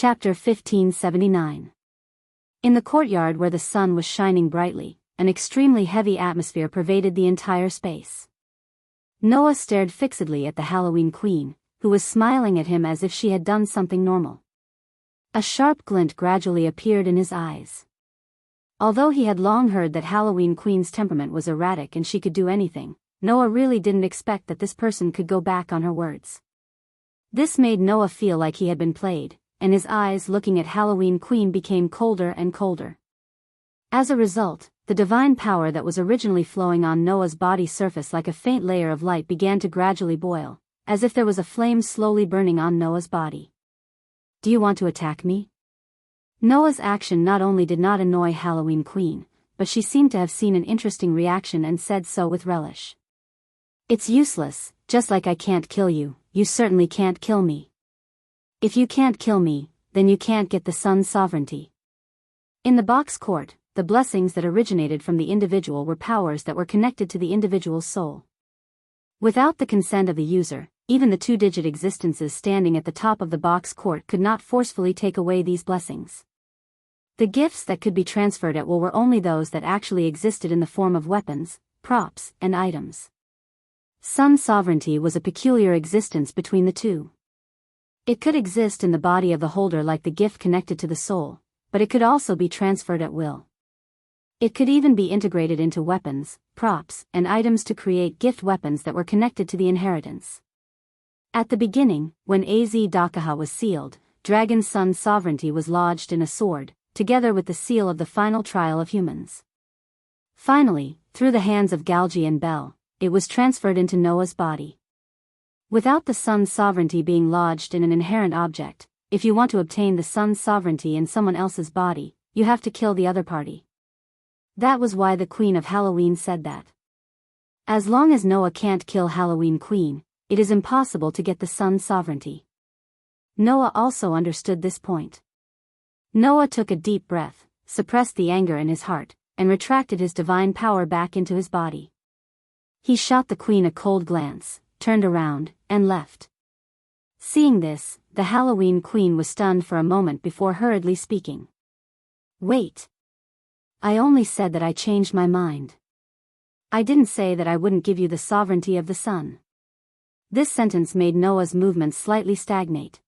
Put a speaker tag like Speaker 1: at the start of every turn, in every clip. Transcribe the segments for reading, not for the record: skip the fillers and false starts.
Speaker 1: Chapter 1579. In the courtyard where the sun was shining brightly, an extremely heavy atmosphere pervaded the entire space. Noah stared fixedly at the Halloween Queen, who was smiling at him as if she had done something normal. A sharp glint gradually appeared in his eyes. Although he had long heard that Halloween Queen's temperament was erratic and she could do anything, Noah really didn't expect that this person could go back on her words. This made Noah feel like he had been played, and his eyes looking at Halloween Queen became colder and colder. As a result, the divine power that was originally flowing on Noah's body surface like a faint layer of light began to gradually boil, as if there was a flame slowly burning on Noah's body. "Do you want to attack me?" Noah's action not only did not annoy Halloween Queen, but she seemed to have seen an interesting reaction and said so with relish. "It's useless, just like I can't kill you, you certainly can't kill me. If you can't kill me, then you can't get the sun's sovereignty." In the box court, the blessings that originated from the individual were powers that were connected to the individual's soul. Without the consent of the user, even the two-digit existences standing at the top of the box court could not forcefully take away these blessings. The gifts that could be transferred at will were only those that actually existed in the form of weapons, props, and items. Sun sovereignty was a peculiar existence between the two. It could exist in the body of the holder like the gift connected to the soul, but it could also be transferred at will. It could even be integrated into weapons, props, and items to create gift weapons that were connected to the inheritance. At the beginning, when Az-Dakaha was sealed, Dragon Sun sovereignty was lodged in a sword, together with the seal of the final trial of humans. Finally, through the hands of Galgi and Bel, it was transferred into Noah's body. Without the sun's sovereignty being lodged in an inherent object, if you want to obtain the sun's sovereignty in someone else's body, you have to kill the other party. That was why the Queen of Halloween said that. As long as Noah can't kill Halloween Queen, it is impossible to get the sun's sovereignty. Noah also understood this point. Noah took a deep breath, suppressed the anger in his heart, and retracted his divine power back into his body. He shot the Queen a cold glance, turned around, and left. Seeing this, the Halloween Queen was stunned for a moment before hurriedly speaking. "Wait. I only said that I changed my mind. I didn't say that I wouldn't give you the sovereignty of the sun." This sentence made Noah's movements slightly stagnate.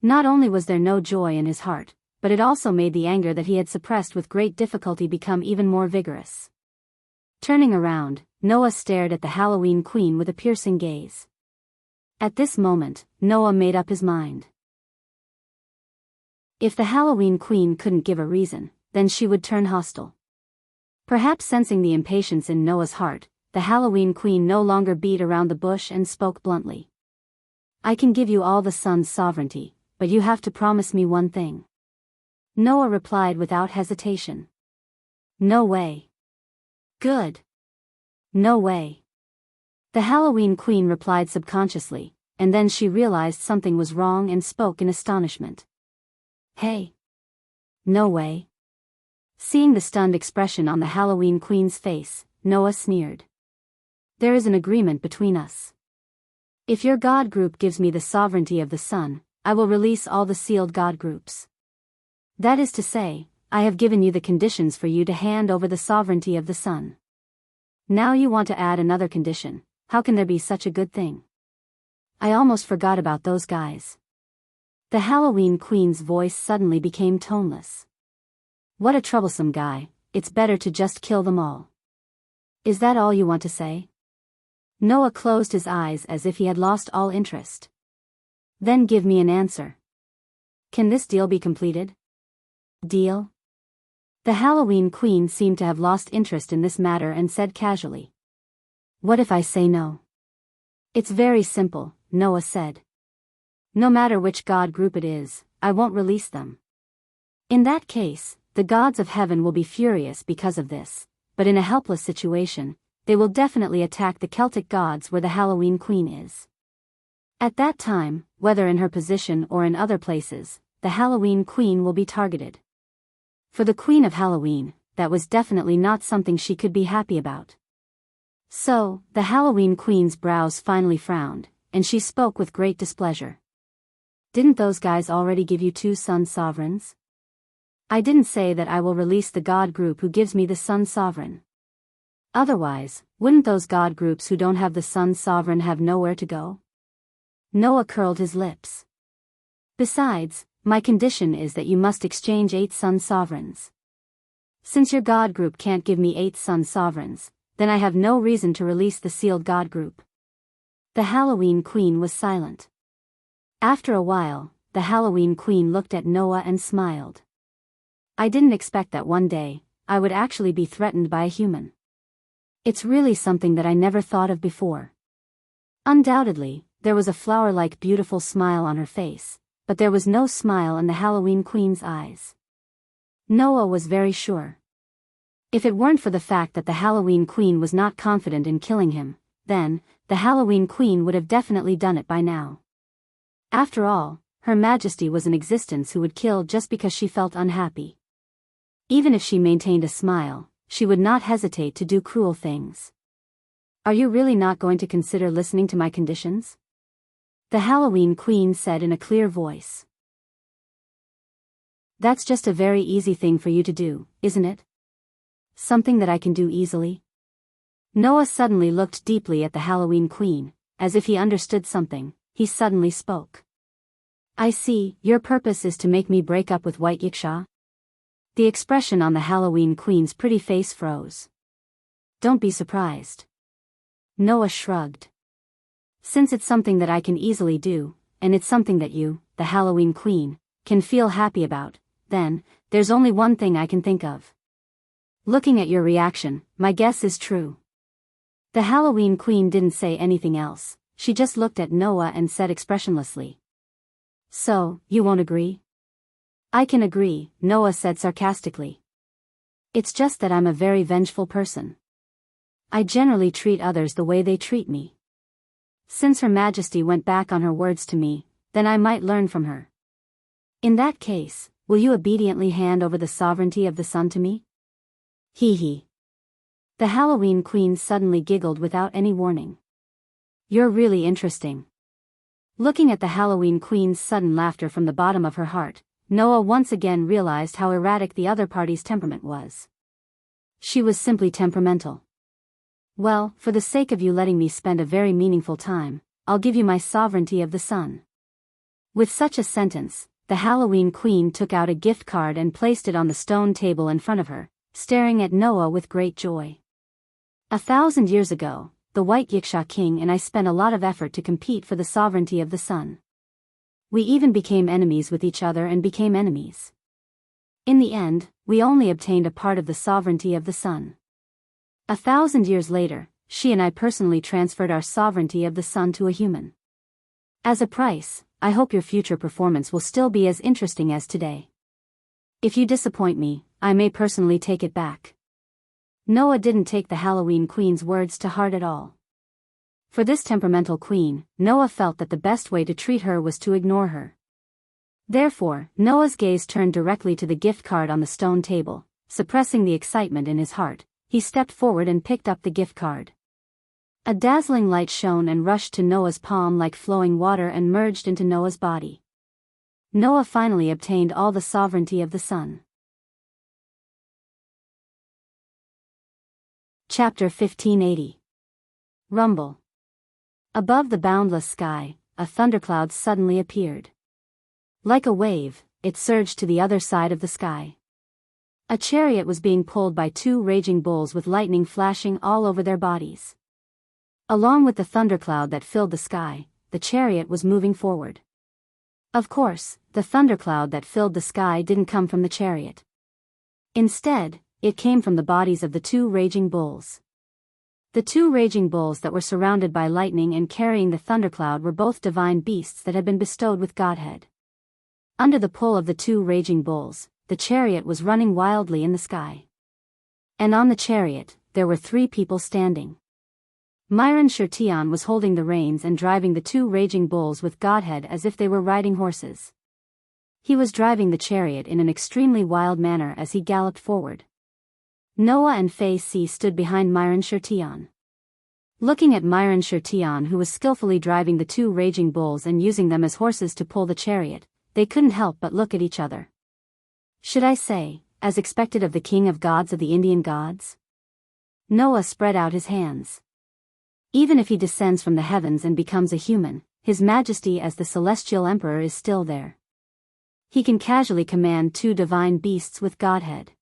Speaker 1: Not only was there no joy in his heart, but it also made the anger that he had suppressed with great difficulty become even more vigorous. Turning around, Noah stared at the Halloween Queen with a piercing gaze. At this moment, Noah made up his mind. If the Halloween Queen couldn't give a reason, then she would turn hostile. Perhaps sensing the impatience in Noah's heart, the Halloween Queen no longer beat around the bush and spoke bluntly. "I can give you all the sun's sovereignty, but you have to promise me one thing." Noah replied without hesitation. "No way." "Good. No way." The Halloween Queen replied subconsciously, and then she realized something was wrong and spoke in astonishment. "Hey. No way." Seeing the stunned expression on the Halloween Queen's face, Noah sneered. "There is an agreement between us. If your god group gives me the sovereignty of the sun, I will release all the sealed god groups. That is to say, I have given you the conditions for you to hand over the sovereignty of the sun. Now you want to add another condition. How can there be such a good thing? I almost forgot about those guys." The Halloween Queen's voice suddenly became toneless. "What a troublesome guy, it's better to just kill them all. Is that all you want to say?" Noah closed his eyes as if he had lost all interest. "Then give me an answer. Can this deal be completed?" "Deal?" The Halloween Queen seemed to have lost interest in this matter and said casually. "What if I say no?" "It's very simple," Noah said. "No matter which god group it is, I won't release them. In that case, the gods of heaven will be furious because of this, but in a helpless situation, they will definitely attack the Celtic gods where the Halloween Queen is. At that time, whether in her position or in other places, the Halloween Queen will be targeted. For the Queen of Halloween, that was definitely not something she could be happy about. So, the Halloween Queen's brows finally frowned, and she spoke with great displeasure. Didn't those guys already give you 2 sun sovereigns? I didn't say that I will release the god group who gives me the sun sovereign. Otherwise, wouldn't those god groups who don't have the sun sovereign have nowhere to go? Noah curled his lips. Besides, my condition is that you must exchange 8 sun sovereigns. Since your god group can't give me 8 sun sovereigns, then I have no reason to release the sealed god group. The Halloween Queen was silent. After a while, the Halloween Queen looked at Noah and smiled. I didn't expect that one day, I would actually be threatened by a human. It's really something that I never thought of before. Undoubtedly, there was a flower-like beautiful smile on her face, but there was no smile in the Halloween Queen's eyes. Noah was very sure. If it weren't for the fact that the Halloween Queen was not confident in killing him, then, the Halloween Queen would have definitely done it by now. After all, Her Majesty was in existence who would kill just because she felt unhappy. Even if she maintained a smile, she would not hesitate to do cruel things. Are you really not going to consider listening to my conditions? The Halloween Queen said in a clear voice. That's just a very easy thing for you to do, isn't it? Something that I can do easily? Noah suddenly looked deeply at the Halloween Queen, as if he understood something. He suddenly spoke. I see, your purpose is to make me break up with White Yiksha? The expression on the Halloween Queen's pretty face froze. Don't be surprised. Noah shrugged. Since it's something that I can easily do, and it's something that you, the Halloween Queen, can feel happy about, then, there's only one thing I can think of. Looking at your reaction, my guess is true. The Halloween Queen didn't say anything else, she just looked at Noah and said expressionlessly. So, you won't agree? I can agree, Noah said sarcastically. It's just that I'm a very vengeful person. I generally treat others the way they treat me. Since Her Majesty went back on her words to me, then I might learn from her. In that case, will you obediently hand over the sovereignty of the sun to me? Hee hee. The Halloween Queen suddenly giggled without any warning. You're really interesting. Looking at the Halloween Queen's sudden laughter from the bottom of her heart, Noah once again realized how erratic the other party's temperament was. She was simply temperamental. Well, for the sake of you letting me spend a very meaningful time, I'll give you my sovereignty of the sun. With such a sentence, the Halloween Queen took out a gift card and placed it on the stone table in front of her, staring at Noah with great joy. 1,000 years ago, the White Yiksha King and I spent a lot of effort to compete for the sovereignty of the sun. We even became enemies with each other and became enemies. In the end, we only obtained a part of the sovereignty of the sun. 1,000 years later, she and I personally transferred our sovereignty of the sun to a human. As a price, I hope your future performance will still be as interesting as today. If you disappoint me, I may personally take it back. Noah didn't take the Halloween Queen's words to heart at all. For this temperamental queen, Noah felt that the best way to treat her was to ignore her. Therefore, Noah's gaze turned directly to the gift card on the stone table. Suppressing the excitement in his heart, he stepped forward and picked up the gift card. A dazzling light shone and rushed to Noah's palm like flowing water and merged into Noah's body. Noah finally obtained all the sovereignty of the sun. Chapter 1580. Rumble. Above the boundless sky, a thundercloud suddenly appeared. Like a wave, it surged to the other side of the sky. A chariot was being pulled by 2 raging bulls with lightning flashing all over their bodies. Along with the thundercloud that filled the sky, the chariot was moving forward. Of course, the thundercloud that filled the sky didn't come from the chariot. Instead, it came from the bodies of the 2 raging bulls. The 2 raging bulls that were surrounded by lightning and carrying the thundercloud were both divine beasts that had been bestowed with Godhead. Under the pull of the 2 raging bulls, the chariot was running wildly in the sky. And on the chariot, there were 3 people standing. Myron Shirtian was holding the reins and driving the 2 raging bulls with Godhead as if they were riding horses. He was driving the chariot in an extremely wild manner as he galloped forward. Noah and Fei Si stood behind Myron Shirtian. Looking at Myron Shertion, who was skillfully driving the two raging bulls and using them as horses to pull the chariot, they couldn't help but look at each other. Should I say, as expected of the king of gods of the Indian gods? Noah spread out his hands. Even if he descends from the heavens and becomes a human, his majesty as the celestial emperor is still there. He can casually command two divine beasts with godhead.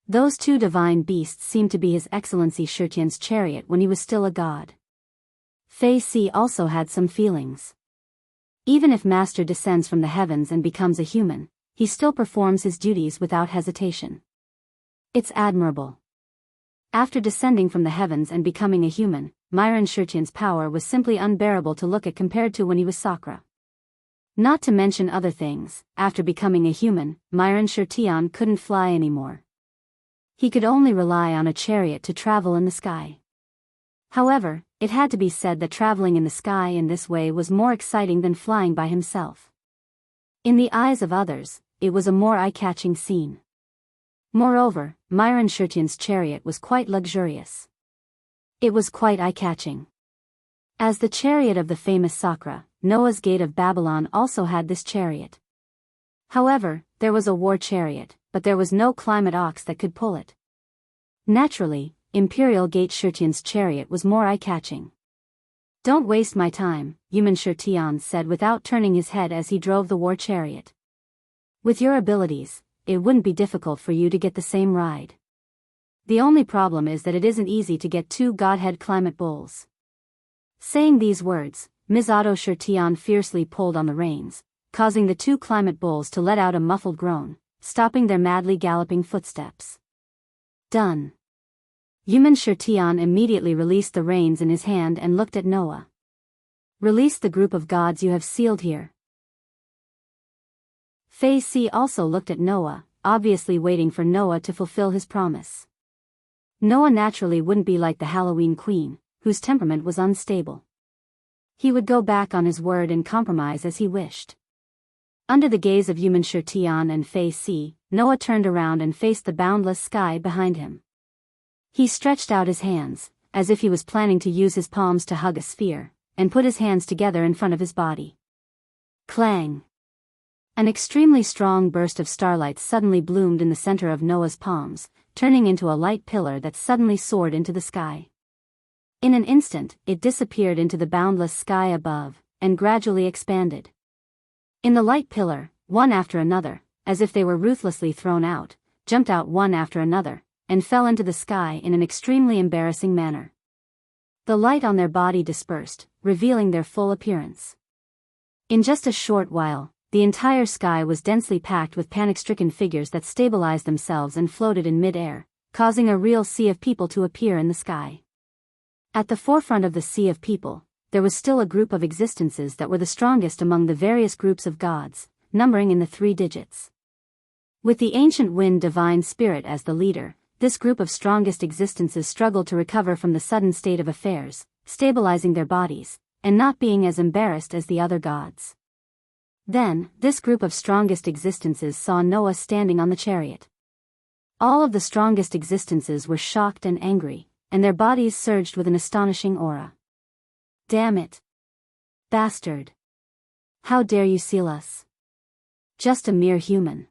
Speaker 1: Those two divine beasts seem to be His Excellency Shertion's chariot when he was still a god. Fei Si also had some feelings. Even if Master descends from the heavens and becomes a human, he still performs his duties without hesitation. It's admirable. After descending from the heavens and becoming a human, Myron Shertion's power was simply unbearable to look at compared to when he was Sakra. Not to mention other things, after becoming a human, Myron Shertion couldn't fly anymore. He could only rely on a chariot to travel in the sky. However, it had to be said that traveling in the sky in this way was more exciting than flying by himself. In the eyes of others, it was a more eye-catching scene. Moreover, Myron Shertion's chariot was quite luxurious. It was quite eye-catching. As the chariot of the famous Sakra, Noah's Gate of Babylon also had this chariot. However, there was a war chariot, but there was no climate ox that could pull it. Naturally, Imperial Gate Shertion's chariot was more eye-catching. Don't waste my time, Human Shertion said without turning his head as he drove the war chariot. With your abilities, it wouldn't be difficult for you to get the same ride. The only problem is that it isn't easy to get two godhead climate bulls. Saying these words, Ms. Otto Shertion fiercely pulled on the reins, causing the two climate bulls to let out a muffled groan, stopping their madly galloping footsteps. Done. Human Shertion immediately released the reins in his hand and looked at Noah. Release the group of gods you have sealed here. Fei Si also looked at Noah, obviously waiting for Noah to fulfill his promise. Noah naturally wouldn't be like the Halloween queen, whose temperament was unstable. He would go back on his word and compromise as he wished. Under the gaze of Human Shertion and Fei Si, Noah turned around and faced the boundless sky behind him. He stretched out his hands, as if he was planning to use his palms to hug a sphere, and put his hands together in front of his body. Clang! An extremely strong burst of starlight suddenly bloomed in the center of Noah's palms, turning into a light pillar that suddenly soared into the sky. In an instant, it disappeared into the boundless sky above, and gradually expanded. In the light pillar, one after another, as if they were ruthlessly thrown out, jumped out one after another, and fell into the sky in an extremely embarrassing manner. The light on their body dispersed, revealing their full appearance. In just a short while, the entire sky was densely packed with panic-stricken figures that stabilized themselves and floated in mid-air, causing a real sea of people to appear in the sky. At the forefront of the sea of people, there was still a group of existences that were the strongest among the various groups of gods, numbering in the 3 digits. With the ancient wind divine spirit as the leader, this group of strongest existences struggled to recover from the sudden state of affairs, stabilizing their bodies, and not being as embarrassed as the other gods. Then, this group of strongest existences saw Noah standing on the chariot. All of the strongest existences were shocked and angry, and their bodies surged with an astonishing aura. Damn it! Bastard! How dare you seal us? Just a mere human.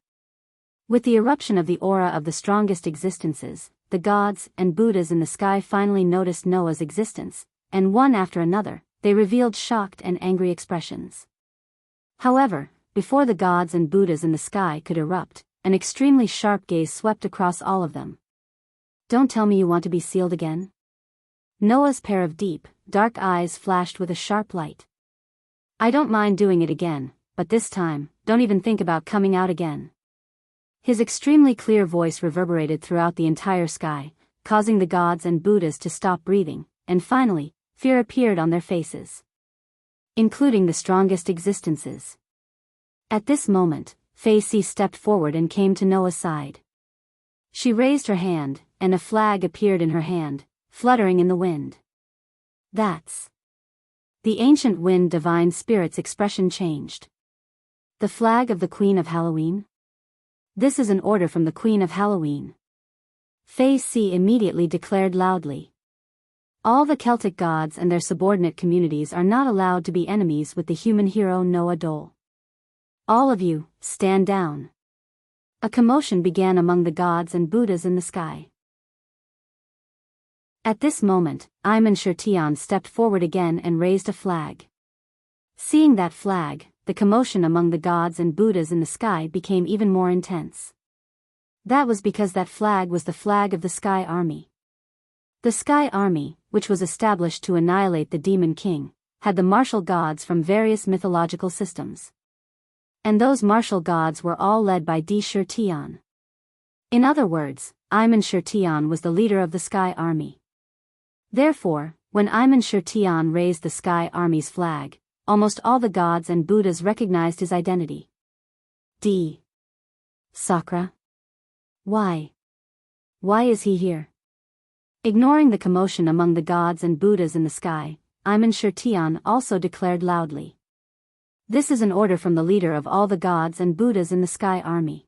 Speaker 1: With the eruption of the aura of the strongest existences, the gods and Buddhas in the sky finally noticed Noah's existence, and one after another, they revealed shocked and angry expressions. However, before the gods and Buddhas in the sky could erupt, an extremely sharp gaze swept across all of them. Don't tell me you want to be sealed again? Noah's pair of deep, dark eyes flashed with a sharp light. I don't mind doing it again, but this time, don't even think about coming out again. His extremely clear voice reverberated throughout the entire sky, causing the gods and Buddhas to stop breathing, and finally, fear appeared on their faces. Including the strongest existences. At this moment, Fei Si stepped forward and came to Noah's side. She raised her hand, and a flag appeared in her hand, fluttering in the wind. That's... The ancient wind divine spirit's expression changed. The flag of the Queen of Halloween? This is an order from the Queen of Halloween. Fei Si immediately declared loudly. All the Celtic gods and their subordinate communities are not allowed to be enemies with the human hero Noah Dole. All of you, stand down. A commotion began among the gods and Buddhas in the sky. At this moment, Immerse stepped forward again and raised a flag. Seeing that flag, the commotion among the gods and Buddhas in the sky became even more intense. That was because that flag was the flag of the Sky Army. The Sky Army, which was established to annihilate the Demon King, had the martial gods from various mythological systems. And those martial gods were all led by Di-Shir-Tian. In other words, Immerse was the leader of the Sky Army. Therefore, when Immerse raised the Sky Army's flag, almost all the gods and Buddhas recognized his identity. Sakra? Why? Why is he here? Ignoring the commotion among the gods and Buddhas in the sky, Immerse also declared loudly. This is an order from the leader of all the gods and Buddhas in the Sky Army.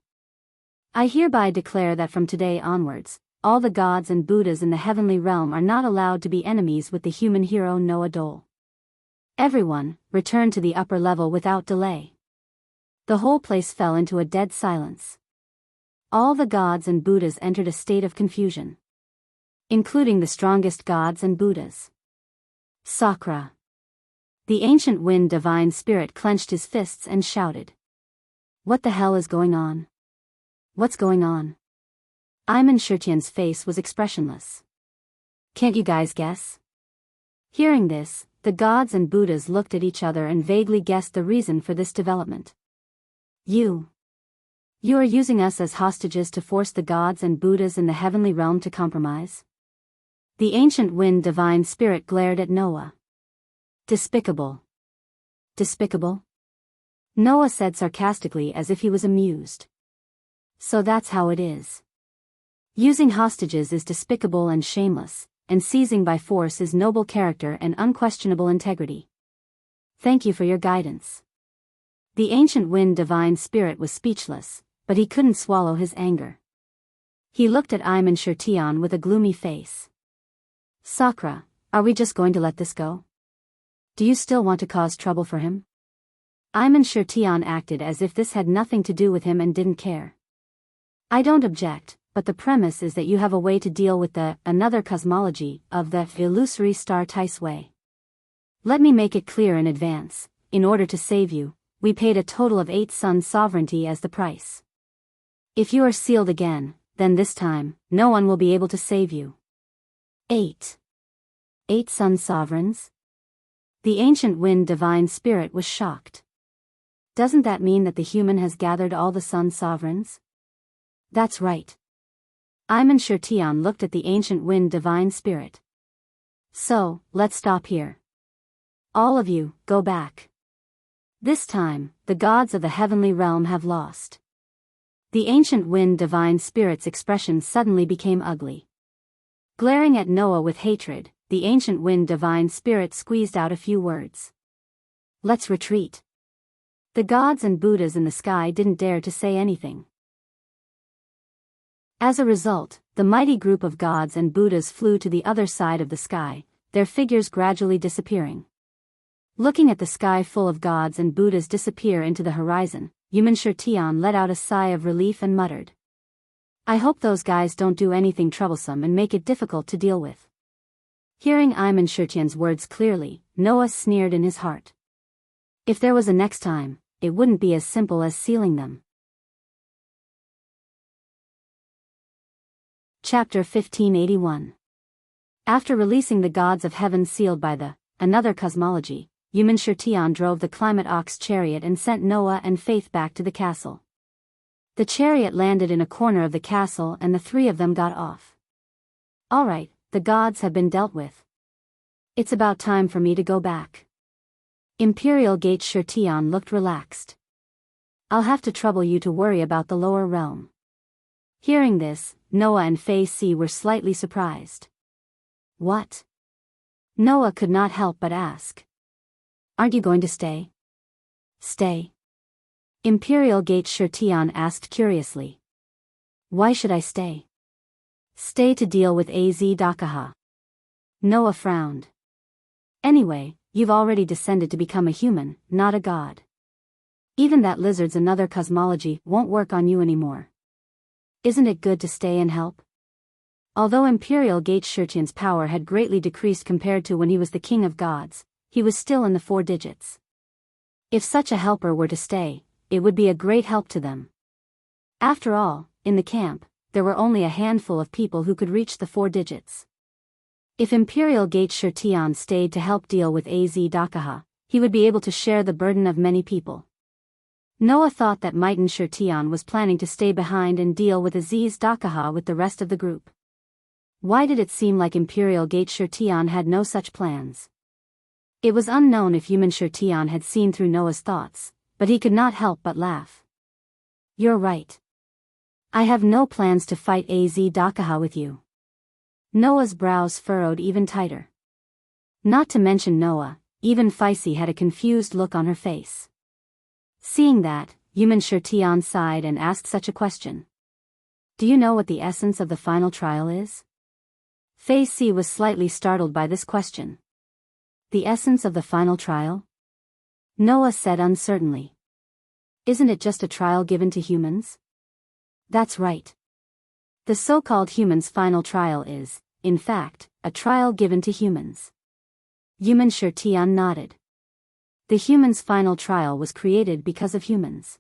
Speaker 1: I hereby declare that from today onwards, all the gods and Buddhas in the heavenly realm are not allowed to be enemies with the human hero Noah Dole. Everyone, return to the upper level without delay. The whole place fell into a dead silence. All the gods and Buddhas entered a state of confusion. Including the strongest gods and Buddhas. Sakra. The ancient wind divine spirit clenched his fists and shouted. What the hell is going on? What's going on? Immerse's face was expressionless. Can't you guys guess? Hearing this, the gods and Buddhas looked at each other and vaguely guessed the reason for this development. You are using us as hostages to force the gods and Buddhas in the heavenly realm to compromise? The ancient wind divine spirit glared at Noah. Despicable. Despicable? Noah said sarcastically as if he was amused. So that's how it is. Using hostages is despicable and shameless, and seizing by force is noble character and unquestionable integrity. Thank you for your guidance. The ancient wind divine spirit was speechless, but he couldn't swallow his anger. He looked at Immerse with a gloomy face. Sakra, are we just going to let this go? Do you still want to cause trouble for him? Immerse acted as if this had nothing to do with him and didn't care. I don't object, but the premise is that you have a way to deal with the another cosmology of the illusory star Tice way. Let me make it clear in advance, in order to save you, we paid a total of 8 sun sovereignty as the price. If you are sealed again, then this time, no one will be able to save you. 8 sun sovereigns? The ancient wind divine spirit was shocked. Doesn't that mean that the human has gathered all the sun sovereigns? That's right. Immerse looked at the ancient wind divine spirit. So, let's stop here. All of you, go back. This time, the gods of the heavenly realm have lost. The ancient wind divine spirit's expression suddenly became ugly. Glaring at Noah with hatred, the ancient wind divine spirit squeezed out a few words. Let's retreat. The gods and Buddhas in the sky didn't dare to say anything. As a result, the mighty group of gods and Buddhas flew to the other side of the sky, their figures gradually disappearing. Looking at the sky full of gods and Buddhas disappear into the horizon, Immerse let out a sigh of relief and muttered. I hope those guys don't do anything troublesome and make it difficult to deal with. Hearing Immerse's words clearly, Noah sneered in his heart. If there was a next time, it wouldn't be as simple as sealing them. Chapter 1581. After releasing the gods of heaven sealed by the another cosmology, Immerse drove the Climate Ox chariot and sent Noah and Faith back to the castle. The chariot landed in a corner of the castle and the 3 of them got off. All right, the gods have been dealt with. It's about time for me to go back. Imperial Gate Shirtion looked relaxed. I'll have to trouble you to worry about the lower realm. Hearing this, Noah and Fei Si were slightly surprised. What? Noah could not help but ask. Aren't you going to stay? Stay? Imperial Gate Shirtion asked curiously. Why should I stay? Stay to deal with Az Dakaha. Noah frowned. Anyway, you've already descended to become a human, not a god. Even that lizard's another cosmology won't work on you anymore. Isn't it good to stay and help? Although Imperial Gate Shirtian's power had greatly decreased compared to when he was the king of gods, he was still in the 4 digits. If such a helper were to stay, it would be a great help to them. After all, in the camp, there were only a handful of people who could reach the 4 digits. If Imperial Gate Shirtian stayed to help deal with Az Dakaha, he would be able to share the burden of many people. Noah thought that Mighten Shirtian was planning to stay behind and deal with Aziz Dakaha with the rest of the group. Why did it seem like Imperial Gate Shirtian had no such plans? It was unknown if human Shirtian had seen through Noah's thoughts, but he could not help but laugh. You're right. I have no plans to fight Az Dakaha with you. Noah's brows furrowed even tighter. Not to mention Noah, even Feisy had a confused look on her face. Seeing that, human Shirtian sighed and asked such a question. Do you know what the essence of the final trial is? Feisy was slightly startled by this question. The essence of the final trial? Noah said uncertainly. Isn't it just a trial given to humans? That's right. The so-called humans' final trial is, in fact, a trial given to humans. Human Shirtian nodded. The humans' final trial was created because of humans.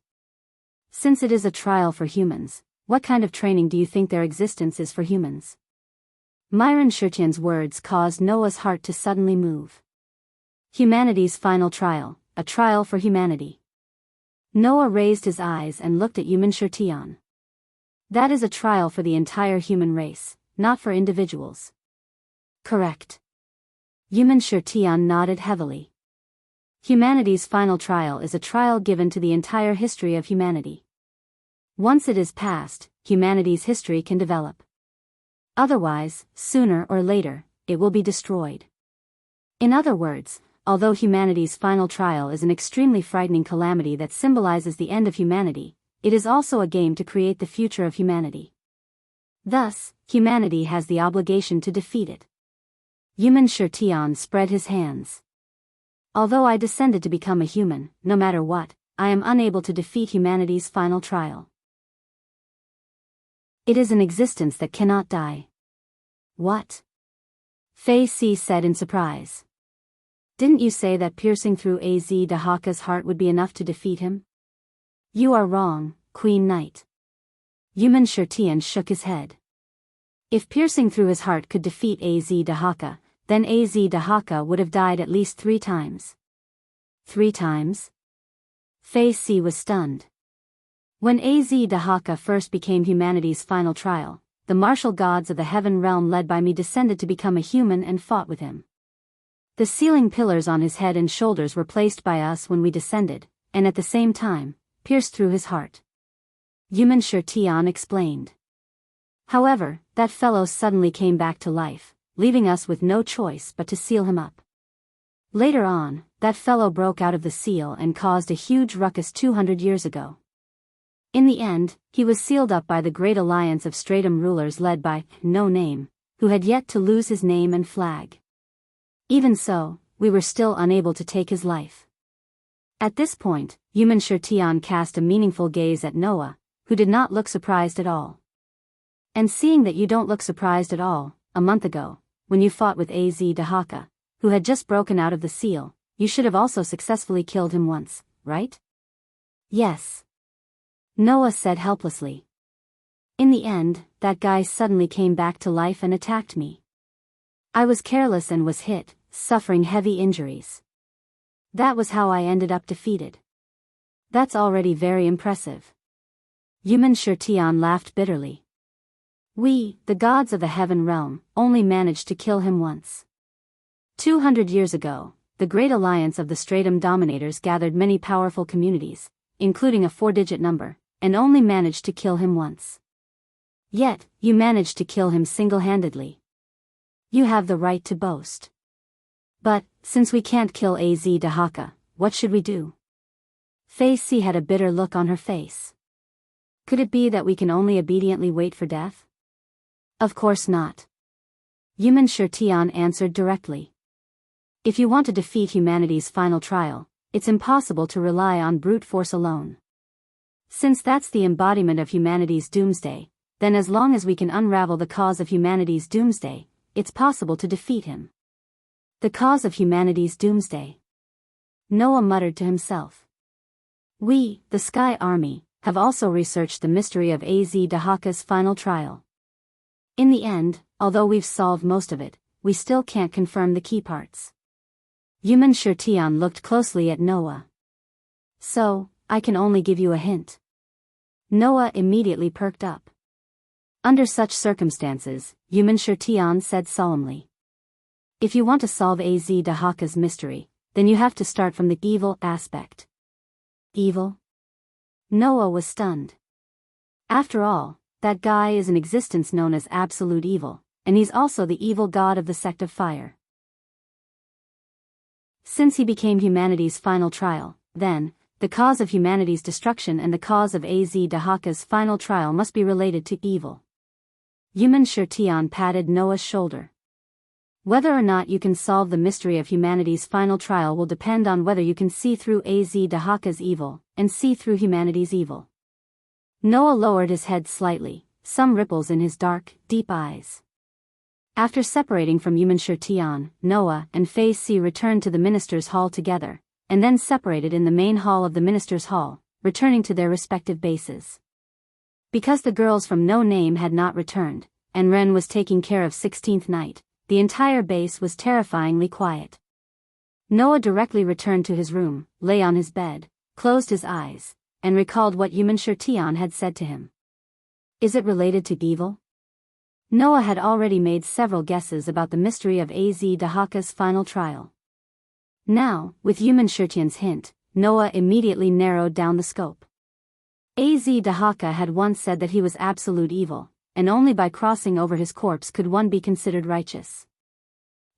Speaker 1: Since it is a trial for humans, what kind of training do you think their existence is for humans? Myron Shirtian's words caused Noah's heart to suddenly move. Humanity's final trial, a trial for humanity. Noah raised his eyes and looked at human Shirtian. That is a trial for the entire human race, not for individuals. Correct. Human Shirtian nodded heavily. Humanity's final trial is a trial given to the entire history of humanity. Once it is passed, humanity's history can develop. Otherwise, sooner or later, it will be destroyed. In other words, although humanity's final trial is an extremely frightening calamity that symbolizes the end of humanity, it is also a game to create the future of humanity. Thus, humanity has the obligation to defeat it. Human Shirtian spread his hands. Although I descended to become a human, no matter what, I am unable to defeat humanity's final trial. It is an existence that cannot die. What? Feisy said in surprise. Didn't you say that piercing through Az Dahaka's heart would be enough to defeat him? You are wrong, Queen Knight. Human Shirtian shook his head. If piercing through his heart could defeat Az Dahaka, then Az Dahaka would have died at least 3 times. 3 times? Feisy was stunned. When Az Dahaka first became humanity's final trial, the martial gods of the heaven realm led by me descended to become a human and fought with him. The ceiling pillars on his head and shoulders were placed by us when we descended, and at the same time, pierced through his heart. Human Shirtian explained. However, that fellow suddenly came back to life, leaving us with no choice but to seal him up. Later on, that fellow broke out of the seal and caused a huge ruckus 200 years ago. In the end, he was sealed up by the great alliance of Stratum rulers led by No Name, who had yet to lose his name and flag. Even so, we were still unable to take his life. At this point, human Shirtian cast a meaningful gaze at Noah, who did not look surprised at all. And seeing that you don't look surprised at all, a month ago, when you fought with Az Dahaka, who had just broken out of the seal, you should have also successfully killed him once, right? Yes. Noah said helplessly. In the end, that guy suddenly came back to life and attacked me. I was careless and was hit, suffering heavy injuries. That was how I ended up defeated. That's already very impressive. Human Shirtian laughed bitterly. We, the gods of the heaven realm, only managed to kill him once. 200 years ago, the great alliance of the Stratum dominators gathered many powerful communities, including a 4-digit number, and only managed to kill him once. Yet, you managed to kill him single-handedly. You have the right to boast. But, since we can't kill Az Dahaka, what should we do? Feisy had a bitter look on her face. Could it be that we can only obediently wait for death? Of course not. Enchanting answered directly. If you want to defeat humanity's final trial, it's impossible to rely on brute force alone. Since that's the embodiment of humanity's doomsday, then as long as we can unravel the cause of humanity's doomsday, it's possible to defeat him. The cause of humanity's doomsday. Noah muttered to himself. We, the Sky Army, have also researched the mystery of Az-Dahaka's final trial. In the end, although we've solved most of it, we still can't confirm the key parts. Enchanting looked closely at Noah. So, I can only give you a hint. Noah immediately perked up. Under such circumstances, Enchanting said solemnly. If you want to solve Az-Dahaka's mystery, then you have to start from the evil aspect. Evil? Noah was stunned. After all, that guy is an existence known as absolute evil, and he's also the evil god of the sect of fire. Since he became humanity's final trial, then, the cause of humanity's destruction and the cause of Az-Dahaka's final trial must be related to evil. Enchanting patted Noah's shoulder. Whether or not you can solve the mystery of humanity's final trial will depend on whether you can see through Az-Dahaka's evil, and see through humanity's evil. Noah lowered his head slightly, some ripples in his dark, deep eyes. After separating from Enchanting, Noah and Phase C returned to the minister's hall together, and then separated in the main hall of the minister's hall, returning to their respective bases. Because the girls from No Name had not returned, and Ren was taking care of 16th Night, the entire base was terrifyingly quiet. Noah directly returned to his room, lay on his bed, closed his eyes, and recalled what Enchanting had said to him. Is it related to evil? Noah had already made several guesses about the mystery of Az-Dahaka's final trial. Now, with Enchanting's hint, Noah immediately narrowed down the scope. Az-Dahaka had once said that he was absolute evil, and only by crossing over his corpse could one be considered righteous.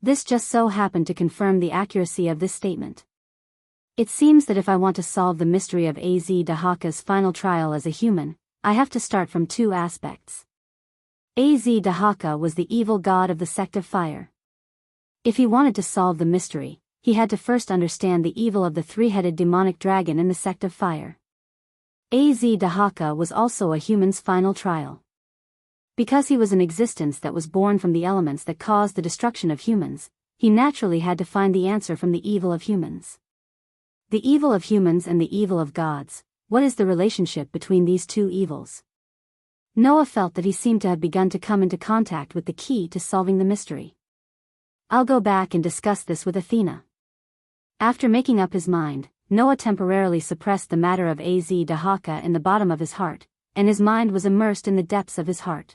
Speaker 1: This just so happened to confirm the accuracy of this statement. It seems that if I want to solve the mystery of Az-Dahaka's final trial as a human, I have to start from two aspects. Az-Dahaka was the evil god of the sect of fire. If he wanted to solve the mystery, he had to first understand the evil of the three-headed demonic dragon in the sect of fire. Az-Dahaka was also a human's final trial. Because he was an existence that was born from the elements that caused the destruction of humans, he naturally had to find the answer from the evil of humans. The evil of humans and the evil of gods, what is the relationship between these two evils? Noah felt that he seemed to have begun to come into contact with the key to solving the mystery. I'll go back and discuss this with Athena. After making up his mind, Noah temporarily suppressed the matter of Az-Dahaka in the bottom of his heart, and his mind was immersed in the depths of his heart.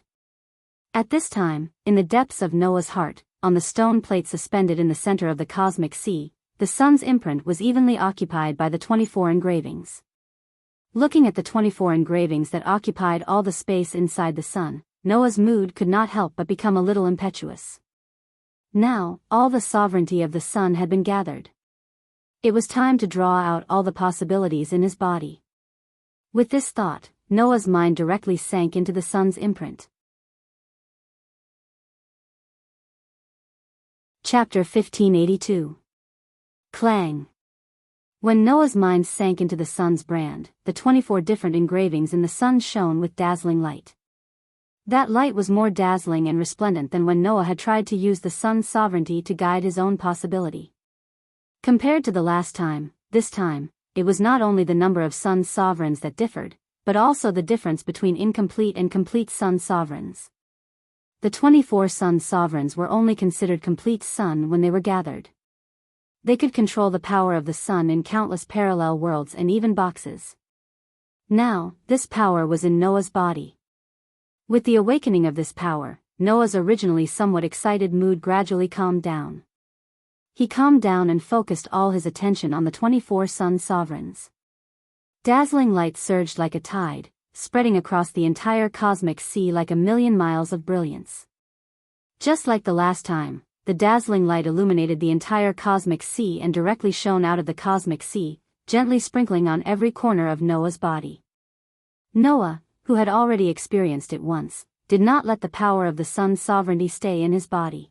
Speaker 1: At this time, in the depths of Noah's heart, on the stone plate suspended in the center of the cosmic sea, the sun's imprint was evenly occupied by the 24 engravings. Looking at the 24 engravings that occupied all the space inside the sun, Noah's mood could not help but become a little impetuous. Now, all the sovereignty of the sun had been gathered. It was time to draw out all the possibilities in his body. With this thought, Noah's mind directly sank into the sun's imprint. Chapter 1582. Clang. When Noah's mind sank into the sun's brand, the 24 different engravings in the sun shone with dazzling light. That light was more dazzling and resplendent than when Noah had tried to use the sun's sovereignty to guide his own possibility. Compared to the last time, this time, it was not only the number of sun's sovereigns that differed, but also the difference between incomplete and complete sun sovereigns. The 24 sun sovereigns were only considered complete sun when they were gathered. They could control the power of the sun in countless parallel worlds and even boxes. Now, this power was in Noah's body. With the awakening of this power, Noah's originally somewhat excited mood gradually calmed down. He calmed down and focused all his attention on the 24 sun sovereigns. Dazzling light surged like a tide, spreading across the entire cosmic sea like a million miles of brilliance. Just like the last time, the dazzling light illuminated the entire cosmic sea and directly shone out of the cosmic sea, gently sprinkling on every corner of Noah's body. Noah, who had already experienced it once, did not let the power of the sun's sovereignty stay in his body.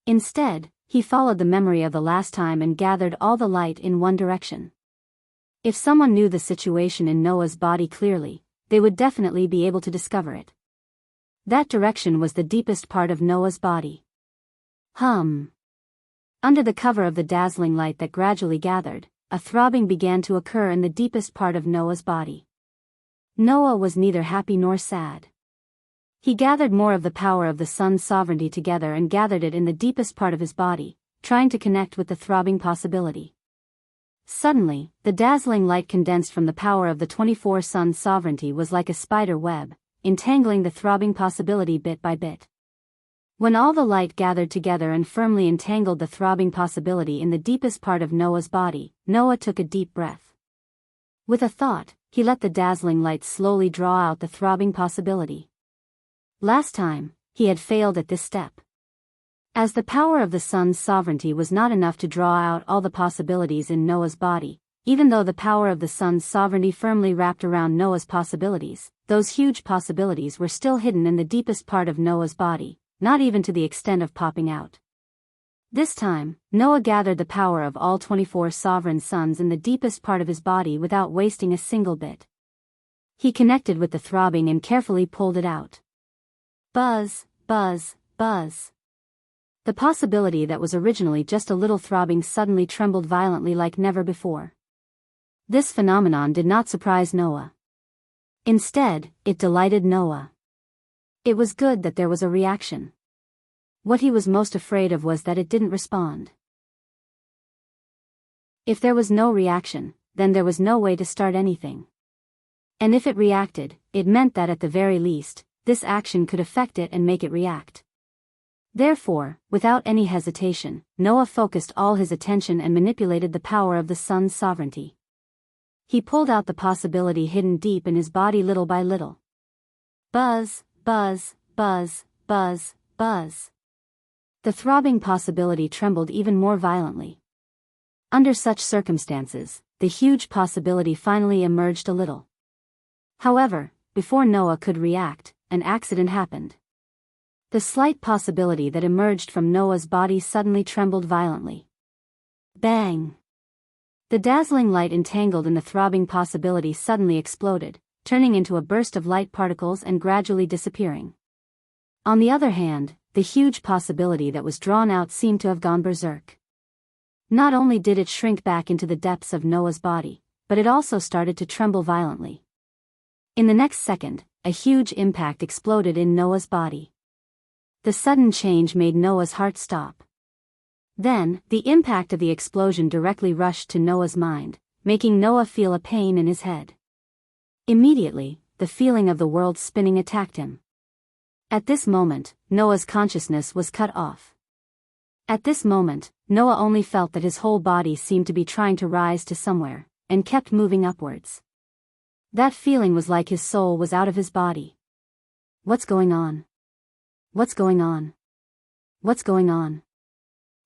Speaker 1: Instead, he followed the memory of the last time and gathered all the light in one direction. If someone knew the situation in Noah's body clearly, they would definitely be able to discover it. That direction was the deepest part of Noah's body. Under the cover of the dazzling light that gradually gathered, a throbbing began to occur in the deepest part of Noah's body. Noah was neither happy nor sad. He gathered more of the power of the sun's sovereignty together and gathered it in the deepest part of his body, trying to connect with the throbbing possibility. Suddenly, the dazzling light condensed from the power of the 24 sun's sovereignty was like a spider web, entangling the throbbing possibility bit by bit. When all the light gathered together and firmly entangled the throbbing possibility in the deepest part of Noah's body, Noah took a deep breath. With a thought, he let the dazzling light slowly draw out the throbbing possibility. Last time, he had failed at this step. As the power of the sun's sovereignty was not enough to draw out all the possibilities in Noah's body, even though the power of the sun's sovereignty firmly wrapped around Noah's possibilities, those huge possibilities were still hidden in the deepest part of Noah's body, not even to the extent of popping out. This time, Noah gathered the power of all 24 sovereign suns in the deepest part of his body without wasting a single bit. He connected with the throbbing and carefully pulled it out. Buzz, buzz, buzz. The possibility that was originally just a little throbbing suddenly trembled violently like never before. This phenomenon did not surprise Noah. Instead, it delighted Noah. It was good that there was a reaction. What he was most afraid of was that it didn't respond. If there was no reaction, then there was no way to start anything. And if it reacted, it meant that at the very least, this action could affect it and make it react. Therefore, without any hesitation, Noah focused all his attention and manipulated the power of the sun's sovereignty. He pulled out the possibility hidden deep in his body little by little. Buzz, buzz, buzz, buzz, buzz. The throbbing possibility trembled even more violently. Under such circumstances, the huge possibility finally emerged a little. However, before Noah could react, an accident happened. The slight possibility that emerged from Noah's body suddenly trembled violently. Bang! The dazzling light entangled in the throbbing possibility suddenly exploded, turning into a burst of light particles and gradually disappearing. On the other hand, the huge possibility that was drawn out seemed to have gone berserk. Not only did it shrink back into the depths of Noah's body, but it also started to tremble violently. In the next second, a huge impact exploded in Noah's body. The sudden change made Noah's heart stop. Then, the impact of the explosion directly rushed to Noah's mind, making Noah feel a pain in his head. Immediately, the feeling of the world spinning attacked him. At this moment, Noah's consciousness was cut off. At this moment, Noah only felt that his whole body seemed to be trying to rise to somewhere, and kept moving upwards. That feeling was like his soul was out of his body. What's going on? What's going on? What's going on?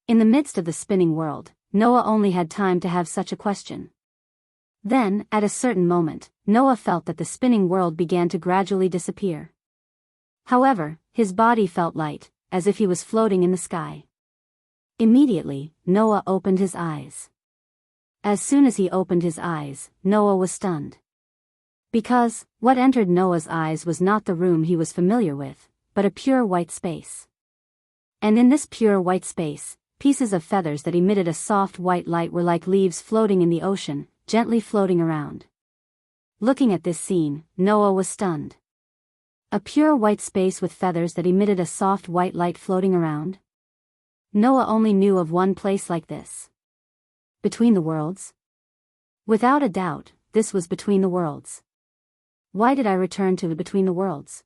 Speaker 1: In the midst of the spinning world, Noah only had time to have such a question. Then, at a certain moment, Noah felt that the spinning world began to gradually disappear. However, his body felt light, as if he was floating in the sky. Immediately, Noah opened his eyes. As soon as he opened his eyes, Noah was stunned. Because, what entered Noah's eyes was not the room he was familiar with, but a pure white space. And in this pure white space, pieces of feathers that emitted a soft white light were like leaves floating in the ocean, gently floating around. Looking at this scene, Noah was stunned. A pure white space with feathers that emitted a soft white light floating around? Noah only knew of one place like this. Between the worlds? Without a doubt, this was between the worlds. Why did I return to between the worlds?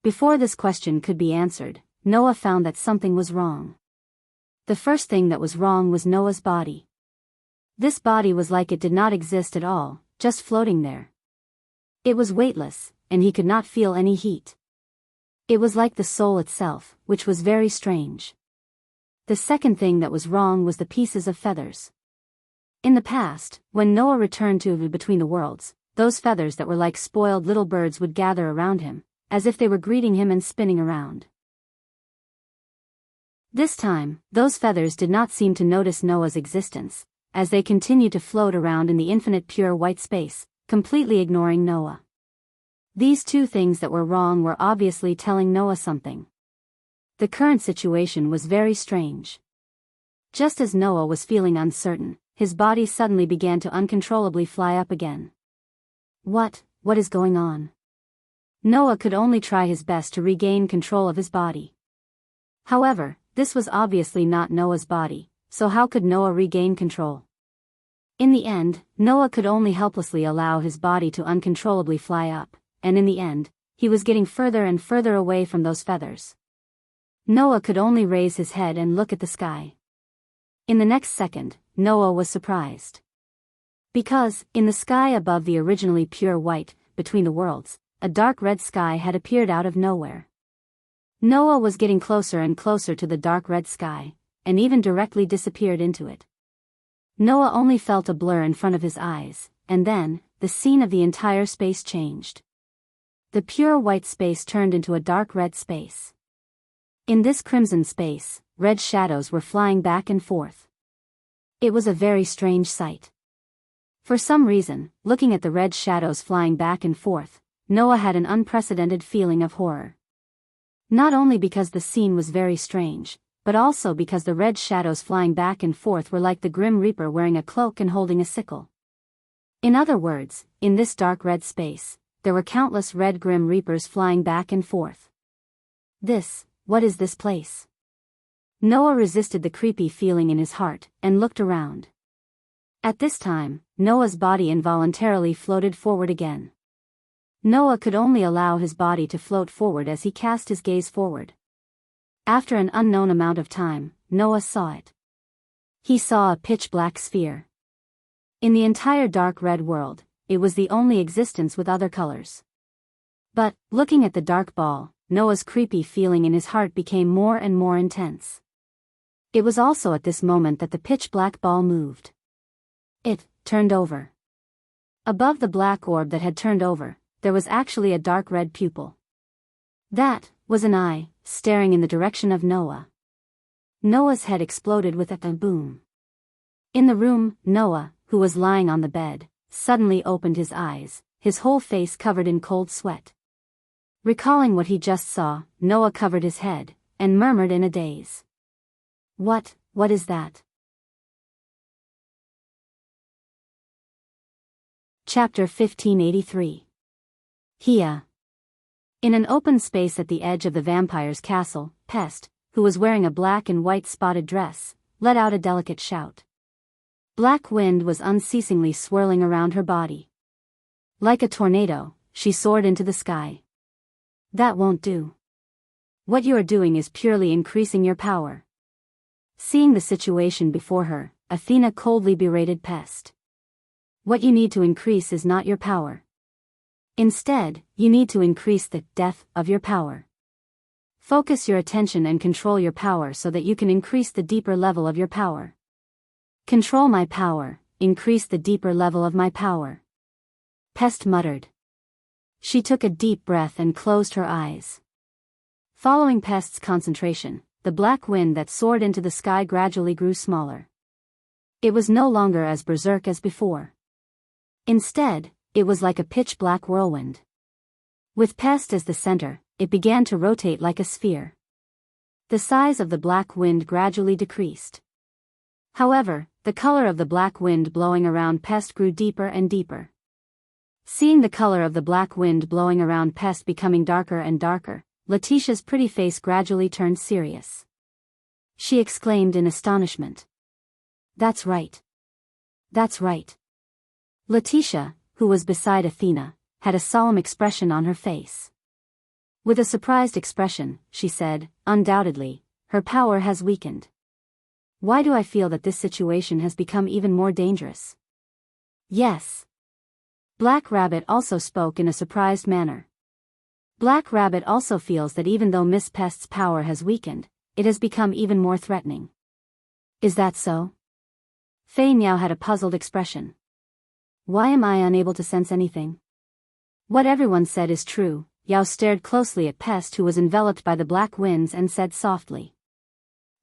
Speaker 1: Before this question could be answered, Noah found that something was wrong. The first thing that was wrong was Noah's body. This body was like it did not exist at all, just floating there. It was weightless, and he could not feel any heat. It was like the soul itself, which was very strange. The second thing that was wrong was the pieces of feathers. In the past, when Noah returned to between the worlds, those feathers that were like spoiled little birds would gather around him, as if they were greeting him and spinning around. This time, those feathers did not seem to notice Noah's existence, as they continued to float around in the infinite pure white space, completely ignoring Noah. These two things that were wrong were obviously telling Noah something. The current situation was very strange. Just as Noah was feeling uncertain, his body suddenly began to uncontrollably fly up again. What is going on? Noah could only try his best to regain control of his body. However, this was obviously not Noah's body, so how could Noah regain control? In the end, Noah could only helplessly allow his body to uncontrollably fly up, and in the end, he was getting further and further away from those feathers. Noah could only raise his head and look at the sky. In the next second, Noah was surprised. Because, in the sky above the originally pure white, between the worlds, a dark red sky had appeared out of nowhere. Noah was getting closer and closer to the dark red sky, and even directly disappeared into it. Noah only felt a blur in front of his eyes, and then, the scene of the entire space changed. The pure white space turned into a dark red space. In this crimson space, red shadows were flying back and forth. It was a very strange sight. For some reason, looking at the red shadows flying back and forth, Noah had an unprecedented feeling of horror. Not only because the scene was very strange, but also because the red shadows flying back and forth were like the Grim Reaper wearing a cloak and holding a sickle. In other words, in this dark red space, there were countless red Grim Reapers flying back and forth. What is this place? Noah resisted the creepy feeling in his heart, and looked around. At this time, Noah's body involuntarily floated forward again. Noah could only allow his body to float forward as he cast his gaze forward. After an unknown amount of time, Noah saw it. He saw a pitch-black sphere. In the entire dark red world, it was the only existence with other colors. But, looking at the dark ball, Noah's creepy feeling in his heart became more and more intense. It was also at this moment that the pitch-black ball moved. It turned over. Above the black orb that had turned over, there was actually a dark red pupil. That was an eye, staring in the direction of Noah. Noah's head exploded with a boom. In the room, Noah, who was lying on the bed, suddenly opened his eyes, his whole face covered in cold sweat. Recalling what he just saw, Noah covered his head, and murmured in a daze. What is that? Chapter 1583. Hia. In an open space at the edge of the vampire's castle, Pest, who was wearing a black and white spotted dress, let out a delicate shout. Black wind was unceasingly swirling around her body. Like a tornado, she soared into the sky. That won't do. What you are doing is purely increasing your power. Seeing the situation before her, Athena coldly berated Pest. What you need to increase is not your power. Instead, you need to increase the depth of your power. Focus your attention and control your power so that you can increase the deeper level of your power. Control my power, increase the deeper level of my power. Pest muttered. She took a deep breath and closed her eyes. Following Pest's concentration, the black wind that soared into the sky gradually grew smaller. It was no longer as berserk as before. Instead, it was like a pitch-black whirlwind. With Pest as the center, it began to rotate like a sphere. The size of the black wind gradually decreased. However, the color of the black wind blowing around Pest grew deeper and deeper. Seeing the color of the black wind blowing around Pest becoming darker and darker, Letitia's pretty face gradually turned serious. She exclaimed in astonishment. That's right. That's right. Letitia, who was beside Athena, had a solemn expression on her face. With a surprised expression, she said, undoubtedly, her power has weakened. Why do I feel that this situation has become even more dangerous? Yes. Black Rabbit also spoke in a surprised manner. Black Rabbit also feels that even though Miss Pest's power has weakened, it has become even more threatening. Is that so? Fei Niao had a puzzled expression. Why am I unable to sense anything? What everyone said is true, Yao stared closely at Pest, who was enveloped by the black winds, and said softly,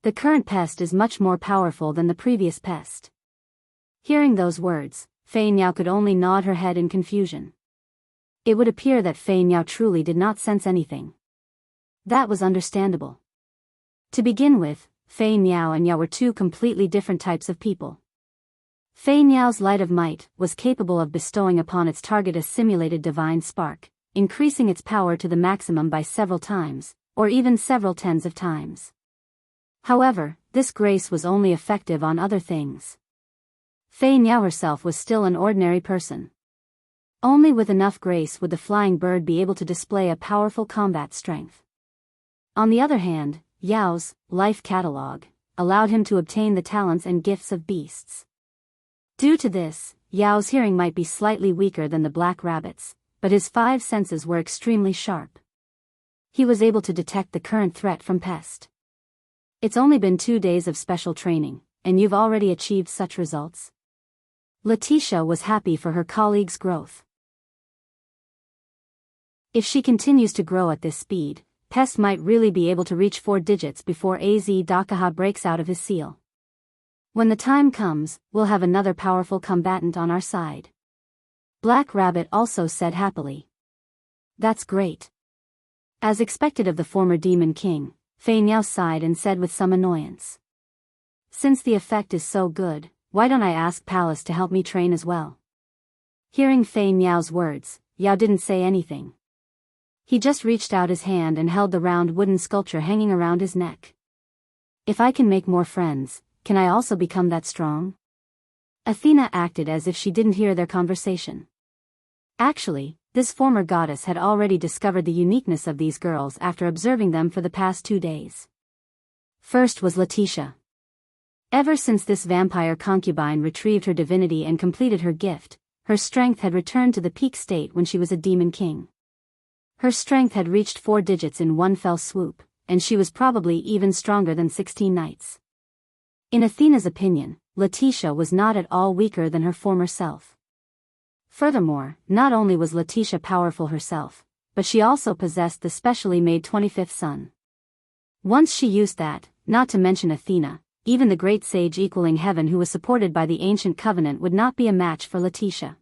Speaker 1: "The current Pest is much more powerful than the previous Pest." Hearing those words, Fei Niao could only nod her head in confusion. It would appear that Fei Niao truly did not sense anything. That was understandable. To begin with, Fei Niao and Yao were two completely different types of people. Fei Niao's light of might was capable of bestowing upon its target a simulated divine spark, increasing its power to the maximum by several times, or even several tens of times. However, this grace was only effective on other things. Fei Niao herself was still an ordinary person. Only with enough grace would the flying bird be able to display a powerful combat strength. On the other hand, Yao's life catalogue allowed him to obtain the talents and gifts of beasts. Due to this, Yao's hearing might be slightly weaker than the black rabbit's, but his five senses were extremely sharp. He was able to detect the current threat from Pest. It's only been 2 days of special training, and you've already achieved such results? Letitia was happy for her colleague's growth. If she continues to grow at this speed, Pest might really be able to reach 4 digits before AZ Dakaha breaks out of his seal. When the time comes, we'll have another powerful combatant on our side. Black Rabbit also said happily. That's great. As expected of the former Demon King, Fei Niao sighed and said with some annoyance, "Since the effect is so good, why don't I ask Palace to help me train as well?" Hearing Fei Niao's words, Yao didn't say anything. He just reached out his hand and held the round wooden sculpture hanging around his neck. "If I can make more friends, can I also become that strong?" Athena acted as if she didn't hear their conversation. Actually, this former goddess had already discovered the uniqueness of these girls after observing them for the past 2 days. First was Letitia. Ever since this vampire concubine retrieved her divinity and completed her gift, her strength had returned to the peak state when she was a demon king. Her strength had reached 4 digits in one fell swoop, and she was probably even stronger than 16 knights. In Athena's opinion, Letitia was not at all weaker than her former self. Furthermore, not only was Letitia powerful herself, but she also possessed the specially made 25th sun. Once she used that, not to mention Athena, even the great sage equaling heaven who was supported by the ancient covenant would not be a match for Letitia.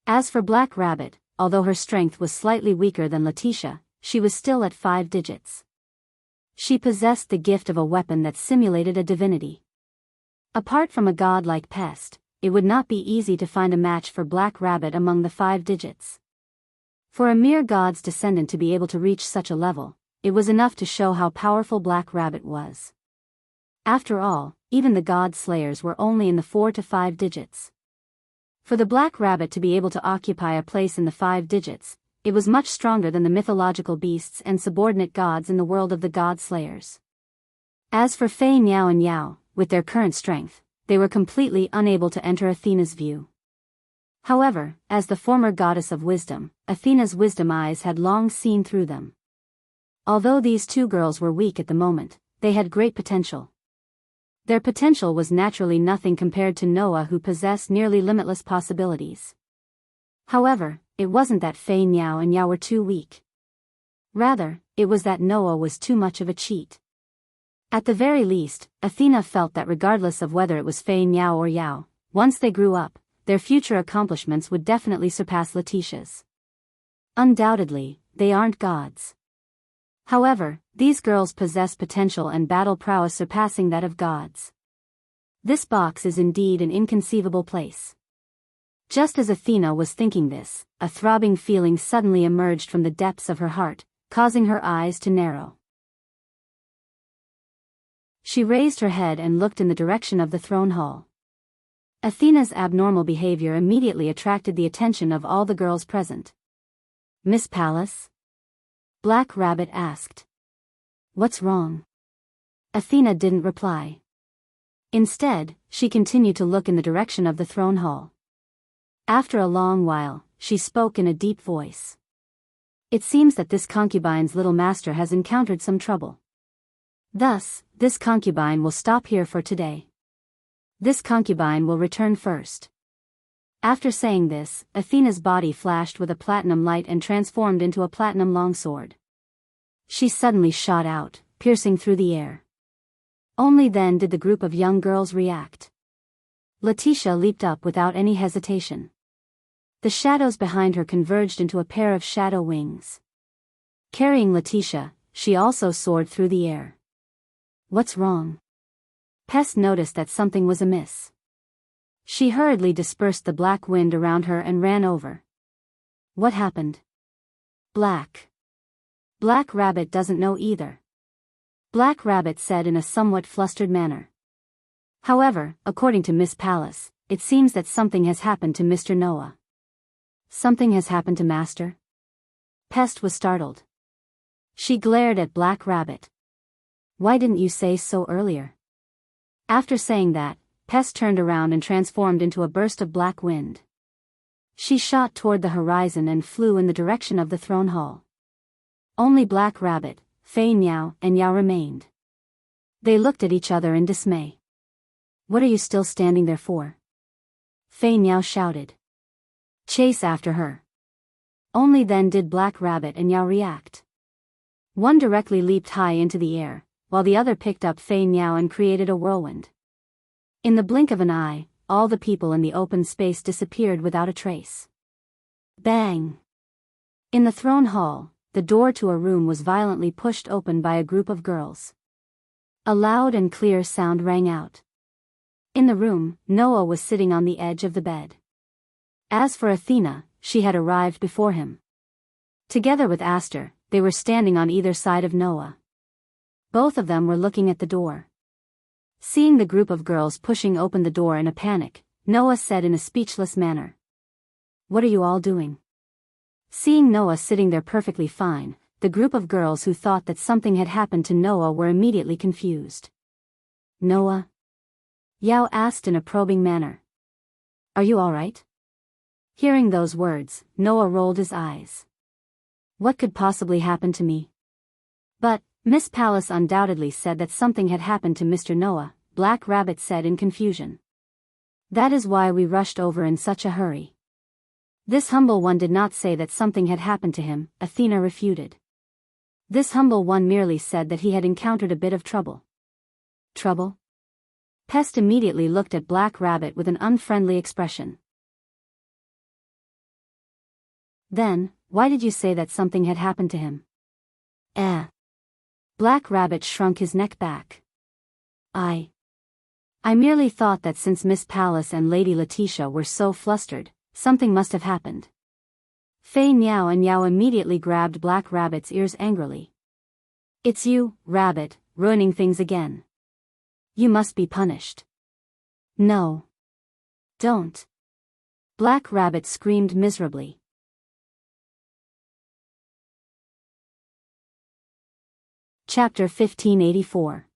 Speaker 1: As for Black Rabbit, although her strength was slightly weaker than Letitia, she was still at 5 digits. She possessed the gift of a weapon that simulated a divinity. Apart from a god like Pest, it would not be easy to find a match for Black Rabbit among the 5 digits. For a mere god's descendant to be able to reach such a level, it was enough to show how powerful Black Rabbit was. After all, even the god slayers were only in the 4 to 5 digits. For the Black Rabbit to be able to occupy a place in the 5 digits, it was much stronger than the mythological beasts and subordinate gods in the world of the god slayers. As for Fei Niao and Yao, with their current strength, they were completely unable to enter Athena's view. However, as the former goddess of wisdom, Athena's wisdom eyes had long seen through them. Although these 2 girls were weak at the moment, they had great potential. Their potential was naturally nothing compared to Noah, who possessed nearly limitless possibilities. However, it wasn't that Fei Niao and Yao were too weak. Rather, it was that Noah was too much of a cheat. At the very least, Athena felt that regardless of whether it was Fei Niao or Yao, once they grew up, their future accomplishments would definitely surpass Letitia's. Undoubtedly, they aren't gods. However, these girls possess potential and battle prowess surpassing that of gods. This box is indeed an inconceivable place. Just as Athena was thinking this, a throbbing feeling suddenly emerged from the depths of her heart, causing her eyes to narrow. She raised her head and looked in the direction of the throne hall. Athena's abnormal behavior immediately attracted the attention of all the girls present. "Miss Pallas?" Black Rabbit asked. "What's wrong?" Athena didn't reply. Instead, she continued to look in the direction of the throne hall. After a long while, she spoke in a deep voice. "It seems that this concubine's little master has encountered some trouble. Thus, this concubine will stop here for today. This concubine will return first." After saying this, Athena's body flashed with a platinum light and transformed into a platinum longsword. She suddenly shot out, piercing through the air. Only then did the group of young girls react. Letitia leaped up without any hesitation. The shadows behind her converged into a pair of shadow wings. Carrying Letitia, she also soared through the air. What's wrong? Pest noticed that something was amiss. She hurriedly dispersed the black wind around her and ran over. What happened? Black Rabbit doesn't know either. Black Rabbit said in a somewhat flustered manner. However, according to Miss Palace, it seems that something has happened to Mr. Noah. Something has happened to Master? Pest was startled. She glared at Black Rabbit. Why didn't you say so earlier? After saying that, Pest turned around and transformed into a burst of black wind. She shot toward the horizon and flew in the direction of the throne hall. Only Black Rabbit, Fei Niao, and Yao remained. They looked at each other in dismay. What are you still standing there for? Fei Niao shouted. Chase after her. Only then did Black Rabbit and Yao react. One directly leaped high into the air, while the other picked up Fei Niao and created a whirlwind. In the blink of an eye, all the people in the open space disappeared without a trace. Bang! In the throne hall, the door to a room was violently pushed open by a group of girls. A loud and clear sound rang out. In the room, Noah was sitting on the edge of the bed. As for Athena, she had arrived before him. Together with Aster, they were standing on either side of Noah. Both of them were looking at the door. Seeing the group of girls pushing open the door in a panic, Noah said in a speechless manner. What are you all doing? Seeing Noah sitting there perfectly fine, the group of girls who thought that something had happened to Noah were immediately confused. Noah? Yao asked in a probing manner. Are you all right? Hearing those words, Noah rolled his eyes. What could possibly happen to me? But, Miss Palace undoubtedly said that something had happened to Mr. Noah, Black Rabbit said in confusion. That is why we rushed over in such a hurry. This humble one did not say that something had happened to him, Athena refuted. This humble one merely said that he had encountered a bit of trouble. Trouble? Pest immediately looked at Black Rabbit with an unfriendly expression. Then, why did you say that something had happened to him? Black Rabbit shrunk his neck back. I merely thought that since Miss Palace and Lady Letitia were so flustered, something must have happened. Fei Niao and Yao immediately grabbed Black Rabbit's ears angrily. It's you, Rabbit, ruining things again. You must be punished. No. Don't. Black Rabbit screamed miserably. Chapter 1584.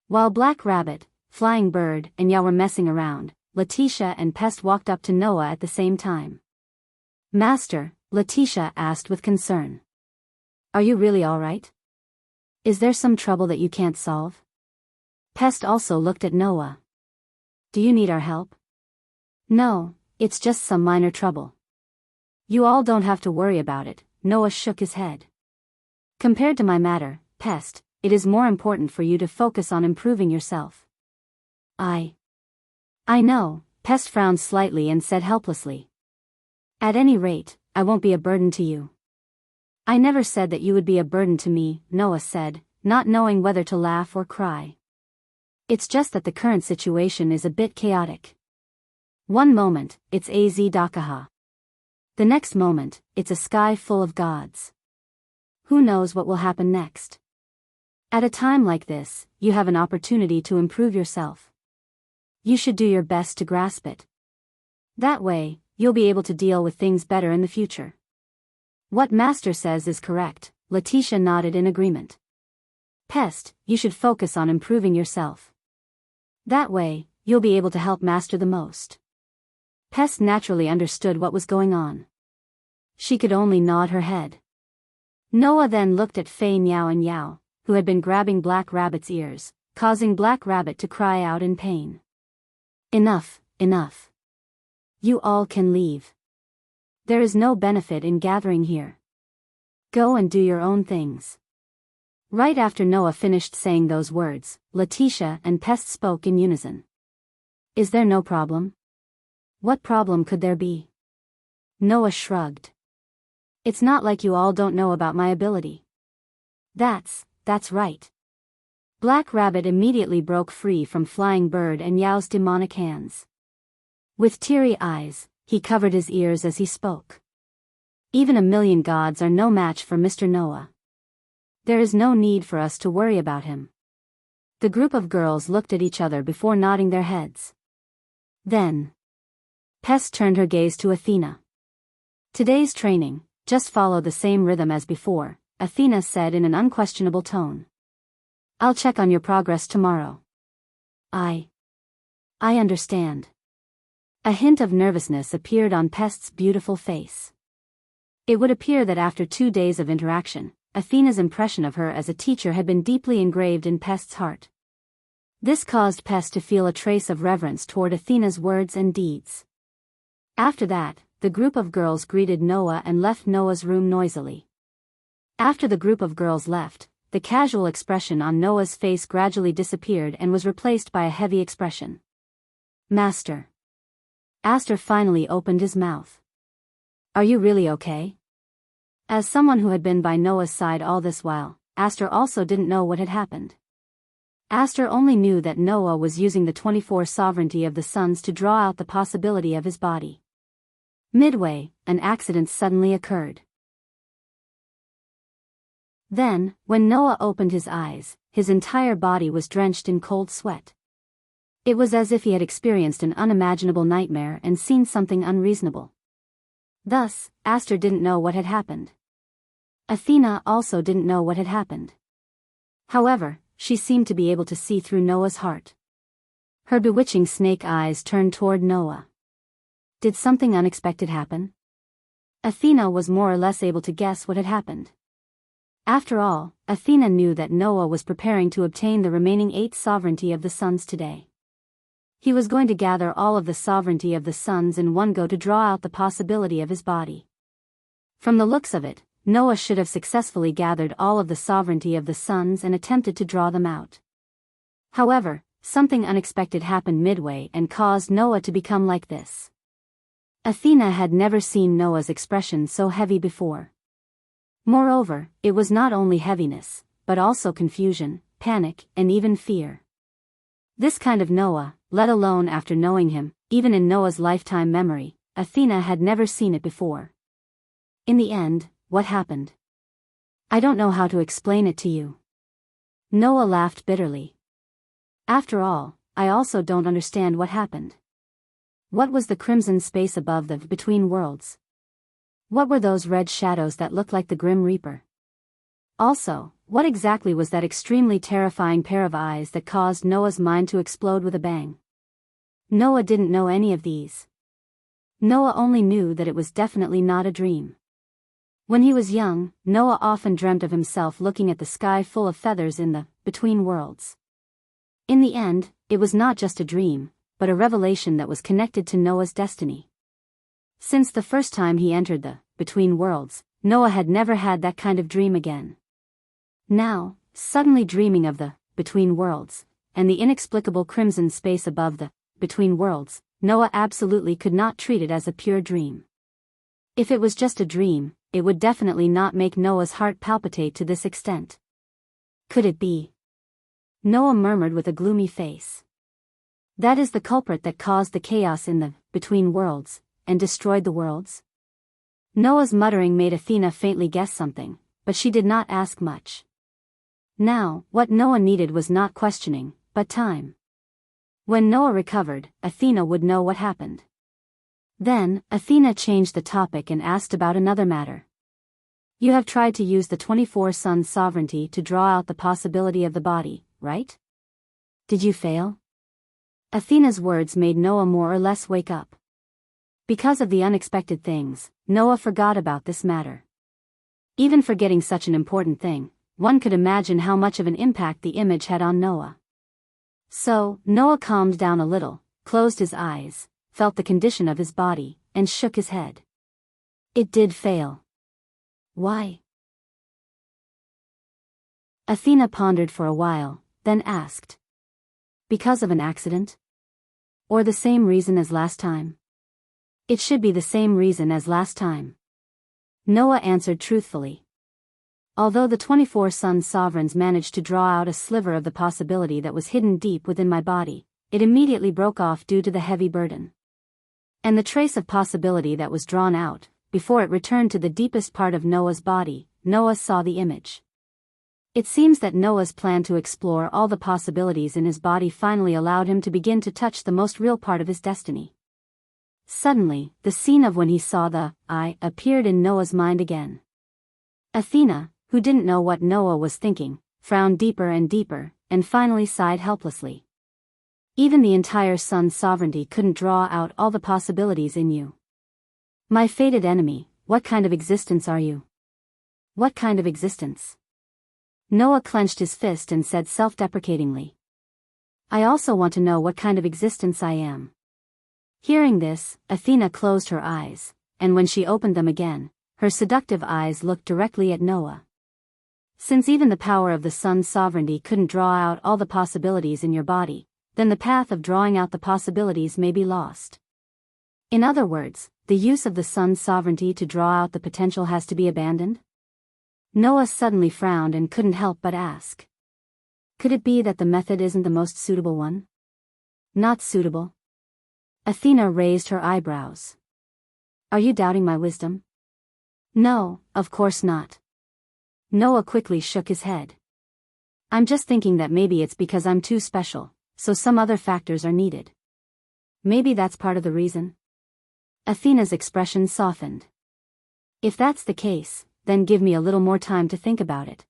Speaker 1: While Black Rabbit, Flying Bird, and Yao were messing around, Letitia and Pest walked up to Noah at the same time. Master, Letitia asked with concern. Are you really all right? Is there some trouble that you can't solve? Pest also looked at Noah. Do you need our help? No, it's just some minor trouble. You all don't have to worry about it, Noah shook his head. Compared to my matter, Pest, it is more important for you to focus on improving yourself. I know, Pest frowned slightly and said helplessly. At any rate, I won't be a burden to you. I never said that you would be a burden to me, Noah said, not knowing whether to laugh or cry. It's just that the current situation is a bit chaotic. One moment, it's AZ Dakaha. The next moment, it's a sky full of gods. Who knows what will happen next? At a time like this, you have an opportunity to improve yourself. You should do your best to grasp it. That way, you'll be able to deal with things better in the future. What Master says is correct, Letitia nodded in agreement. Pest, you should focus on improving yourself. That way, you'll be able to help Master the most. Pest naturally understood what was going on. She could only nod her head. Noah then looked at Fei Niao and Yao, who had been grabbing Black Rabbit's ears, causing Black Rabbit to cry out in pain. Enough, enough. You all can leave. There is no benefit in gathering here. Go and do your own things. Right after Noah finished saying those words, Letitia and Pest spoke in unison. Is there no problem? What problem could there be? Noah shrugged. It's not like you all don't know about my ability. That's right. Black Rabbit immediately broke free from Flying Bird and Yao's demonic hands. With teary eyes, he covered his ears as he spoke. Even 1,000,000 gods are no match for Mr. Noah. There is no need for us to worry about him. The group of girls looked at each other before nodding their heads. Then, Pest turned her gaze to Athena. Today's training, just follow the same rhythm as before, Athena said in an unquestionable tone. I'll check on your progress tomorrow. I understand. A hint of nervousness appeared on Pest's beautiful face. It would appear that after 2 days of interaction, Athena's impression of her as a teacher had been deeply engraved in Pest's heart. This caused Pest to feel a trace of reverence toward Athena's words and deeds. After that, the group of girls greeted Noah and left Noah's room noisily. After the group of girls left, the casual expression on Noah's face gradually disappeared and was replaced by a heavy expression. Master. Aster finally opened his mouth. Are you really okay? As someone who had been by Noah's side all this while, Aster also didn't know what had happened. Aster only knew that Noah was using the 24 sovereignty of the suns to draw out the possibility of his body. Midway, an accident suddenly occurred. Then, when Noah opened his eyes, his entire body was drenched in cold sweat. It was as if he had experienced an unimaginable nightmare and seen something unreasonable. Thus, Aster didn't know what had happened. Athena also didn't know what had happened. However, she seemed to be able to see through Noah's heart. Her bewitching snake eyes turned toward Noah. Did something unexpected happen? Athena was more or less able to guess what had happened. After all, Athena knew that Noah was preparing to obtain the remaining 8 sovereignty of the suns today. He was going to gather all of the sovereignty of the suns in one go to draw out the possibility of his body. From the looks of it, Noah should have successfully gathered all of the sovereignty of the suns and attempted to draw them out. However, something unexpected happened midway and caused Noah to become like this. Athena had never seen Noah's expression so heavy before. Moreover, it was not only heaviness, but also confusion, panic, and even fear. This kind of Noah, let alone after knowing him, even in Noah's lifetime memory, Athena had never seen it before. In the end, what happened? I don't know how to explain it to you. Noah laughed bitterly. After all, I also don't understand what happened. What was the crimson space above the between worlds? What were those red shadows that looked like the Grim Reaper? Also, what exactly was that extremely terrifying pair of eyes that caused Noah's mind to explode with a bang? Noah didn't know any of these. Noah only knew that it was definitely not a dream. When he was young, Noah often dreamt of himself looking at the sky full of feathers in the between worlds. In the end, it was not just a dream, but a revelation that was connected to Noah's destiny. Since the first time he entered the between worlds, Noah had never had that kind of dream again. Now, suddenly dreaming of the between worlds, and the inexplicable crimson space above the between worlds, Noah absolutely could not treat it as a pure dream. If it was just a dream, it would definitely not make Noah's heart palpitate to this extent. Could it be? Noah murmured with a gloomy face. That is the culprit that caused the chaos in the between worlds, and destroyed the worlds? Noah's muttering made Athena faintly guess something, but she did not ask much. Now, what Noah needed was not questioning, but time. When Noah recovered, Athena would know what happened. Then, Athena changed the topic and asked about another matter. You have tried to use the 24 suns sovereignty to draw out the possibility of the body, right? Did you fail? Athena's words made Noah more or less wake up. Because of the unexpected things, Noah forgot about this matter. Even forgetting such an important thing, one could imagine how much of an impact the image had on Noah. So, Noah calmed down a little, closed his eyes, felt the condition of his body, and shook his head. It did fail. Why? Athena pondered for a while, then asked. Because of an accident? Or the same reason as last time? It should be the same reason as last time. Noah answered truthfully. Although the 24 sun sovereigns managed to draw out a sliver of the possibility that was hidden deep within my body, it immediately broke off due to the heavy burden. And the trace of possibility that was drawn out, before it returned to the deepest part of Noah's body, Noah saw the image. It seems that Noah's plan to explore all the possibilities in his body finally allowed him to begin to touch the most real part of his destiny. Suddenly, the scene of when he saw the eye appeared in Noah's mind again. Athena, who didn't know what Noah was thinking, frowned deeper and deeper, and finally sighed helplessly. Even the entire sun's sovereignty couldn't draw out all the possibilities in you. My fated enemy, what kind of existence are you? What kind of existence? Noah clenched his fist and said self-deprecatingly. I also want to know what kind of existence I am. Hearing this, Athena closed her eyes, and when she opened them again, her seductive eyes looked directly at Noah. Since even the power of the sun's sovereignty couldn't draw out all the possibilities in your body, then the path of drawing out the possibilities may be lost. In other words, the use of the sun's sovereignty to draw out the potential has to be abandoned? Noah suddenly frowned and couldn't help but ask. Could it be that the method isn't the most suitable one? Not suitable? Athena raised her eyebrows. Are you doubting my wisdom? No, of course not. Noah quickly shook his head. I'm just thinking that maybe it's because I'm too special, so some other factors are needed. Maybe that's part of the reason. Athena's expression softened. If that's the case, then give me a little more time to think about it.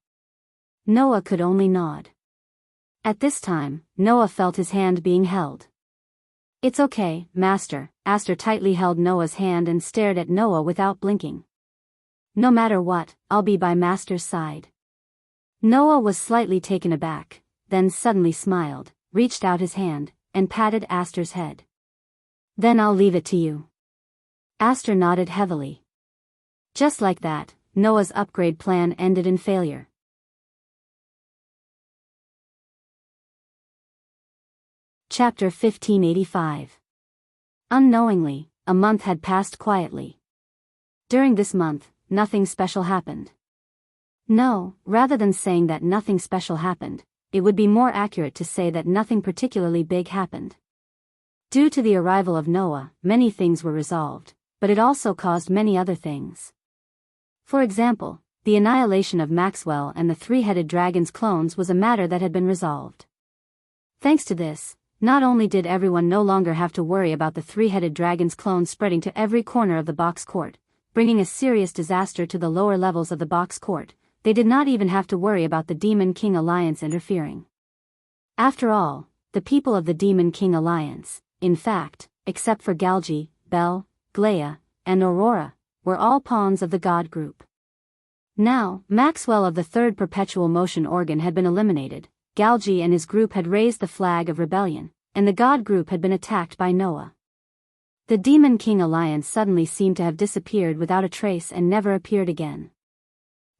Speaker 1: Noah could only nod. At this time, Noah felt his hand being held. It's okay, Master. Aster tightly held Noah's hand and stared at Noah without blinking. No matter what, I'll be by Master's side. Noah was slightly taken aback, then suddenly smiled, reached out his hand, and patted Aster's head. Then I'll leave it to you. Aster nodded heavily. Just like that, Noah's upgrade plan ended in failure. Chapter 1585. Unknowingly, a month had passed quietly. During this month, nothing special happened. No, rather than saying that nothing special happened, it would be more accurate to say that nothing particularly big happened. Due to the arrival of Noah, many things were resolved, but it also caused many other things. For example, the annihilation of Maxwell and the three-headed dragon's clones was a matter that had been resolved. Thanks to this, not only did everyone no longer have to worry about the three-headed dragon's clones spreading to every corner of the box court, bringing a serious disaster to the lower levels of the box court, they did not even have to worry about the Demon King Alliance interfering. After all, the people of the Demon King Alliance, in fact, except for Galgi, Bel, Glea, and Aurora, were all pawns of the God group. Now, Maxwell of the third perpetual motion organ had been eliminated, Galgi and his group had raised the flag of rebellion, and the God group had been attacked by Noah. The Demon King Alliance suddenly seemed to have disappeared without a trace and never appeared again.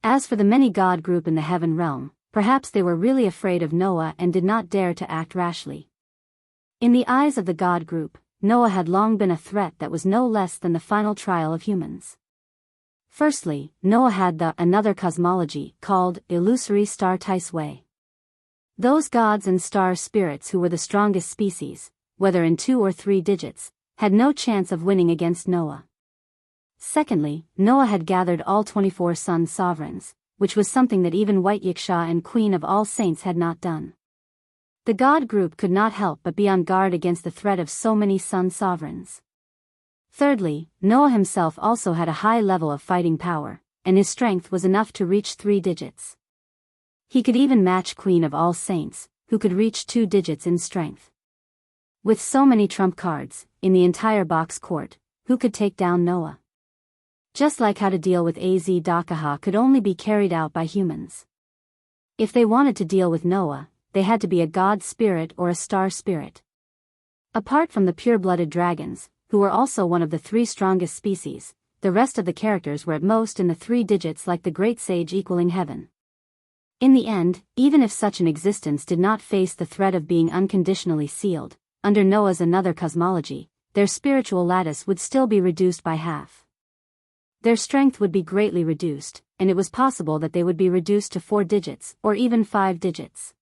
Speaker 1: As for the many God group in the heaven realm, perhaps they were really afraid of Noah and did not dare to act rashly. In the eyes of the God group, Noah had long been a threat that was no less than the final trial of humans. Firstly, Noah had another cosmology called illusory star Taisway. Those gods and star spirits who were the strongest species, whether in 2 or 3 digits, had no chance of winning against Noah. Secondly, Noah had gathered all 24 sun sovereigns, which was something that even White Yiksha and Queen of All Saints had not done. The God group could not help but be on guard against the threat of so many sun sovereigns. Thirdly, Noah himself also had a high level of fighting power, and his strength was enough to reach 3 digits. He could even match Queen of All Saints, who could reach 2 digits in strength. With so many trump cards, in the entire box court, who could take down Noah? Just like how to deal with Az Dakaha could only be carried out by humans. If they wanted to deal with Noah, they had to be a god spirit or a star spirit. Apart from the pure-blooded dragons, who were also one of the 3 strongest species. The rest of the characters were at most in the 3 digits, like the great sage equaling heaven. In the end, even if such an existence did not face the threat of being unconditionally sealed, under Noah's another cosmology, their spiritual lattice would still be reduced by half. Their strength would be greatly reduced, and it was possible that they would be reduced to 4 digits, or even 5 digits.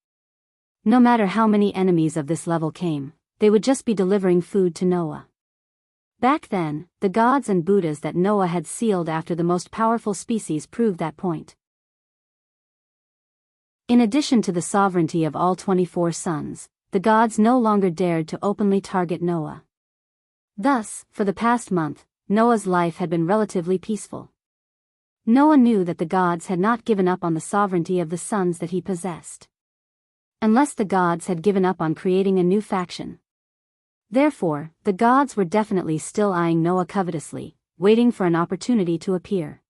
Speaker 1: No matter how many enemies of this level came, they would just be delivering food to Noah. Back then, the gods and Buddhas that Noah had sealed after the most powerful species proved that point. In addition to the sovereignty of all 24 sons, the gods no longer dared to openly target Noah. Thus, for the past month, Noah's life had been relatively peaceful. Noah knew that the gods had not given up on the sovereignty of the sons that he possessed. Unless the gods had given up on creating a new faction. Therefore, the gods were definitely still eyeing Noah covetously, waiting for an opportunity to appear.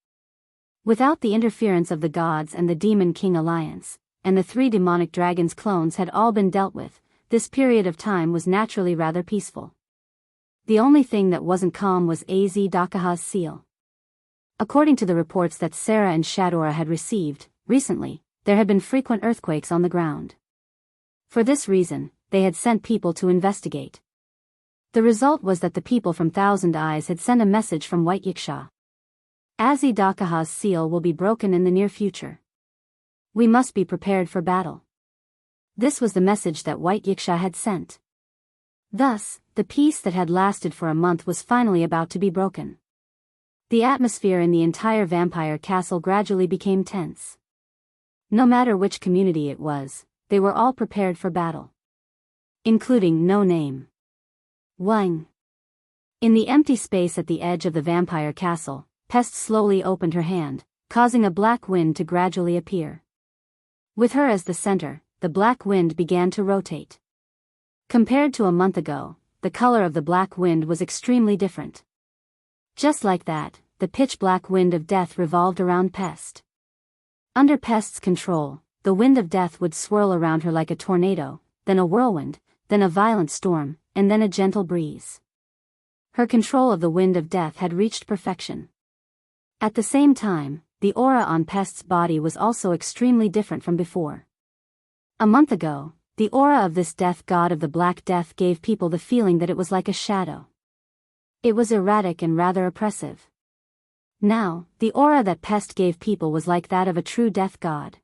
Speaker 1: Without the interference of the gods and the Demon King alliance, and the 3 demonic dragons clones had all been dealt with, this period of time was naturally rather peaceful. The only thing that wasn't calm was Az-Dakaha's seal. According to the reports that Sarah and Shadora had received, recently, there had been frequent earthquakes on the ground. For this reason, they had sent people to investigate. The result was that the people from Thousand Eyes had sent a message from White Yiksha. Az-Dakaha's seal will be broken in the near future. We must be prepared for battle. This was the message that White Yiksha had sent. Thus, the peace that had lasted for a month was finally about to be broken. The atmosphere in the entire vampire castle gradually became tense. No matter which community it was, they were all prepared for battle. Including No Name. Wang. In the empty space at the edge of the vampire castle, Pest slowly opened her hand, causing a black wind to gradually appear. With her as the center, the black wind began to rotate. Compared to a month ago, the color of the black wind was extremely different. Just like that, the pitch-black wind of death revolved around Pest. Under Pest's control, the wind of death would swirl around her like a tornado, then a whirlwind, then a violent storm, and then a gentle breeze. Her control of the wind of death had reached perfection. At the same time, the aura on Pest's body was also extremely different from before. A month ago, the aura of this death god of the Black Death gave people the feeling that it was like a shadow. It was erratic and rather oppressive. Now, the aura that Pest gave people was like that of a true death god.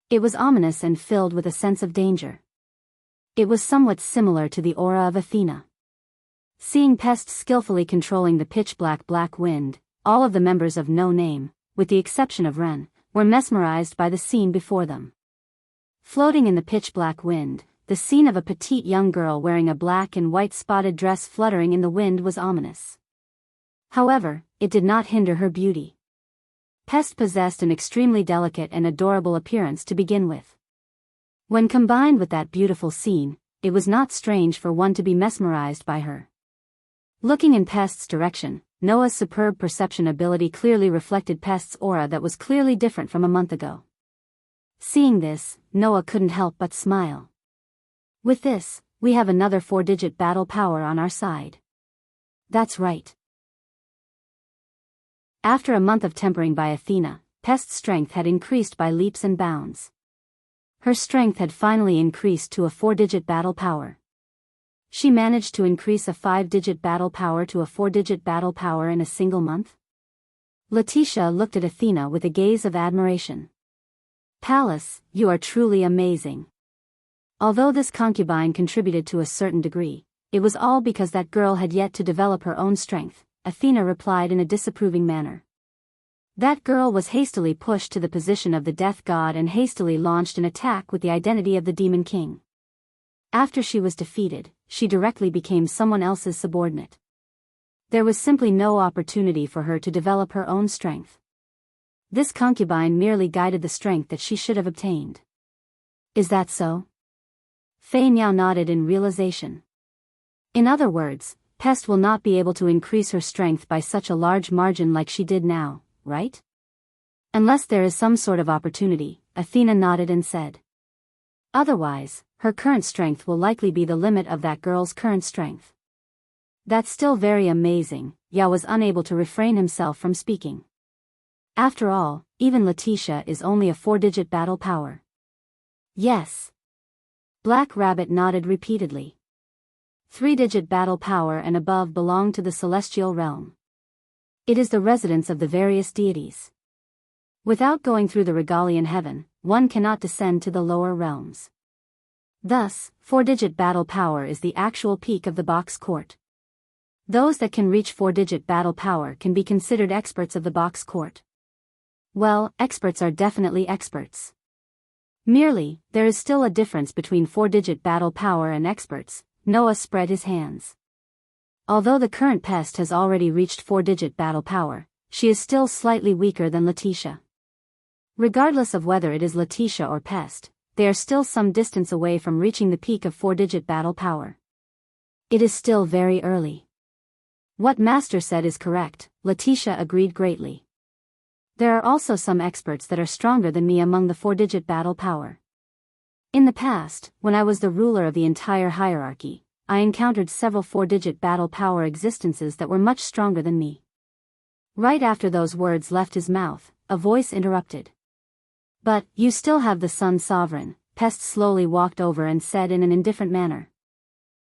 Speaker 1: It was ominous and filled with a sense of danger. It was somewhat similar to the aura of Athena. Seeing Pest skillfully controlling the pitch-black black wind, all of the members of No Name, with the exception of Ren, were mesmerized by the scene before them. Floating in the pitch-black wind, the scene of a petite young girl wearing a black and white spotted dress fluttering in the wind was ominous. However, it did not hinder her beauty. Pest possessed an extremely delicate and adorable appearance to begin with. When combined with that beautiful scene, it was not strange for one to be mesmerized by her. Looking in Pest's direction, Noah's superb perception ability clearly reflected Pest's aura that was clearly different from a month ago. Seeing this, Noah couldn't help but smile. With this, we have another 4-digit battle power on our side. That's right. After a month of tempering by Athena, Pest's strength had increased by leaps and bounds. Her strength had finally increased to a 4-digit battle power. She managed to increase a 5-digit battle power to a 4-digit battle power in a single month? Letitia looked at Athena with a gaze of admiration. Pallas, you are truly amazing. Although this concubine contributed to a certain degree, it was all because that girl had yet to develop her own strength, Athena replied in a disapproving manner. That girl was hastily pushed to the position of the death god and hastily launched an attack with the identity of the Demon King. After she was defeated, she directly became someone else's subordinate. There was simply no opportunity for her to develop her own strength. This concubine merely guided the strength that she should have obtained. Is that so? Fei Niao nodded in realization. In other words, Pest will not be able to increase her strength by such a large margin like she did now, right? Unless there is some sort of opportunity, Athena nodded and said. Otherwise, her current strength will likely be the limit of that girl's current strength. That's still very amazing. Ya was unable to refrain himself from speaking. After all, even Letitia is only a 4-digit battle power. Yes. Black Rabbit nodded repeatedly. 3-digit battle power and above belong to the celestial realm. It is the residence of the various deities. Without going through the regalian heaven, one cannot descend to the lower realms. Thus, 4-digit battle power is the actual peak of the box court. Those that can reach 4-digit battle power can be considered experts of the box court. Well, experts are definitely experts. Merely, there is still a difference between 4-digit battle power and experts. Noah spread his hands. Although the current pest has already reached 4-digit battle power, she is still slightly weaker than Letitia. Regardless of whether it is Letitia or pest, they are still some distance away from reaching the peak of 4-digit battle power. It is still very early. What Master said is correct, Letitia agreed greatly. There are also some experts that are stronger than me among the 4-digit battle power. In the past, when I was the ruler of the entire hierarchy, I encountered several 4-digit battle power existences that were much stronger than me. Right after those words left his mouth, a voice interrupted. But, you still have the Sun Sovereign, Pest slowly walked over and said in an indifferent manner.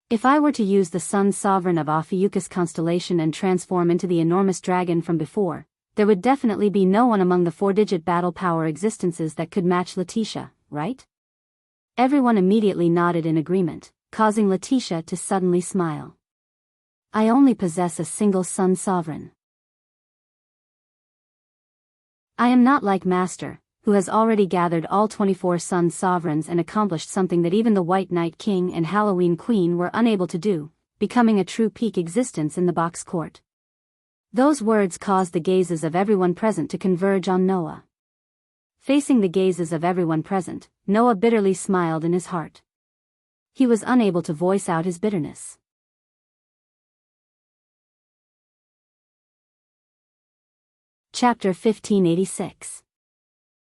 Speaker 1: If I were to use the Sun Sovereign of Ophiuchus constellation and transform into the enormous dragon from before, there would definitely be no one among the 4-digit battle power existences that could match Letitia, right? Everyone immediately nodded in agreement, causing Letitia to suddenly smile. I only possess a single Sun Sovereign. I am not like Master, who has already gathered all 24 Sun Sovereigns and accomplished something that even the White Knight King and Halloween Queen were unable to do, becoming a true peak existence in the box court. Those words caused the gazes of everyone present to converge on Noah. Facing the gazes of everyone present, Noah bitterly smiled in his heart. He was unable to voice out his bitterness. Chapter 1586.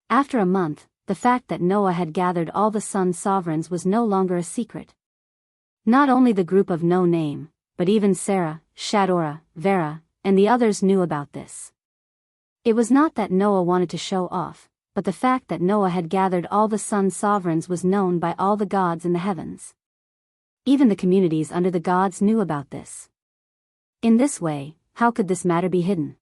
Speaker 1: After a month, the fact that Noah had gathered all the Sun Sovereigns was no longer a secret. Not only the group of no name, but even Sarah, Shadora, Vera, and the others knew about this. It was not that Noah wanted to show off, but the fact that Noah had gathered all the Sun Sovereigns was known by all the gods in the heavens. Even the communities under the gods knew about this. In this way, how could this matter be hidden?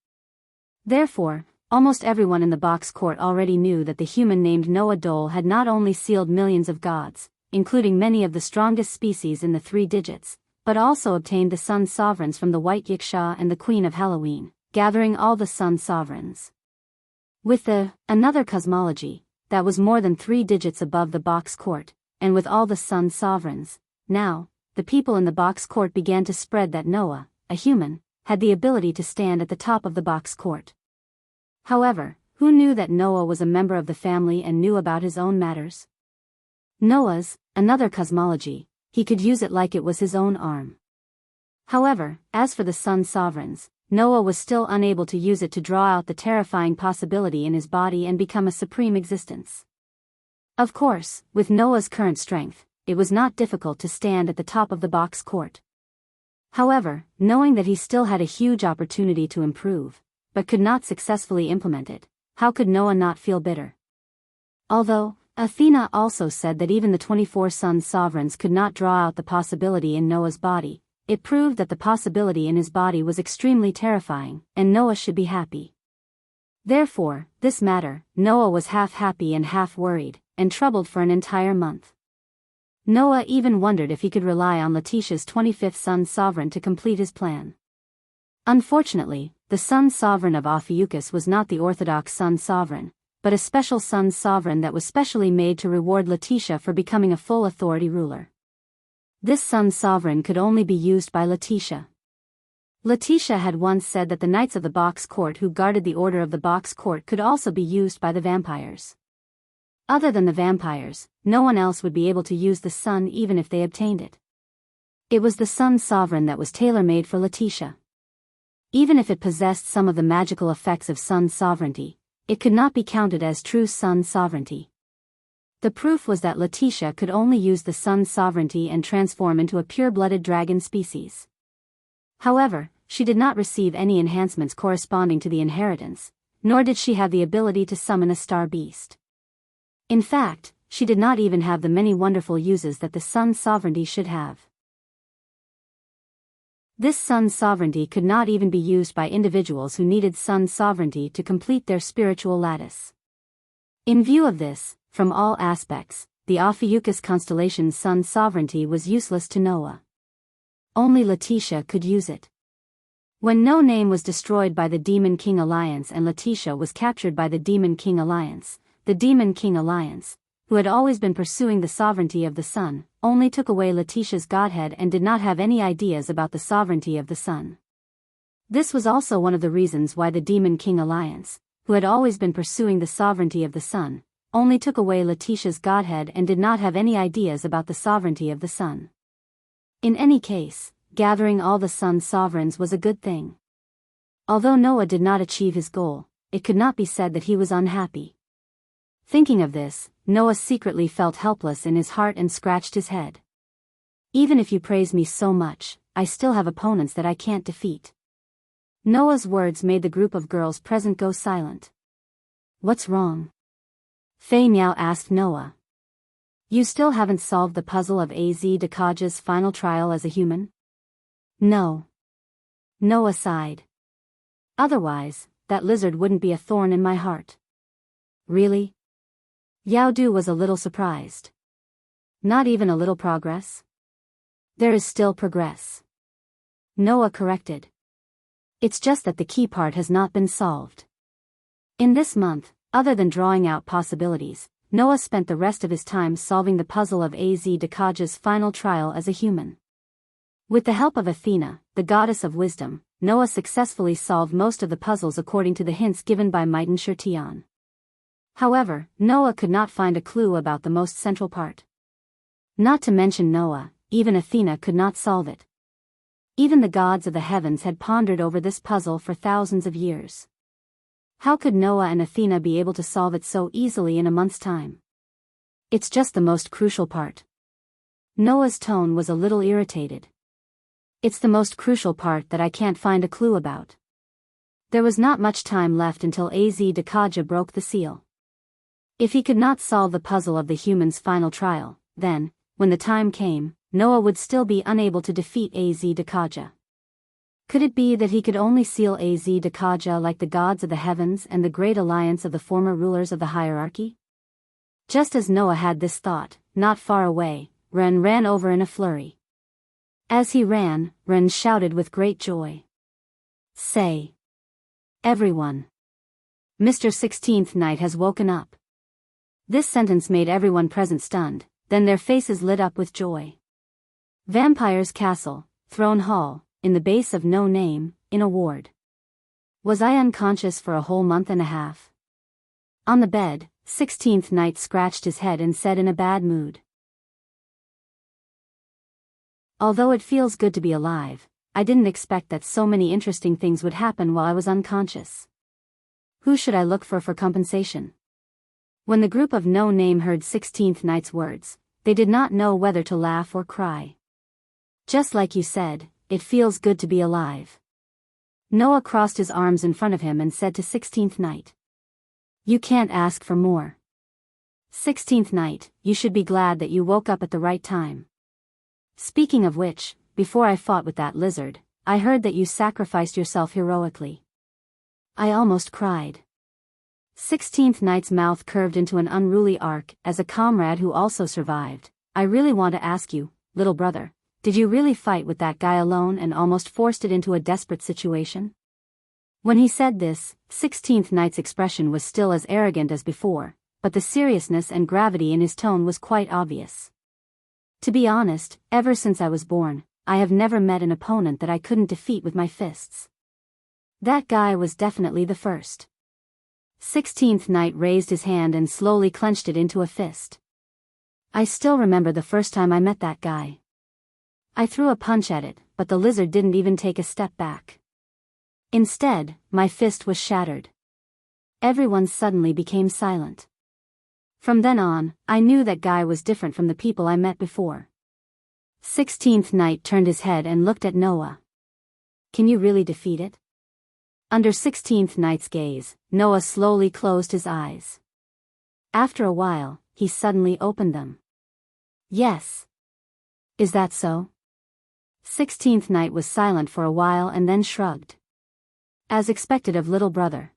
Speaker 1: Therefore, almost everyone in the box court already knew that the human named Noah Dole had not only sealed millions of gods, including many of the strongest species in the 3 digits, but also obtained the Sun Sovereigns from the White Yiksha and the Queen of Halloween, gathering all the Sun Sovereigns. With another cosmology, that was more than 3 digits above the box court, and with all the Sun Sovereigns, now, the people in the box court began to spread that Noah, a human, had the ability to stand at the top of the box court. However, who knew that Noah was a member of the family and knew about his own matters? Noah's, another cosmology, he could use it like it was his own arm. However, as for the Sun Sovereigns, Noah was still unable to use it to draw out the terrifying possibility in his body and become a supreme existence. Of course, with Noah's current strength, it was not difficult to stand at the top of the box court. However, knowing that he still had a huge opportunity to improve, but could not successfully implement it, how could Noah not feel bitter? Although, Athena also said that even the 24 Sun Sovereigns could not draw out the possibility in Noah's body, it proved that the possibility in his body was extremely terrifying, and Noah should be happy. Therefore, this matter, Noah was half happy and half worried, and troubled for an entire month. Noah even wondered if he could rely on Letitia's 25th Sun Sovereign to complete his plan. Unfortunately, the Sun Sovereign of Ophiuchus was not the orthodox Sun Sovereign, but a special Sun Sovereign that was specially made to reward Letitia for becoming a full authority ruler. This Sun Sovereign could only be used by Letitia. Letitia had once said that the knights of the box court who guarded the order of the box court could also be used by the vampires. Other than the vampires, no one else would be able to use the sun even if they obtained it. It was the Sun Sovereign that was tailor-made for Letitia. Even if it possessed some of the magical effects of Sun Sovereignty, it could not be counted as true Sun Sovereignty. The proof was that Letitia could only use the Sun Sovereignty and transform into a pure-blooded dragon species. However, she did not receive any enhancements corresponding to the inheritance, nor did she have the ability to summon a star beast. In fact, she did not even have the many wonderful uses that the sun's sovereignty should have. This sun's sovereignty could not even be used by individuals who needed sun's sovereignty to complete their spiritual lattice. In view of this, from all aspects, the Ophiuchus constellation's sun's sovereignty was useless to Noah. Only Letitia could use it. When No Name was destroyed by the Demon King Alliance and Letitia was captured by the Demon King Alliance, the Demon King Alliance, who had always been pursuing the sovereignty of the sun, only took away Letitia's godhead and did not have any ideas about the sovereignty of the sun. This was also one of the reasons why the Demon King Alliance, who had always been pursuing the sovereignty of the sun, only took away Letitia's godhead and did not have any ideas about the sovereignty of the sun. In any case, gathering all the sun's sovereigns was a good thing. Although Noah did not achieve his goal, it could not be said that he was unhappy. Thinking of this, Noah secretly felt helpless in his heart and scratched his head. Even if you praise me so much, I still have opponents that I can't defeat. Noah's words made the group of girls present go silent. What's wrong? Fei Miao asked Noah. You still haven't solved the puzzle of Az Dakaja's final trial as a human? No. Noah sighed. Otherwise, that lizard wouldn't be a thorn in my heart. Really? Yao Du was a little surprised. Not even a little progress? There is still progress. Noah corrected. It's just that the key part has not been solved. In this month, other than drawing out possibilities, Noah spent the rest of his time solving the puzzle of Az Dakaja's final trial as a human. With the help of Athena, the goddess of wisdom, Noah successfully solved most of the puzzles according to the hints given by Maiten Shirtion. However, Noah could not find a clue about the most central part. Not to mention Noah, even Athena could not solve it. Even the gods of the heavens had pondered over this puzzle for thousands of years. How could Noah and Athena be able to solve it so easily in a month's time? It's just the most crucial part. Noah's tone was a little irritated. It's the most crucial part that I can't find a clue about. There was not much time left until Az Dakaja broke the seal. If he could not solve the puzzle of the human's final trial, then, when the time came, Noah would still be unable to defeat Az Dakaja. Could it be that he could only seal Az Dakaja like the gods of the heavens and the great alliance of the former rulers of the hierarchy? Just as Noah had this thought, not far away, Ren ran over in a flurry. As he ran, Ren shouted with great joy. Say! Everyone! Mr. 16th Night has woken up. This sentence made everyone present stunned, then their faces lit up with joy. Vampire's Castle, Throne Hall, in the base of No Name, in a ward. Was I unconscious for a whole month and a half? On the bed, 16th Night scratched his head and said in a bad mood. Although it feels good to be alive, I didn't expect that so many interesting things would happen while I was unconscious. Who should I look for compensation? When the group of No Name heard 16th Night's words, they did not know whether to laugh or cry. Just like you said, it feels good to be alive. Noah crossed his arms in front of him and said to 16th Night. You can't ask for more. 16th Night, you should be glad that you woke up at the right time. Speaking of which, before I fought with that lizard, I heard that you sacrificed yourself heroically. I almost cried. 16th Night's mouth curved into an unruly arc as a comrade who also survived. I really want to ask you, little brother, did you really fight with that guy alone and almost forced it into a desperate situation? When he said this, 16th Night's expression was still as arrogant as before, but the seriousness and gravity in his tone was quite obvious. To be honest, ever since I was born, I have never met an opponent that I couldn't defeat with my fists. That guy was definitely the first. 16th Night raised his hand and slowly clenched it into a fist. I still remember the first time I met that guy. I threw a punch at it, but the lizard didn't even take a step back. Instead, my fist was shattered. Everyone suddenly became silent. From then on, I knew that guy was different from the people I met before. 16th Night turned his head and looked at Noah. Can you really defeat it? Under 16th Knight's gaze, Noah slowly closed his eyes. After a while, he suddenly opened them. Yes. Is that so? 16th Knight was silent for a while and then shrugged. As expected of little brother.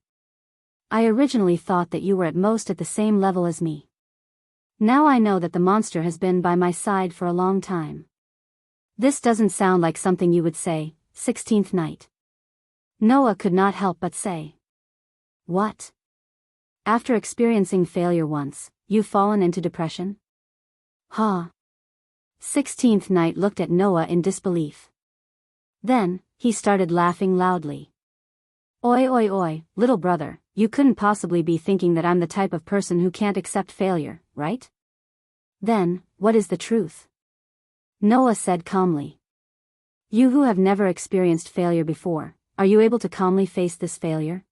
Speaker 1: I originally thought that you were at most at the same level as me. Now I know that the monster has been by my side for a long time. This doesn't sound like something you would say, 16th Knight. Noah could not help but say. What? After experiencing failure once, you've fallen into depression? Huh? 16th Knight looked at Noah in disbelief. Then, he started laughing loudly. Oi oi oi, little brother, you couldn't possibly be thinking that I'm the type of person who can't accept failure, right? Then, what is the truth? Noah said calmly. You who have never experienced failure before, are you able to calmly face this failure?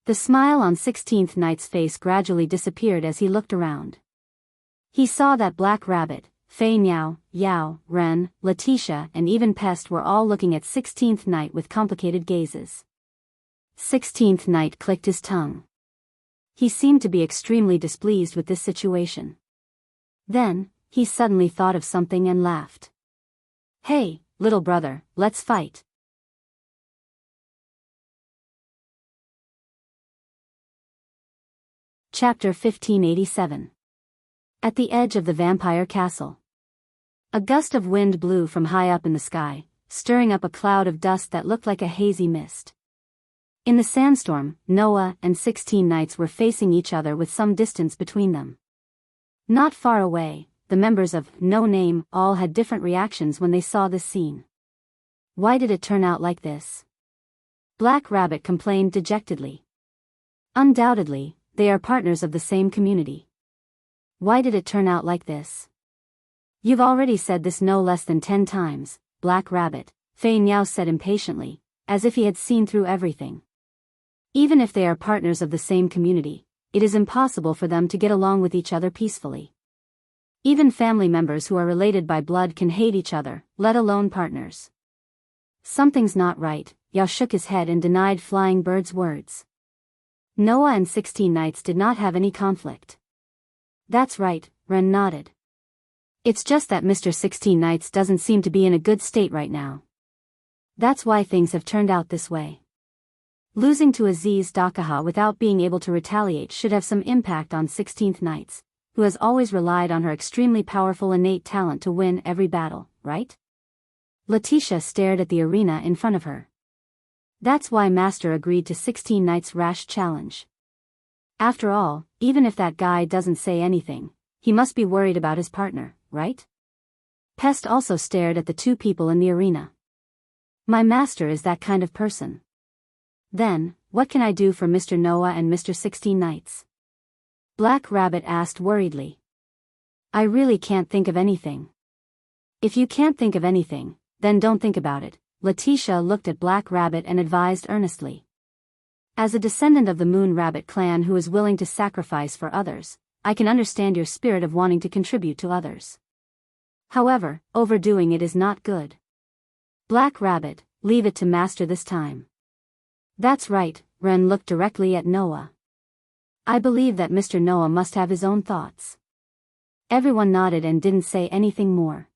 Speaker 1: The smile on 16th Knight's face gradually disappeared as he looked around. He saw that Black Rabbit, Fei Niao, Yao, Ren, Letitia and even Pest were all looking at 16th Knight with complicated gazes. 16th Knight clicked his tongue. He seemed to be extremely displeased with this situation. Then, he suddenly thought of something and laughed. Hey, little brother, let's fight. Chapter 1587. At the edge of the vampire castle. A gust of wind blew from high up in the sky, stirring up a cloud of dust that looked like a hazy mist. In the sandstorm, Noah and 16 Knights were facing each other with some distance between them. Not far away, the members of No Name all had different reactions when they saw this scene. Why did it turn out like this? Black Rabbit complained dejectedly. Undoubtedly, they are partners of the same community. Why did it turn out like this? You've already said this no less than 10 times, Black Rabbit, Fei Niao said impatiently, as if he had seen through everything. Even if they are partners of the same community, it is impossible for them to get along with each other peacefully. Even family members who are related by blood can hate each other, let alone partners. Something's not right, Yao shook his head and denied Flying Bird's words. Noah and 16 Knights did not have any conflict. That's right, Ren nodded. It's just that Mr. 16 Knights doesn't seem to be in a good state right now. That's why things have turned out this way. Losing to Aziz Dakaha without being able to retaliate should have some impact on 16th Knights, who has always relied on her extremely powerful innate talent to win every battle, right? Letitia stared at the arena in front of her. That's why Master agreed to 16 Knights' rash challenge. After all, even if that guy doesn't say anything, he must be worried about his partner, right? Pest also stared at the two people in the arena. My master is that kind of person. Then, what can I do for Mr. Noah and Mr. 16 Knights? Black Rabbit asked worriedly. I really can't think of anything. If you can't think of anything, then don't think about it, Letitia looked at Black Rabbit and advised earnestly. As a descendant of the Moon Rabbit clan who is willing to sacrifice for others, I can understand your spirit of wanting to contribute to others. However, overdoing it is not good. Black Rabbit, leave it to Master this time. That's right, Ren looked directly at Noah. I believe that Mr. Noah must have his own thoughts. Everyone nodded and didn't say anything more.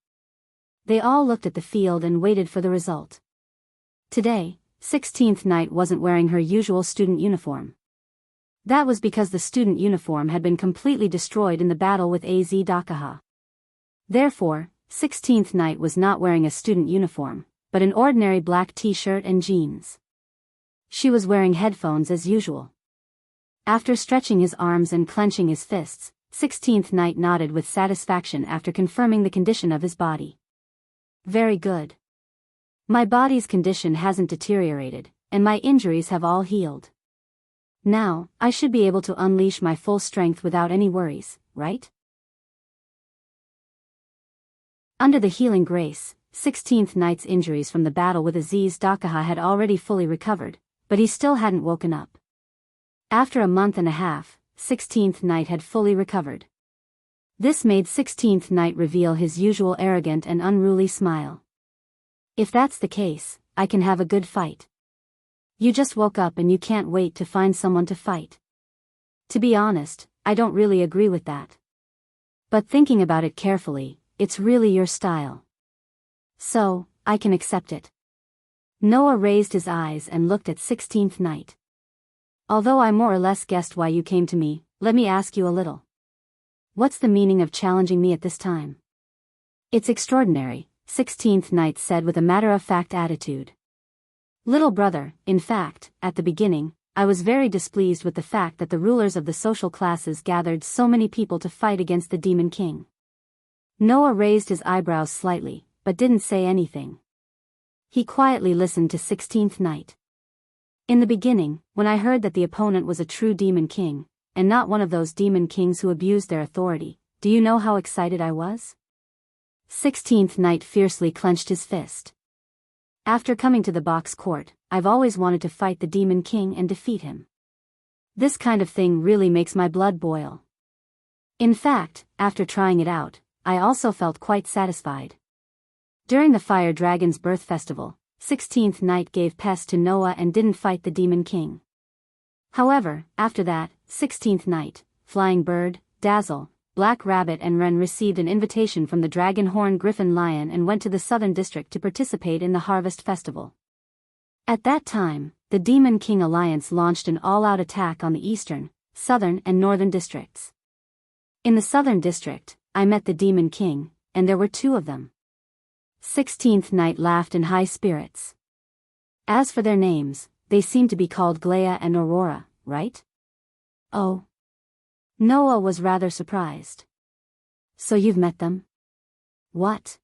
Speaker 1: They all looked at the field and waited for the result. Today, 16th Knight wasn't wearing her usual student uniform. That was because the student uniform had been completely destroyed in the battle with AZ Dakaha. Therefore, 16th Knight was not wearing a student uniform, but an ordinary black t-shirt and jeans. She was wearing headphones as usual. After stretching his arms and clenching his fists, 16th Knight nodded with satisfaction after confirming the condition of his body. Very good. My body's condition hasn't deteriorated, and my injuries have all healed. Now, I should be able to unleash my full strength without any worries, right? Under the healing grace, 16th Knight's injuries from the battle with Aziz Dakaha had already fully recovered, but he still hadn't woken up. After a month and a half, 16th Knight had fully recovered. This made 16th Knight reveal his usual arrogant and unruly smile. If that's the case, I can have a good fight. You just woke up and you can't wait to find someone to fight. To be honest, I don't really agree with that. But thinking about it carefully, it's really your style. So, I can accept it. Noah raised his eyes and looked at 16th Night. Although I more or less guessed why you came to me, let me ask you a little. What's the meaning of challenging me at this time? It's extraordinary, 16th Night said with a matter-of-fact attitude. Little brother, in fact, at the beginning, I was very displeased with the fact that the rulers of the social classes gathered so many people to fight against the Demon King. Noah raised his eyebrows slightly, but didn't say anything. He quietly listened to 16th Night. In the beginning, when I heard that the opponent was a true Demon King, and not one of those Demon Kings who abused their authority, do you know how excited I was? 16th Night fiercely clenched his fist. After coming to the box court, I've always wanted to fight the Demon King and defeat him. This kind of thing really makes my blood boil. In fact, after trying it out, I also felt quite satisfied. During the Fire Dragon's birth festival, 16th Night gave pest to Noah and didn't fight the Demon King. However, after that, 16th Night, Flying Bird, Dazzle, Black Rabbit and Wren received an invitation from the Dragon Horn Griffin Lion and went to the Southern District to participate in the Harvest Festival. At that time, the Demon King Alliance launched an all-out attack on the Eastern, Southern and Northern Districts. In the Southern District, I met the Demon King, and there were two of them. 16th Night laughed in high spirits. As for their names, they seem to be called Glea and Aurora, right? Oh. Noah was rather surprised. So you've met them? What?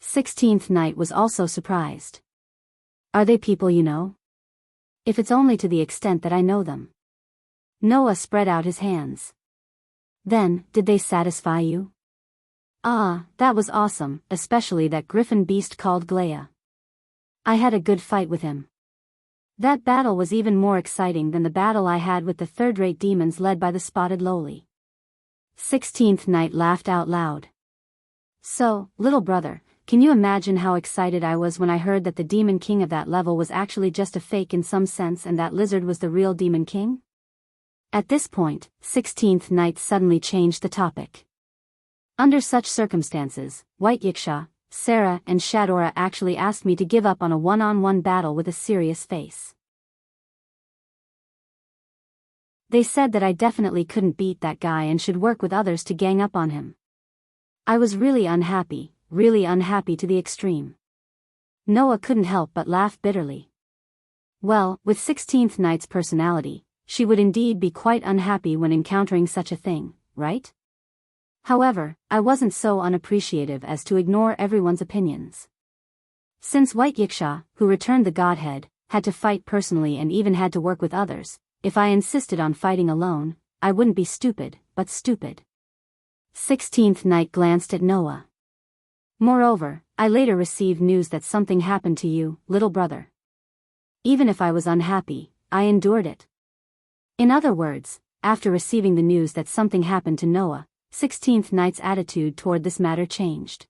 Speaker 1: 16th Night was also surprised. Are they people you know? If it's only to the extent that I know them. Noah spread out his hands. Then, did they satisfy you? Ah, that was awesome, especially that griffin beast called Glea. I had a good fight with him. That battle was even more exciting than the battle I had with the third-rate demons led by the spotted lowly. 16th Night laughed out loud. So, little brother, can you imagine how excited I was when I heard that the Demon King of that level was actually just a fake in some sense and that lizard was the real Demon King? At this point, 16th Night suddenly changed the topic. Under such circumstances, White Yiksha, Sarah and Shadora actually asked me to give up on a one-on-one battle with a serious face. They said that I definitely couldn't beat that guy and should work with others to gang up on him. I was really unhappy to the extreme. Noah couldn't help but laugh bitterly. Well, with 16th Night's personality, she would indeed be quite unhappy when encountering such a thing, right? However, I wasn't so unappreciative as to ignore everyone's opinions. Since White Yiksha, who returned the Godhead, had to fight personally and even had to work with others, if I insisted on fighting alone, I wouldn't be stupid, but stupid. 16th Night glanced at Noah. Moreover, I later received news that something happened to you, little brother. Even if I was unhappy, I endured it. In other words, after receiving the news that something happened to Noah, 16th Night's attitude toward this matter changed.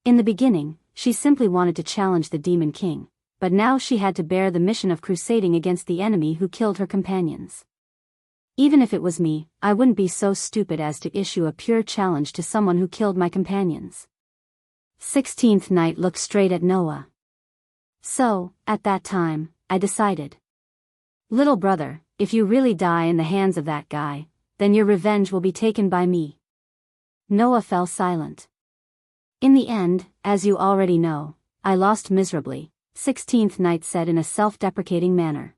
Speaker 1: In the beginning, she simply wanted to challenge the Demon King, but now she had to bear the mission of crusading against the enemy who killed her companions. Even if it was me, I wouldn't be so stupid as to issue a pure challenge to someone who killed my companions. 16th Night looked straight at Noah. So, at that time, I decided. Little brother, if you really die in the hands of that guy, then your revenge will be taken by me. Noah fell silent. In the end, as you already know, I lost miserably, 16th Night said in a self-deprecating manner.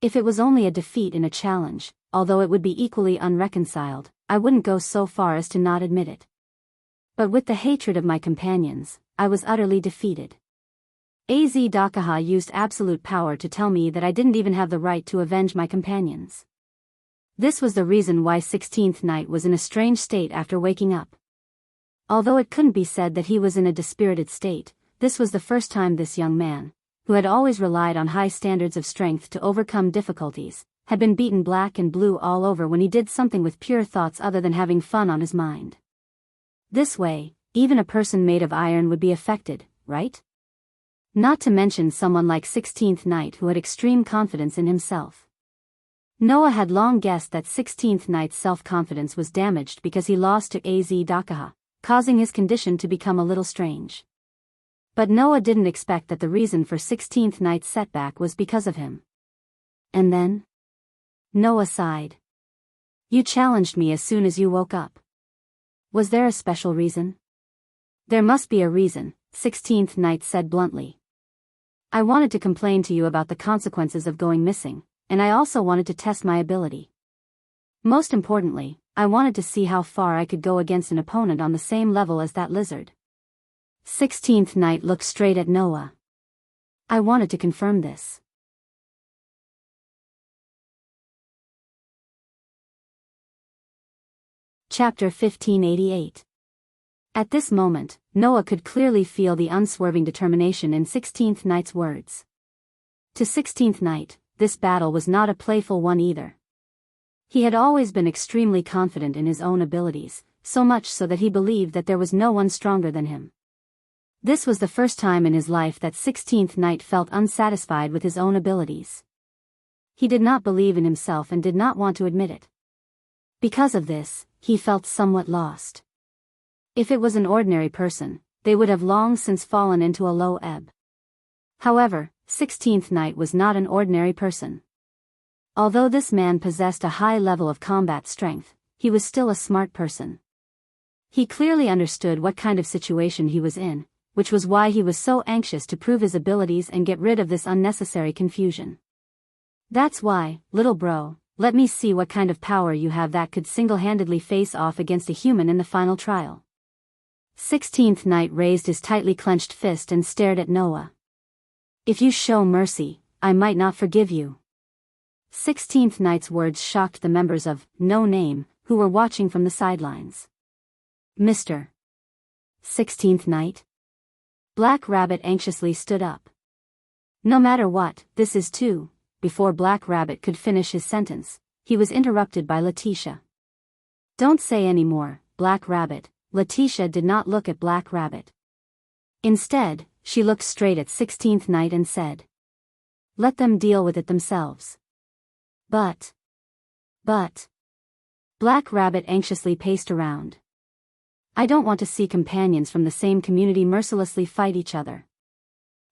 Speaker 1: If it was only a defeat in a challenge, although it would be equally unreconciled, I wouldn't go so far as to not admit it. But with the hatred of my companions, I was utterly defeated. Az Dakaha used absolute power to tell me that I didn't even have the right to avenge my companions. This was the reason why 16th Night was in a strange state after waking up. Although it couldn't be said that he was in a dispirited state, this was the first time this young man, who had always relied on high standards of strength to overcome difficulties, had been beaten black and blue all over when he did something with pure thoughts other than having fun on his mind. This way, even a person made of iron would be affected, right? Not to mention someone like 16th Knight who had extreme confidence in himself. Noah had long guessed that 16th Knight's self-confidence was damaged because he lost to Az Dakaha, causing his condition to become a little strange. But Noah didn't expect that the reason for 16th Knight's setback was because of him. And then? Noah sighed. You challenged me as soon as you woke up. Was there a special reason? There must be a reason, 16th Knight said bluntly. I wanted to complain to you about the consequences of going missing, and I also wanted to test my ability. Most importantly, I wanted to see how far I could go against an opponent on the same level as that lizard. 16th Knight looked straight at Noah. I wanted to confirm this. Chapter 1588. At this moment, Noah could clearly feel the unswerving determination in 16th Knight's words. To 16th Knight, this battle was not a playful one either. He had always been extremely confident in his own abilities, so much so that he believed that there was no one stronger than him. This was the first time in his life that 16th Knight felt unsatisfied with his own abilities. He did not believe in himself and did not want to admit it. Because of this, he felt somewhat lost. If it was an ordinary person, they would have long since fallen into a low ebb. However, 16th Knight was not an ordinary person. Although this man possessed a high level of combat strength, he was still a smart person. He clearly understood what kind of situation he was in, which was why he was so anxious to prove his abilities and get rid of this unnecessary confusion. That's why, little bro, let me see what kind of power you have that could single-handedly face off against a human in the final trial. 16th Knight raised his tightly clenched fist and stared at Noah. If you show mercy, I might not forgive you. 16th Knight's words shocked the members of No Name, who were watching from the sidelines. Mr. 16th Knight? Black Rabbit anxiously stood up. No matter what, this is too. Before Black Rabbit could finish his sentence, he was interrupted by Letitia. Don't say any more, Black Rabbit. Letitia did not look at Black Rabbit. Instead, she looked straight at 16th Knight and said, let them deal with it themselves. But. Black Rabbit anxiously paced around. I don't want to see companions from the same community mercilessly fight each other.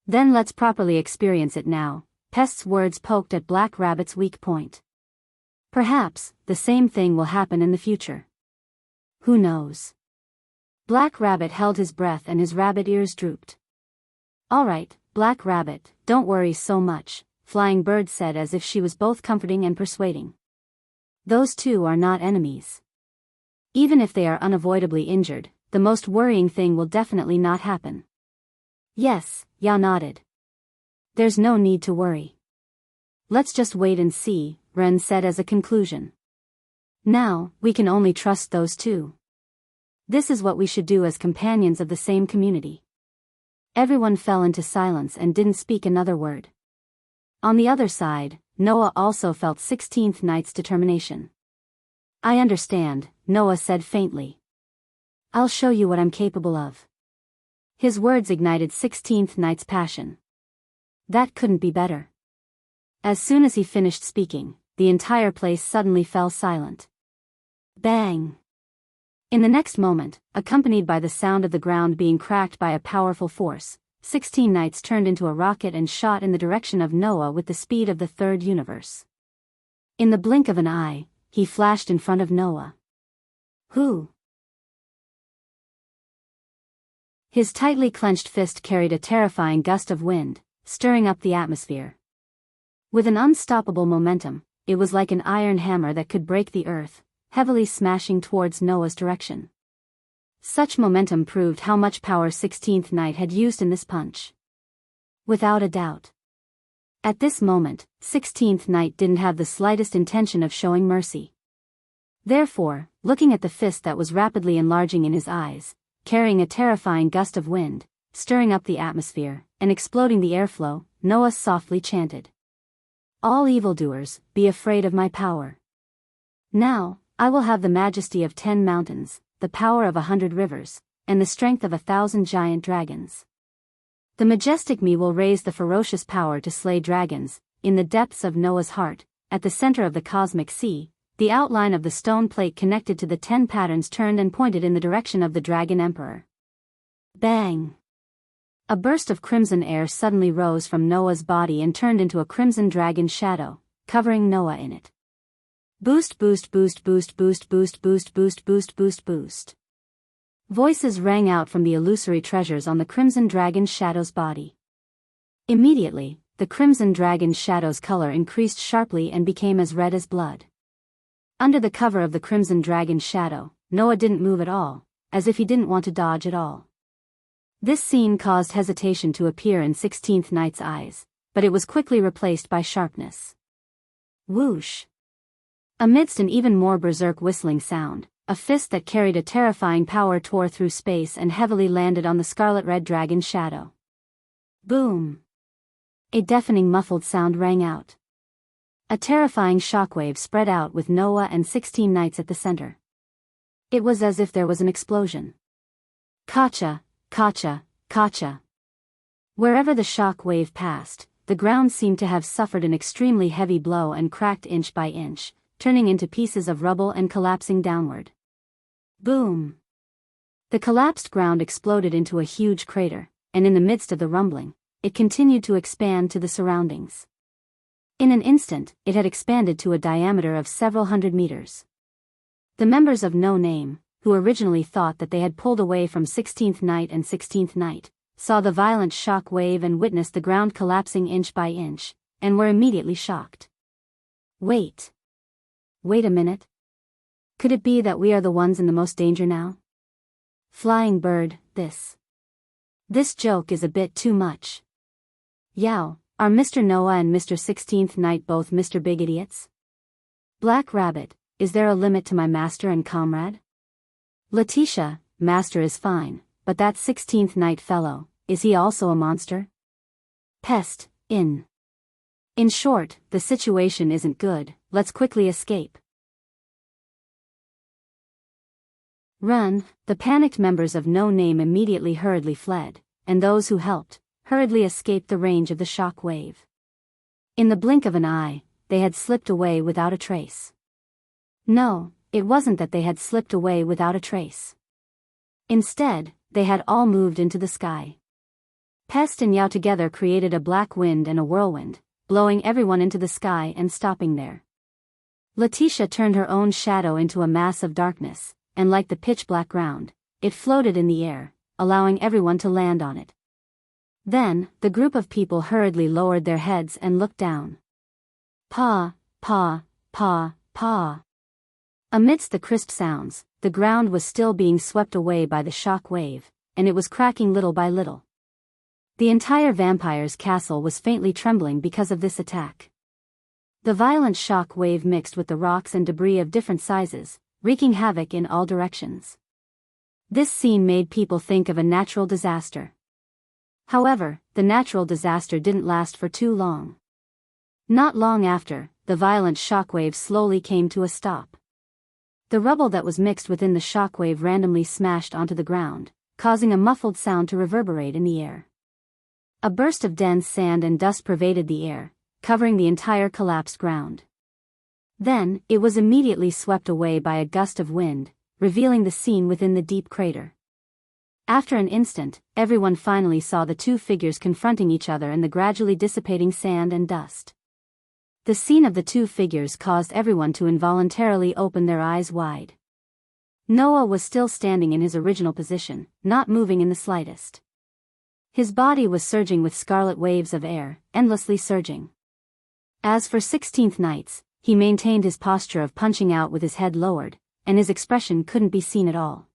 Speaker 1: Then let's properly experience it now. Pest's words poked at Black Rabbit's weak point. Perhaps, the same thing will happen in the future. Who knows? Black Rabbit held his breath and his rabbit ears drooped. All right, Black Rabbit, don't worry so much, Flying Bird said as if she was both comforting and persuading. Those two are not enemies. Even if they are unavoidably injured, the most worrying thing will definitely not happen. Yes, Yao nodded. There's no need to worry. Let's just wait and see, Ren said as a conclusion. Now, we can only trust those two. This is what we should do as companions of the same community. Everyone fell into silence and didn't speak another word. On the other side, Noah also felt 16th Knight's determination. I understand, Noah said faintly. I'll show you what I'm capable of. His words ignited 16th Knight's passion. That couldn't be better. As soon as he finished speaking, the entire place suddenly fell silent. Bang! In the next moment, accompanied by the sound of the ground being cracked by a powerful force, 16 Knights turned into a rocket and shot in the direction of Noah with the speed of the third universe. In the blink of an eye, he flashed in front of Noah. Who? His tightly clenched fist carried a terrifying gust of wind, stirring up the atmosphere. With an unstoppable momentum, it was like an iron hammer that could break the earth, heavily smashing towards Noah's direction. Such momentum proved how much power 16th Knight had used in this punch. Without a doubt. At this moment, 16th Knight didn't have the slightest intention of showing mercy. Therefore, looking at the fist that was rapidly enlarging in his eyes, carrying a terrifying gust of wind, stirring up the atmosphere, and exploding the airflow, Noah softly chanted. All evildoers, be afraid of my power. Now, I will have the majesty of 10 mountains, the power of 100 rivers, and the strength of 1,000 giant dragons. The majestic me will raise the ferocious power to slay dragons. In the depths of Noah's heart, at the center of the cosmic sea, the outline of the stone plate connected to the 10 patterns turned and pointed in the direction of the Dragon Emperor. Bang! A burst of crimson air suddenly rose from Noah's body and turned into a crimson dragon shadow, covering Noah in it. Boost, boost, boost, boost, boost, boost, boost, boost, boost, boost, boost. Voices rang out from the illusory treasures on the crimson dragon shadow's body. Immediately, the crimson dragon shadow's color increased sharply and became as red as blood. Under the cover of the crimson dragon shadow, Noah didn't move at all, as if he didn't want to dodge at all. This scene caused hesitation to appear in 16th Knight's eyes, but it was quickly replaced by sharpness. Whoosh! Amidst an even more berserk whistling sound, a fist that carried a terrifying power tore through space and heavily landed on the scarlet-red dragon's shadow. Boom! A deafening muffled sound rang out. A terrifying shockwave spread out with Noah and 16 knights at the center. It was as if there was an explosion. Kacha, kacha, kacha. Wherever the shock wave passed, the ground seemed to have suffered an extremely heavy blow and cracked inch by inch, turning into pieces of rubble and collapsing downward. Boom! The collapsed ground exploded into a huge crater, and in the midst of the rumbling, it continued to expand to the surroundings. In an instant, it had expanded to a diameter of several hundred meters. The members of No Name, who originally thought that they had pulled away from 16th Knight and 16th Knight, saw the violent shock wave and witnessed the ground collapsing inch by inch, and were immediately shocked. Wait a minute. Could it be that we are the ones in the most danger now? Flying bird, this joke is a bit too much. Yow, are Mr. Noah and Mr. 16th Knight both Mr. Big Idiots? Black Rabbit, is there a limit to my master and comrade? Letitia, master is fine, but that 16th Knight fellow, is he also a monster? Pest, in short, the situation isn't good, let's quickly escape. Run, the panicked members of No Name immediately hurriedly fled, and those who helped, hurriedly escaped the range of the shock wave. In the blink of an eye, they had slipped away without a trace. No, it wasn't that they had slipped away without a trace. Instead, they had all moved into the sky. Pest and Yao together created a black wind and a whirlwind, blowing everyone into the sky and stopping there. Letitia turned her own shadow into a mass of darkness, and like the pitch-black ground, it floated in the air, allowing everyone to land on it. Then, the group of people hurriedly lowered their heads and looked down. Pa, pa, pa, pa. Amidst the crisp sounds, the ground was still being swept away by the shock wave, and it was cracking little by little. The entire vampire's castle was faintly trembling because of this attack. The violent shock wave mixed with the rocks and debris of different sizes, wreaking havoc in all directions. This scene made people think of a natural disaster. However, the natural disaster didn't last for too long. Not long after, the violent shockwave slowly came to a stop. The rubble that was mixed within the shockwave randomly smashed onto the ground, causing a muffled sound to reverberate in the air. A burst of dense sand and dust pervaded the air, covering the entire collapsed ground. Then, it was immediately swept away by a gust of wind, revealing the scene within the deep crater. After an instant, everyone finally saw the two figures confronting each other in the gradually dissipating sand and dust. The scene of the two figures caused everyone to involuntarily open their eyes wide. Noah was still standing in his original position, not moving in the slightest. His body was surging with scarlet waves of air, endlessly surging. As for 16th Knights, he maintained his posture of punching out with his head lowered, and his expression couldn't be seen at all.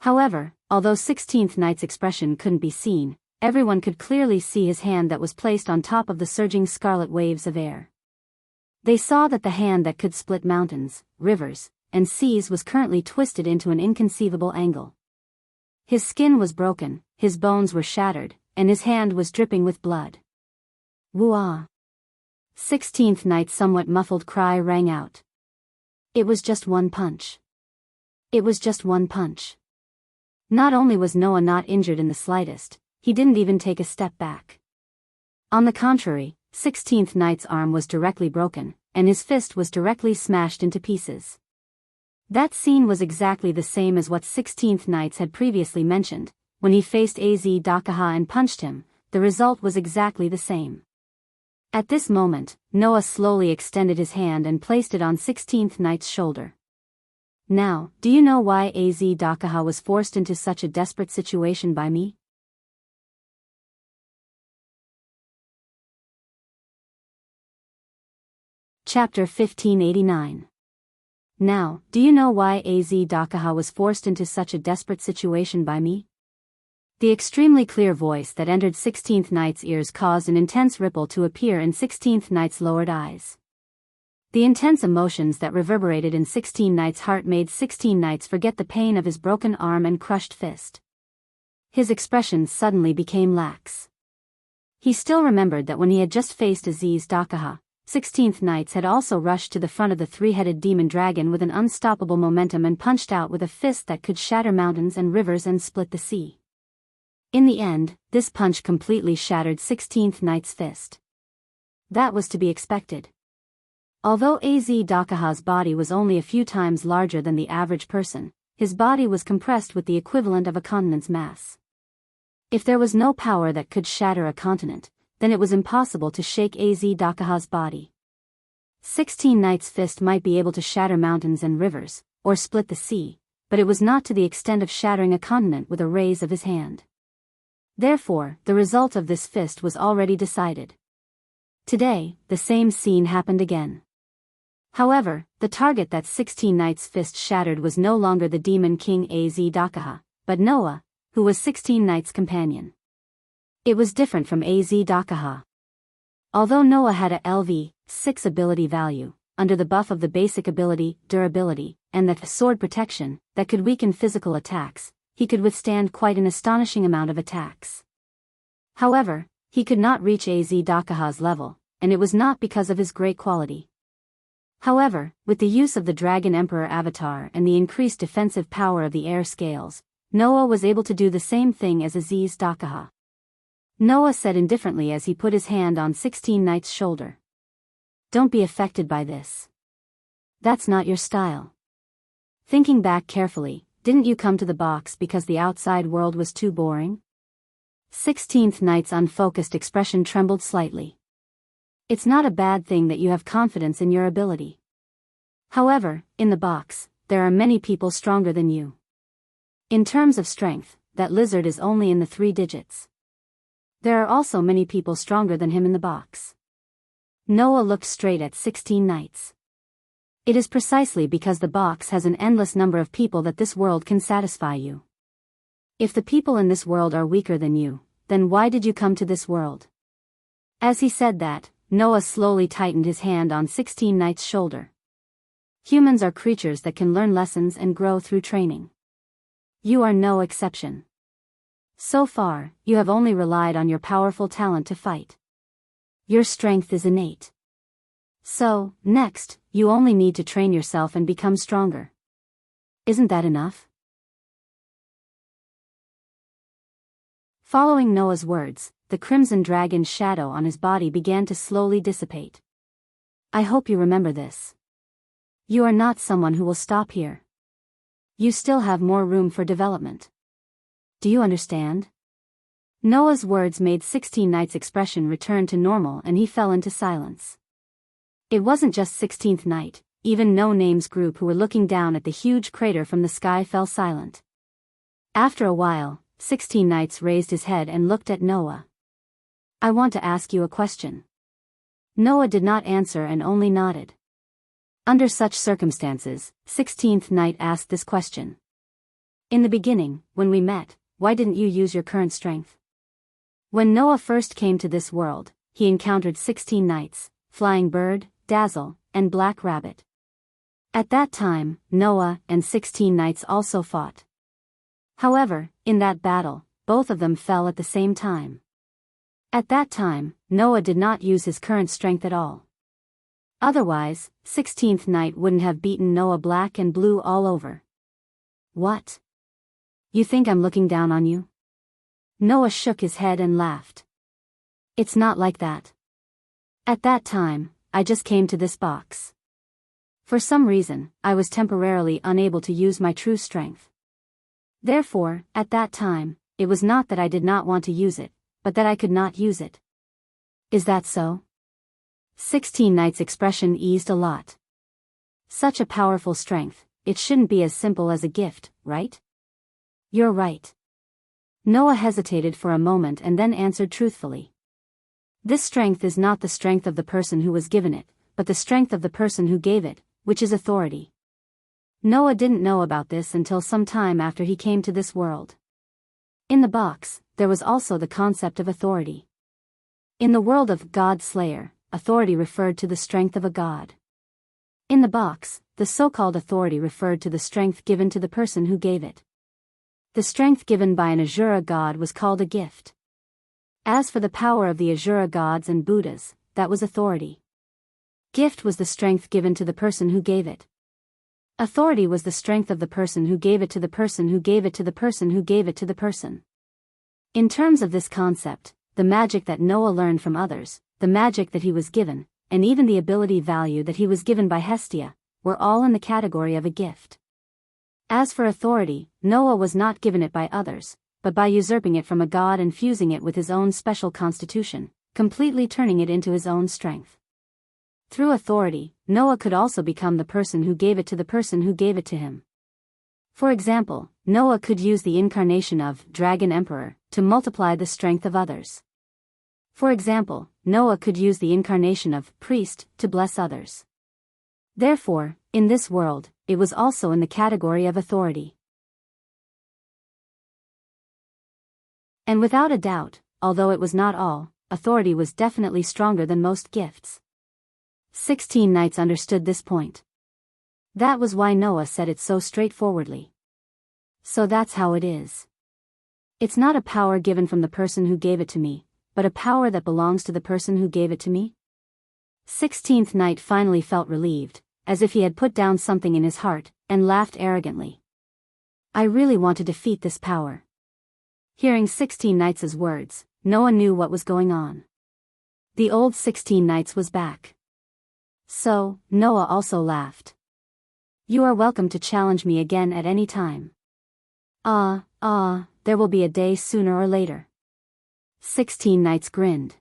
Speaker 1: However, although 16th Knight's expression couldn't be seen, everyone could clearly see his hand that was placed on top of the surging scarlet waves of air. They saw that the hand that could split mountains, rivers, and seas was currently twisted into an inconceivable angle. His skin was broken, his bones were shattered, and his hand was dripping with blood. Woo-ah! 16th Knight's somewhat muffled cry rang out. It was just one punch. It was just one punch. Not only was Noah not injured in the slightest, he didn't even take a step back. On the contrary, 16th Knight's arm was directly broken, and his fist was directly smashed into pieces. That scene was exactly the same as what 16th Knights had previously mentioned. When he faced Az Dakaha and punched him, the result was exactly the same. At this moment, Noah slowly extended his hand and placed it on 16th Knight's shoulder. Now, do you know why Az Dakaha was forced into such a desperate situation by me? Chapter 1589. Now, do you know why Az Dakaha was forced into such a desperate situation by me? The extremely clear voice that entered 16th Knight's ears caused an intense ripple to appear in 16th Knight's lowered eyes. The intense emotions that reverberated in 16 Knight's heart made 16 Knights forget the pain of his broken arm and crushed fist. His expression suddenly became lax. He still remembered that when he had just faced Aziz Dakaha, 16th Knights had also rushed to the front of the three-headed demon dragon with an unstoppable momentum and punched out with a fist that could shatter mountains and rivers and split the sea. In the end, this punch completely shattered 16th Knight's fist. That was to be expected. Although Az Dakaha's body was only a few times larger than the average person, his body was compressed with the equivalent of a continent's mass. If there was no power that could shatter a continent, then it was impossible to shake Az Dakaha's body. 16 Knight's fist might be able to shatter mountains and rivers, or split the sea, but it was not to the extent of shattering a continent with a raise of his hand. Therefore, the result of this fist was already decided. Today, the same scene happened again. However, the target that 16 Knight's fist shattered was no longer the demon king Az Dakaha, but Noah, who was 16 Knight's companion. It was different from Az Dakaha. Although Noah had a LV6 ability value, under the buff of the basic ability, durability, and the sword protection, that could weaken physical attacks, he could withstand quite an astonishing amount of attacks. However, he could not reach Az Dakaha's level, and it was not because of his great quality. However, with the use of the Dragon Emperor avatar and the increased defensive power of the air scales, Noah was able to do the same thing as Aziz Dakaha. Noah said indifferently as he put his hand on 16 Knight's shoulder. Don't be affected by this. That's not your style. Thinking back carefully, didn't you come to the box because the outside world was too boring? 16th Knight's unfocused expression trembled slightly. It's not a bad thing that you have confidence in your ability. However, in the box, there are many people stronger than you. In terms of strength, that lizard is only in the 3 digits. There are also many people stronger than him in the box. Noah looked straight at 16 Knights. It is precisely because the box has an endless number of people that this world can satisfy you. If the people in this world are weaker than you, then why did you come to this world? As he said that, Noah slowly tightened his hand on 16 Knight's shoulder. Humans are creatures that can learn lessons and grow through training. You are no exception. So far, you have only relied on your powerful talent to fight. Your strength is innate. So, next, you only need to train yourself and become stronger. Isn't that enough? Following Noah's words, the crimson dragon's shadow on his body began to slowly dissipate. I hope you remember this. You are not someone who will stop here. You still have more room for development. Do you understand? Noah's words made 16 Knight's expression return to normal and he fell into silence. It wasn't just 16th Knight, even No Name's group who were looking down at the huge crater from the sky fell silent. After a while, 16 Knights raised his head and looked at Noah. I want to ask you a question. Noah did not answer and only nodded. Under such circumstances, 16th Knight asked this question. In the beginning, when we met, why didn't you use your current strength? When Noah first came to this world, he encountered 16 Knights, Flying Bird, Dazzle, and Black Rabbit. At that time, Noah and 16 Knights also fought. However, in that battle, both of them fell at the same time. At that time, Noah did not use his current strength at all. Otherwise, 16th Knight wouldn't have beaten Noah black and blue all over. What? You think I'm looking down on you? Noah shook his head and laughed. It's not like that. At that time, I just came to this box. For some reason, I was temporarily unable to use my true strength. Therefore, at that time, it was not that I did not want to use it, but that I could not use it. Is that so? 16 Knight's expression eased a lot. Such a powerful strength, it shouldn't be as simple as a gift, right? You're right. Noah hesitated for a moment and then answered truthfully. This strength is not the strength of the person who was given it, but the strength of the person who gave it, which is authority. Noah didn't know about this until some time after he came to this world. In the box, there was also the concept of authority. In the world of God Slayer, authority referred to the strength of a god. In the box, the so-called authority referred to the strength given to the person who gave it. The strength given by an Asura god was called a gift. As for the power of the Asura gods and Buddhas, that was authority. Gift was the strength given to the person who gave it. Authority was the strength of the person who gave it to the person who gave it to the person who gave it to the person. In terms of this concept, the magic that Noah learned from others, the magic that he was given, and even the ability value that he was given by Hestia, were all in the category of a gift. As for authority, Noah was not given it by others, but by usurping it from a god and fusing it with his own special constitution, completely turning it into his own strength. Through authority, Noah could also become the person who gave it to the person who gave it to him. For example, Noah could use the incarnation of Dragon Emperor to multiply the strength of others. For example, Noah could use the incarnation of Priest to bless others. Therefore, in this world, it was also in the category of authority. And without a doubt, although it was not all, authority was definitely stronger than most gifts. 16 Knights understood this point. That was why Noah said it so straightforwardly. So that's how it is. It's not a power given from the person who gave it to me, but a power that belongs to the person who gave it to me? 16th Knight finally felt relieved, as if he had put down something in his heart, and laughed arrogantly. I really want to defeat this power. Hearing 16 Knights' words, Noah knew what was going on. The old 16 Knights was back. So, Noah also laughed. You are welcome to challenge me again at any time. There will be a day sooner or later. 16 Knights grinned.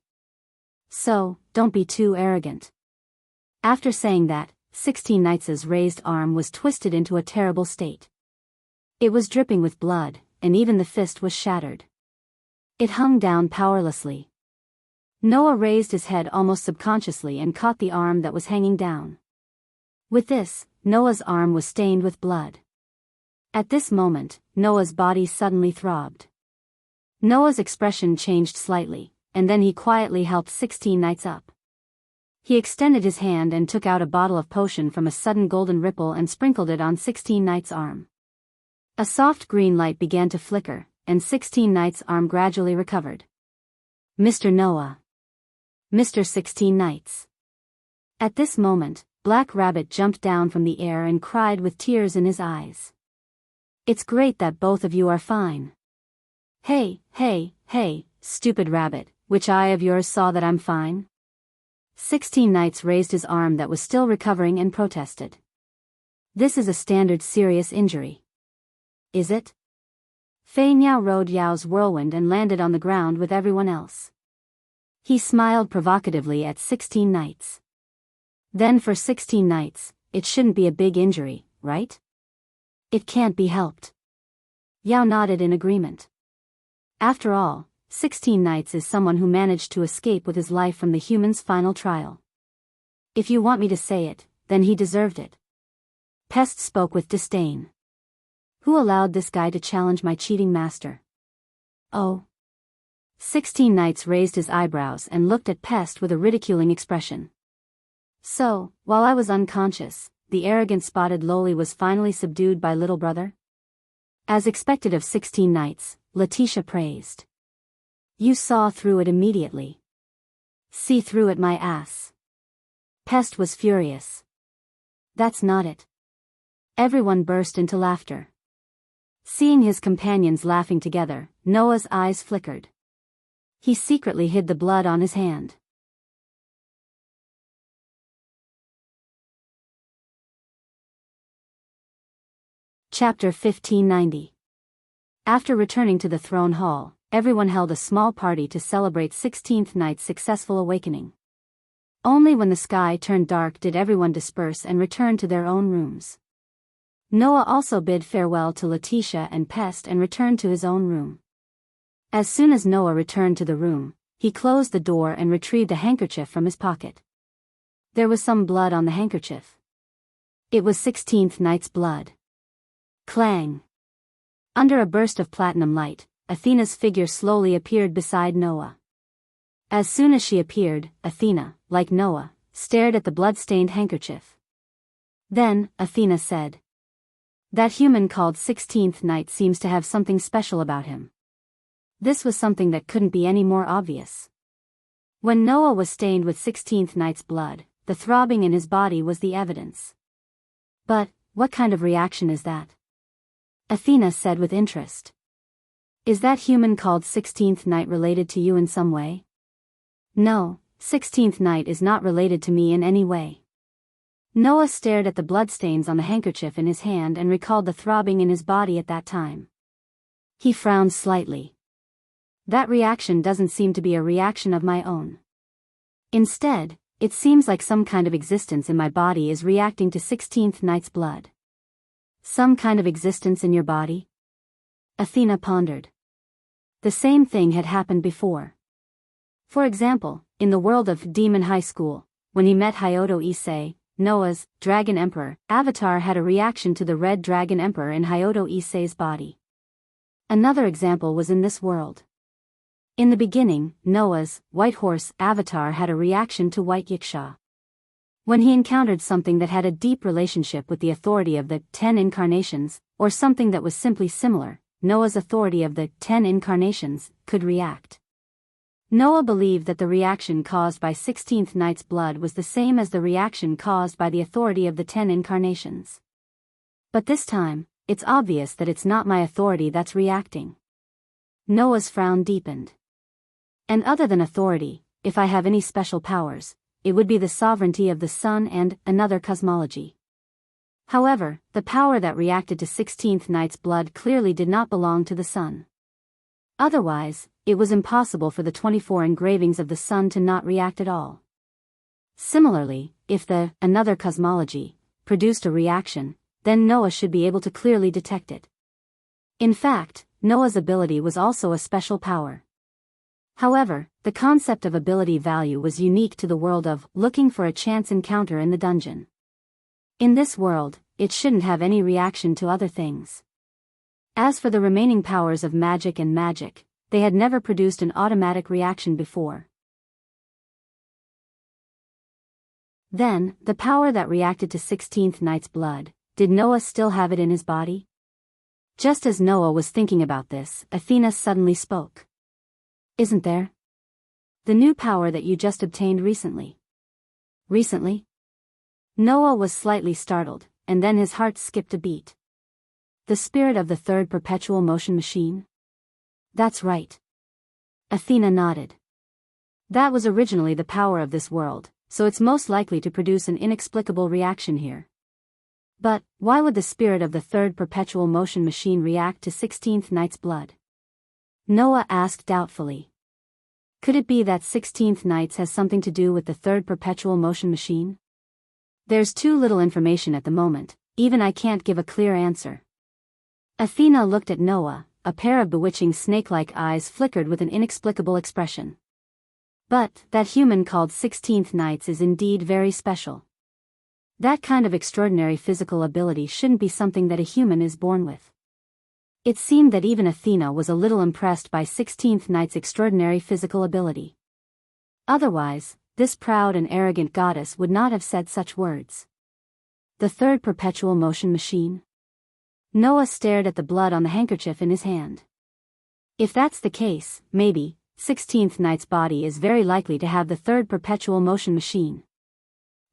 Speaker 1: So, don't be too arrogant. After saying that, 16 Knights' raised arm was twisted into a terrible state. It was dripping with blood, and even the fist was shattered. It hung down powerlessly. Noah raised his head almost subconsciously and caught the arm that was hanging down. With this, Noah's arm was stained with blood. At this moment, Noah's body suddenly throbbed. Noah's expression changed slightly, and then he quietly helped 16 Knights up. He extended his hand and took out a bottle of potion from a sudden golden ripple and sprinkled it on 16 Knights' arm. A soft green light began to flicker, and 16 Knights' arm gradually recovered. Mr. Noah. Mr. 16 Knights. At this moment, Black Rabbit jumped down from the air and cried with tears in his eyes. It's great that both of you are fine. Hey, stupid rabbit, which eye of yours saw that I'm fine? 16 Knights raised his arm that was still recovering and protested. This is a standard serious injury. Is it? Fei Niao rode Yao's whirlwind and landed on the ground with everyone else. He smiled provocatively at 16 Knights. Then for 16 Knights, it shouldn't be a big injury, right? It can't be helped. Yao nodded in agreement. After all, 16 Knights is someone who managed to escape with his life from the human's final trial. If you want me to say it, then he deserved it. Pest spoke with disdain. Who allowed this guy to challenge my cheating master? Oh. 16 Knights raised his eyebrows and looked at Pest with a ridiculing expression. So, while I was unconscious, the arrogant spotted loli was finally subdued by little brother? As expected of 16 Knights, Letitia praised. You saw through it immediately. See through it, my ass. Pest was furious. That's not it. Everyone burst into laughter. Seeing his companions laughing together, Noah's eyes flickered. He secretly hid the blood on his hand. Chapter 1590. After returning to the throne hall, everyone held a small party to celebrate 16th Night's successful awakening. Only when the sky turned dark did everyone disperse and return to their own rooms. Noah also bid farewell to Letitia and Pest and returned to his own room. As soon as Noah returned to the room, he closed the door and retrieved a handkerchief from his pocket. There was some blood on the handkerchief. It was 16th Night's blood. Clang! Under a burst of platinum light, Athena's figure slowly appeared beside Noah. As soon as she appeared, Athena, like Noah, stared at the blood-stained handkerchief. Then, Athena said, "That human called 16th Night seems to have something special about him." This was something that couldn't be any more obvious. When Noah was stained with 16th Night's blood, the throbbing in his body was the evidence. But, what kind of reaction is that? Athena said with interest. Is that human called 16th Night related to you in some way? No, 16th Night is not related to me in any way. Noah stared at the bloodstains on the handkerchief in his hand and recalled the throbbing in his body at that time. He frowned slightly. That reaction doesn't seem to be a reaction of my own. Instead, it seems like some kind of existence in my body is reacting to 16th Night's blood. Some kind of existence in your body? Athena pondered. The same thing had happened before. For example, in the world of Demon High School, when he met Hyodo Issei, Noah's Dragon Emperor avatar had a reaction to the Red Dragon Emperor in Hyodo Issei's body. Another example was in this world. In the beginning, Noah's White Horse avatar had a reaction to White Yiksha. When he encountered something that had a deep relationship with the authority of the 10 incarnations, or something that was simply similar, Noah's authority of the 10 incarnations could react. Noah believed that the reaction caused by 16th Night's blood was the same as the reaction caused by the authority of the 10 incarnations. But this time, it's obvious that it's not my authority that's reacting. Noah's frown deepened. And other than authority, if I have any special powers, it would be the sovereignty of the sun and another cosmology. However, the power that reacted to 16th Night's blood clearly did not belong to the sun. Otherwise, it was impossible for the 24 engravings of the sun to not react at all. Similarly, if the another cosmology produced a reaction, then Noah should be able to clearly detect it. In fact, Noah's ability was also a special power. However, the concept of ability value was unique to the world of looking for a chance encounter in the dungeon. In this world, it shouldn't have any reaction to other things. As for the remaining powers of magic and magic, they had never produced an automatic reaction before. Then, the power that reacted to 16th Night's blood, did Noah still have it in his body? Just as Noah was thinking about this, Athena suddenly spoke. Isn't there? The new power that you just obtained recently. Recently? Noah was slightly startled, and then his heart skipped a beat. The spirit of the third perpetual motion machine? That's right. Athena nodded. That was originally the power of this world, so it's most likely to produce an inexplicable reaction here. But, why would the spirit of the third perpetual motion machine react to 16th Night's blood? Noah asked doubtfully. Could it be that 16th Nights has something to do with the third perpetual motion machine? There's too little information at the moment, even I can't give a clear answer. Athena looked at Noah, a pair of bewitching snake-like eyes flickered with an inexplicable expression. But, that human called 16th Nights is indeed very special. That kind of extraordinary physical ability shouldn't be something that a human is born with. It seemed that even Athena was a little impressed by 16th Night's extraordinary physical ability. Otherwise, this proud and arrogant goddess would not have said such words. The third perpetual motion machine? Noah stared at the blood on the handkerchief in his hand. If that's the case, maybe, 16th Night's body is very likely to have the third perpetual motion machine.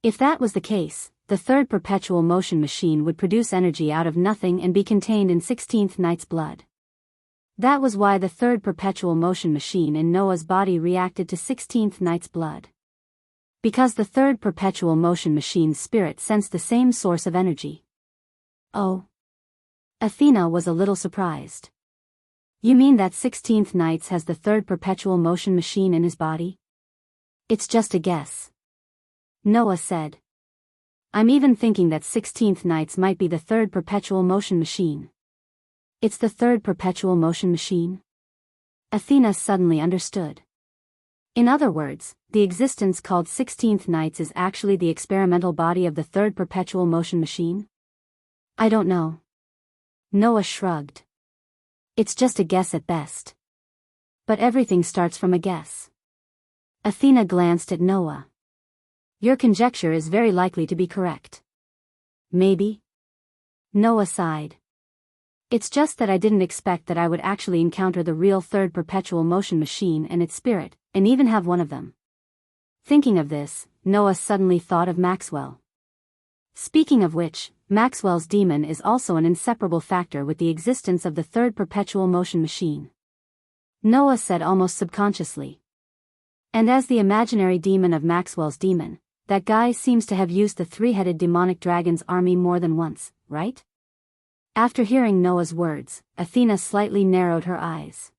Speaker 1: If that was the case, the third perpetual motion machine would produce energy out of nothing and be contained in 16th Knight's blood. That was why the third perpetual motion machine in Noah's body reacted to 16th Knight's blood. Because the third perpetual motion machine's spirit sensed the same source of energy. Oh. Athena was a little surprised. You mean that 16th Knights has the third perpetual motion machine in his body? It's just a guess. Noah said. I'm even thinking that 16th Knights might be the third perpetual motion machine. It's the third perpetual motion machine? Athena suddenly understood. In other words, the existence called 16th Knights is actually the experimental body of the third perpetual motion machine? I don't know. Noah shrugged. It's just a guess at best. But everything starts from a guess. Athena glanced at Noah. Your conjecture is very likely to be correct. Maybe? Noah sighed. It's just that I didn't expect that I would actually encounter the real third perpetual motion machine and its spirit, and even have one of them. Thinking of this, Noah suddenly thought of Maxwell. Speaking of which, Maxwell's demon is also an inseparable factor with the existence of the third perpetual motion machine. Noah said almost subconsciously. And as the imaginary demon of Maxwell's demon, that guy seems to have used the three-headed demonic dragon's army more than once, right? After hearing Noah's words, Athena slightly narrowed her eyes.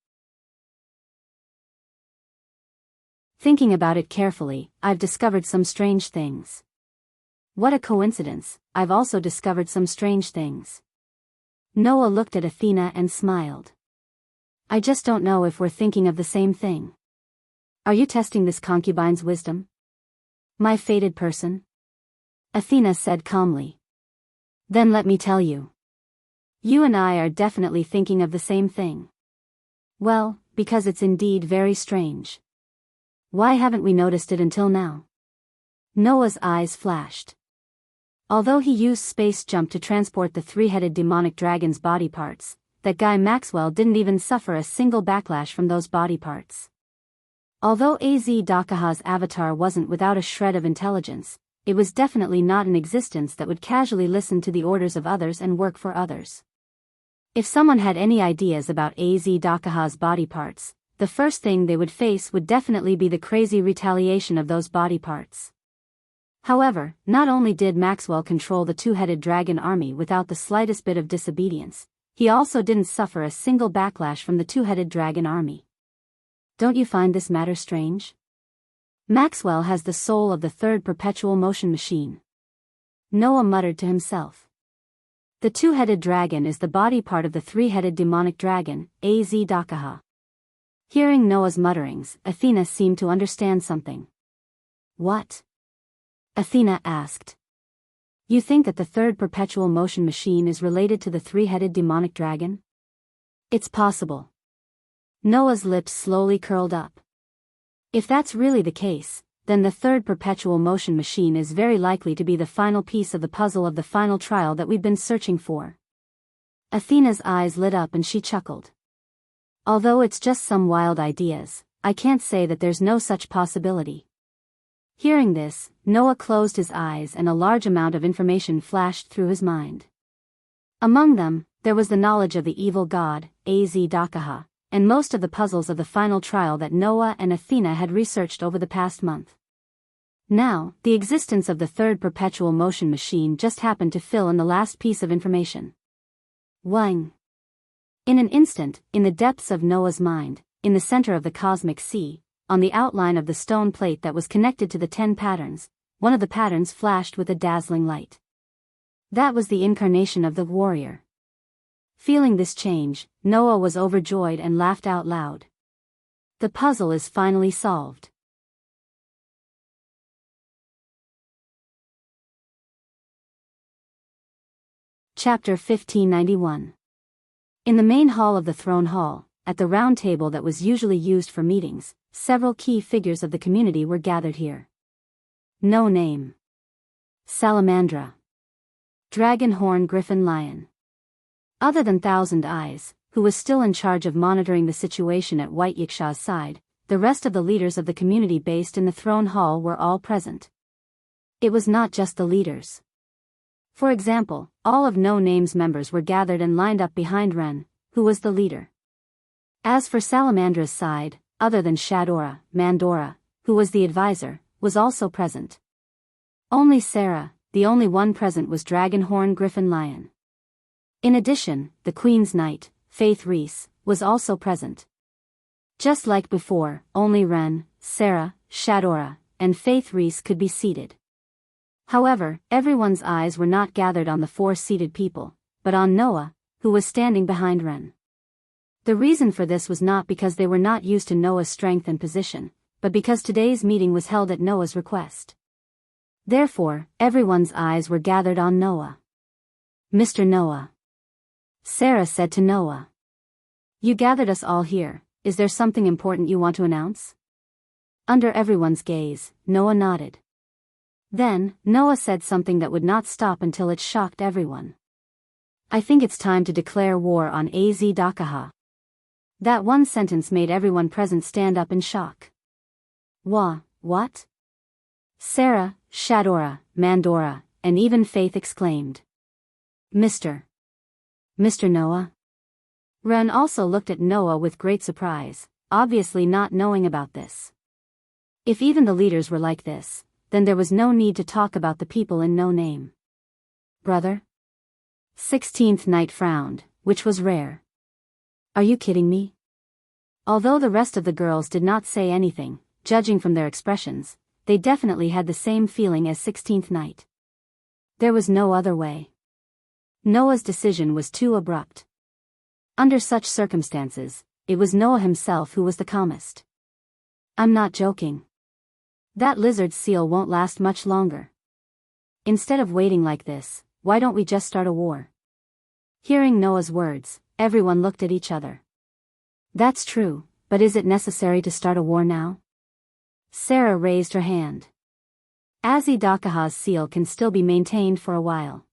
Speaker 1: Thinking about it carefully, I've discovered some strange things. What a coincidence, I've also discovered some strange things. Noah looked at Athena and smiled. I just don't know if we're thinking of the same thing. Are you testing this concubine's wisdom? My fated person? Athena said calmly. Then let me tell you. You and I are definitely thinking of the same thing. Well, because it's indeed very strange. Why haven't we noticed it until now? Noah's eyes flashed. Although he used space jump to transport the three-headed demonic dragon's body parts, that guy Maxwell didn't even suffer a single backlash from those body parts. Although AZ Dakaha's avatar wasn't without a shred of intelligence, it was definitely not an existence that would casually listen to the orders of others and work for others. If someone had any ideas about AZ Dakaha's body parts, the first thing they would face would definitely be the crazy retaliation of those body parts. However, not only did Maxwell control the two-headed dragon army without the slightest bit of disobedience, he also didn't suffer a single backlash from the two-headed dragon army. Don't you find this matter strange? Maxwell has the soul of the third perpetual motion machine. Noah muttered to himself. The two-headed dragon is the body part of the three-headed demonic dragon, AZ Dakaha. Hearing Noah's mutterings, Athena seemed to understand something. What? Athena asked. You think that the third perpetual motion machine is related to the three-headed demonic dragon? It's possible. Noah's lips slowly curled up. If that's really the case, then the third perpetual motion machine is very likely to be the final piece of the puzzle of the final trial that we've been searching for. Athena's eyes lit up and she chuckled. Although it's just some wild ideas, I can't say that there's no such possibility. Hearing this, Noah closed his eyes and a large amount of information flashed through his mind. Among them, there was the knowledge of the evil god, AZ Dakaha, and most of the puzzles of the final trial that Noah and Athena had researched over the past month. Now, the existence of the third perpetual motion machine just happened to fill in the last piece of information. Wang. In an instant, in the depths of Noah's mind, in the center of the cosmic sea, on the outline of the stone plate that was connected to the 10 patterns, one of the patterns flashed with a dazzling light. That was the incarnation of the warrior. Feeling this change, Noah was overjoyed and laughed out loud. The puzzle is finally solved. Chapter 1591. In the main hall of the throne hall, at the round table that was usually used for meetings, several key figures of the community were gathered here. No name. Salamandra. Dragon Horn Griffin Lion. Other than Thousand Eyes, who was still in charge of monitoring the situation at White Yiksha's side, the rest of the leaders of the community based in the throne hall were all present. It was not just the leaders. For example, all of No Name's members were gathered and lined up behind Ren, who was the leader. As for Salamandra's side, other than Shadora, Mandora, who was the advisor, was also present. Only Sarah, the only one present, was Dragonhorn Griffin Lion. In addition, the Queen's Knight, Faith Reese, was also present. Just like before, only Ren, Sarah, Shadora, and Faith Reese could be seated. However, everyone's eyes were not gathered on the 4 seated people, but on Noah, who was standing behind Ren. The reason for this was not because they were not used to Noah's strength and position, but because today's meeting was held at Noah's request. Therefore, everyone's eyes were gathered on Noah. "Mr. Noah," Sarah said to Noah, "you gathered us all here. Is there something important you want to announce?" Under everyone's gaze, Noah nodded. Then, Noah said something that would not stop until it shocked everyone. "I think it's time to declare war on Az-Dakaha." That one sentence made everyone present stand up in shock. What? Sarah, Shadora, Mandora, and even Faith exclaimed. Mr. Noah?" Ren also looked at Noah with great surprise, obviously not knowing about this. If even the leaders were like this, then there was no need to talk about the people in No Name. "Brother?" 16th Knight frowned, which was rare. "Are you kidding me?" Although the rest of the girls did not say anything, judging from their expressions, they definitely had the same feeling as 16th Knight. There was no other way. Noah's decision was too abrupt. Under such circumstances, it was Noah himself who was the calmest. "I'm not joking. That lizard seal won't last much longer. Instead of waiting like this, why don't we just start a war?" Hearing Noah's words, everyone looked at each other. "That's true, but is it necessary to start a war now?" Sarah raised her hand. Az-Dakaha's seal can still be maintained for a while.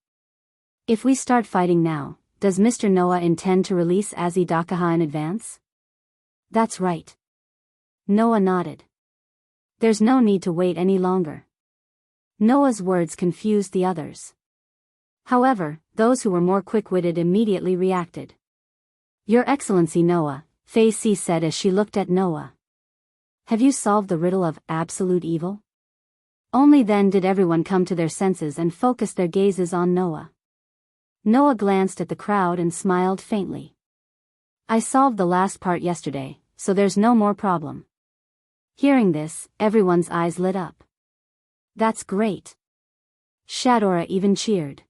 Speaker 1: If we start fighting now, does Mr. Noah intend to release Az-Dakaha in advance? "That's right." Noah nodded. "There's no need to wait any longer." Noah's words confused the others. However, those who were more quick-witted immediately reacted. "Your Excellency Noah," Faith said as she looked at Noah. "Have you solved the riddle of absolute evil?" Only then did everyone come to their senses and focus their gazes on Noah. Noah glanced at the crowd and smiled faintly. "I solved the last part yesterday, so there's no more problem." Hearing this, everyone's eyes lit up. "That's great." Shadora even cheered.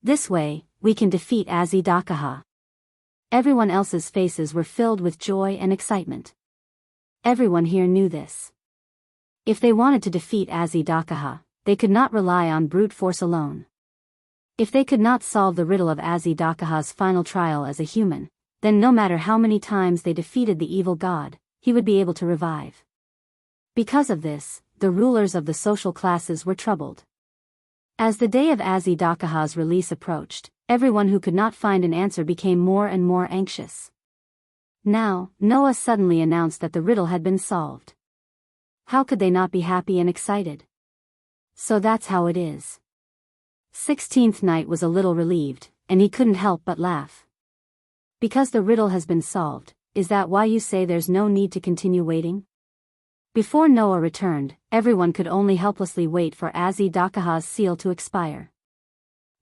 Speaker 1: "This way, we can defeat Az-Dakaha." Everyone else's faces were filled with joy and excitement. Everyone here knew this. If they wanted to defeat Az-Dakaha, they could not rely on brute force alone. If they could not solve the riddle of Az-Dakaha's final trial as a human, then no matter how many times they defeated the evil god, he would be able to revive. Because of this, the rulers of the social classes were troubled. As the day of Az-Dakaha's release approached, everyone who could not find an answer became more and more anxious. Now, Noah suddenly announced that the riddle had been solved. How could they not be happy and excited? So that's how it is. 16th Knight was a little relieved, and he couldn't help but laugh. "Because the riddle has been solved, is that why you say there's no need to continue waiting?" Before Noah returned, everyone could only helplessly wait for Az-Dakaha's seal to expire.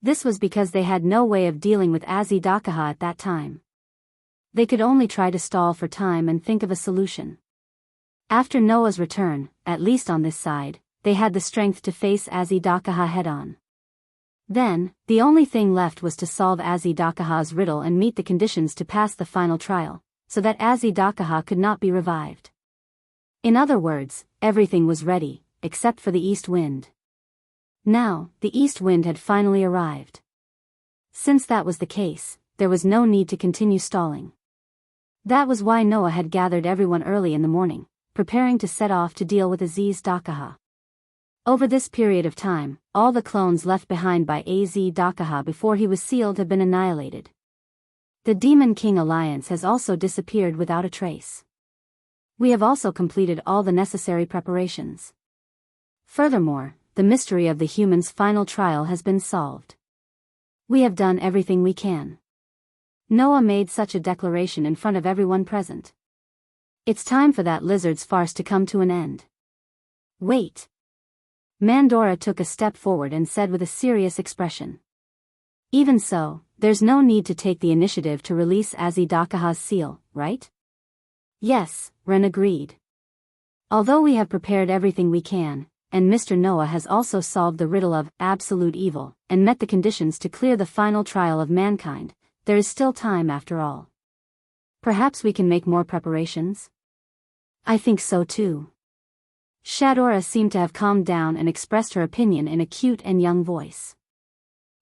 Speaker 1: This was because they had no way of dealing with Az-Dakaha at that time. They could only try to stall for time and think of a solution. After Noah's return, at least on this side, they had the strength to face Az-Dakaha head-on. Then, the only thing left was to solve Az-Dakaha's riddle and meet the conditions to pass the final trial, so that Az-Dakaha could not be revived. In other words, everything was ready, except for the east wind. Now, the east wind had finally arrived. Since that was the case, there was no need to continue stalling. That was why Noah had gathered everyone early in the morning, preparing to set off to deal with Az-Dakaha. Over this period of time, all the clones left behind by Az-Dakaha before he was sealed have been annihilated. The Demon King Alliance has also disappeared without a trace. We have also completed all the necessary preparations. Furthermore, the mystery of the humans' final trial has been solved. We have done everything we can. Noah made such a declaration in front of everyone present. It's time for that lizard's farce to come to an end. Wait. Mandora took a step forward and said with a serious expression. Even so, there's no need to take the initiative to release Azidakaha's seal, right? Yes, Ren agreed. Although we have prepared everything we can, and Mr. Noah has also solved the riddle of absolute evil, and met the conditions to clear the final trial of mankind, there is still time after all. Perhaps we can make more preparations? I think so too. Shadora seemed to have calmed down and expressed her opinion in a cute and young voice.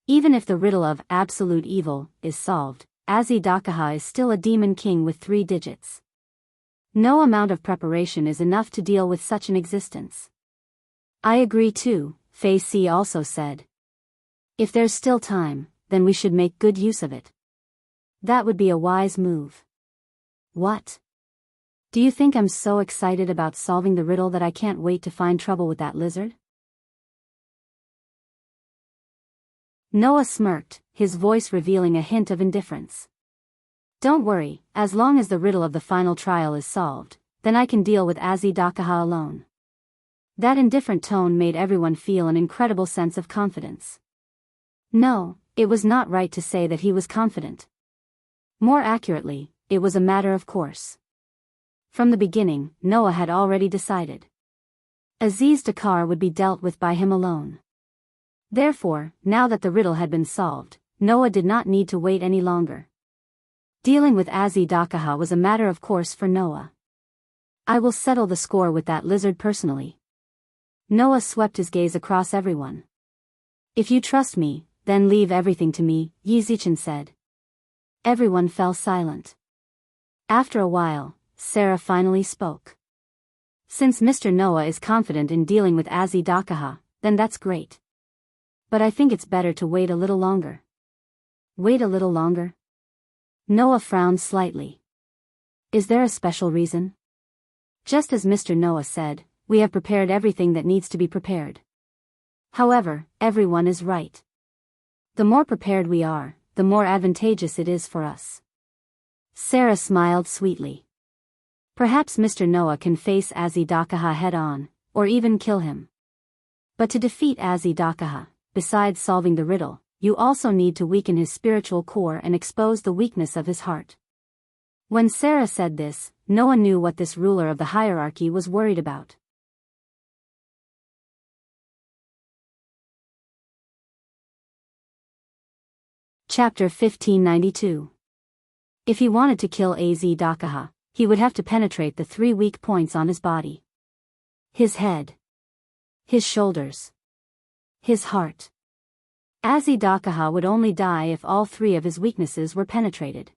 Speaker 1: Even if the riddle of absolute evil is solved, Azidakaha is still a demon king with 3 digits. No amount of preparation is enough to deal with such an existence. I agree too, Fei Si also said. If there's still time, then we should make good use of it. That would be a wise move. What? Do you think I'm so excited about solving the riddle that I can't wait to find trouble with that lizard? Noah smirked, his voice revealing a hint of indifference. Don't worry, as long as the riddle of the final trial is solved, then I can deal with Azidakaha alone. That indifferent tone made everyone feel an incredible sense of confidence. No, it was not right to say that he was confident. More accurately, it was a matter of course. From the beginning, Noah had already decided. Aziz Dakar would be dealt with by him alone. Therefore, now that the riddle had been solved, Noah did not need to wait any longer. Dealing with Azidakaha was a matter of course for Noah. I will settle the score with that lizard personally. Noah swept his gaze across everyone. If you trust me, then leave everything to me, Yizichin said. Everyone fell silent. After a while, Sarah finally spoke. Since Mr. Noah is confident in dealing with Azidakaha, then that's great. But I think it's better to wait a little longer. Wait a little longer? Noah frowned slightly. Is there a special reason? Just as Mr. Noah said, we have prepared everything that needs to be prepared. However, everyone is right. The more prepared we are, the more advantageous it is for us. Sarah smiled sweetly. Perhaps Mr. Noah can face Azidakaha head-on, or even kill him. But to defeat Azidakaha, besides solving the riddle, you also need to weaken his spiritual core and expose the weakness of his heart. When Sarah said this, Noah knew what this ruler of the hierarchy was worried about. Chapter 1592. If he wanted to kill Azidakaha, he would have to penetrate the 3 weak points on his body. His head. His shoulders. His heart. Azidakaha would only die if all 3 of his weaknesses were penetrated.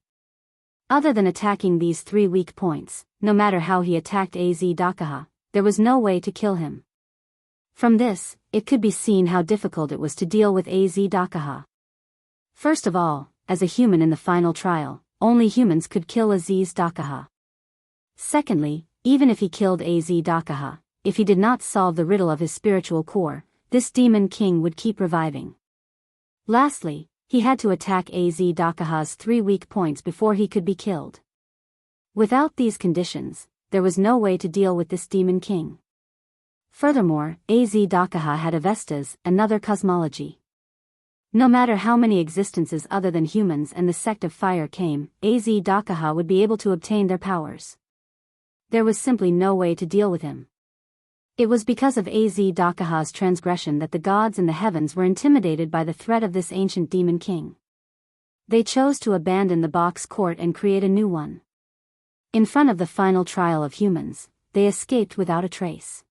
Speaker 1: Other than attacking these 3 weak points, no matter how he attacked Azidakaha, there was no way to kill him. From this, it could be seen how difficult it was to deal with Azidakaha. First of all, as a human in the final trial, only humans could kill Azidakaha. Secondly, even if he killed Azidakaha, if he did not solve the riddle of his spiritual core, this demon king would keep reviving. Lastly, he had to attack Azidakaha's 3 weak points before he could be killed. Without these conditions, there was no way to deal with this demon king. Furthermore, Azidakaha had Avestas, another cosmology. No matter how many existences other than humans and the sect of fire came, Azidakaha would be able to obtain their powers. There was simply no way to deal with him. It was because of Azidakaha's transgression that the gods in the heavens were intimidated by the threat of this ancient demon king. They chose to abandon the box court and create a new one. In front of the final trial of humans, they escaped without a trace.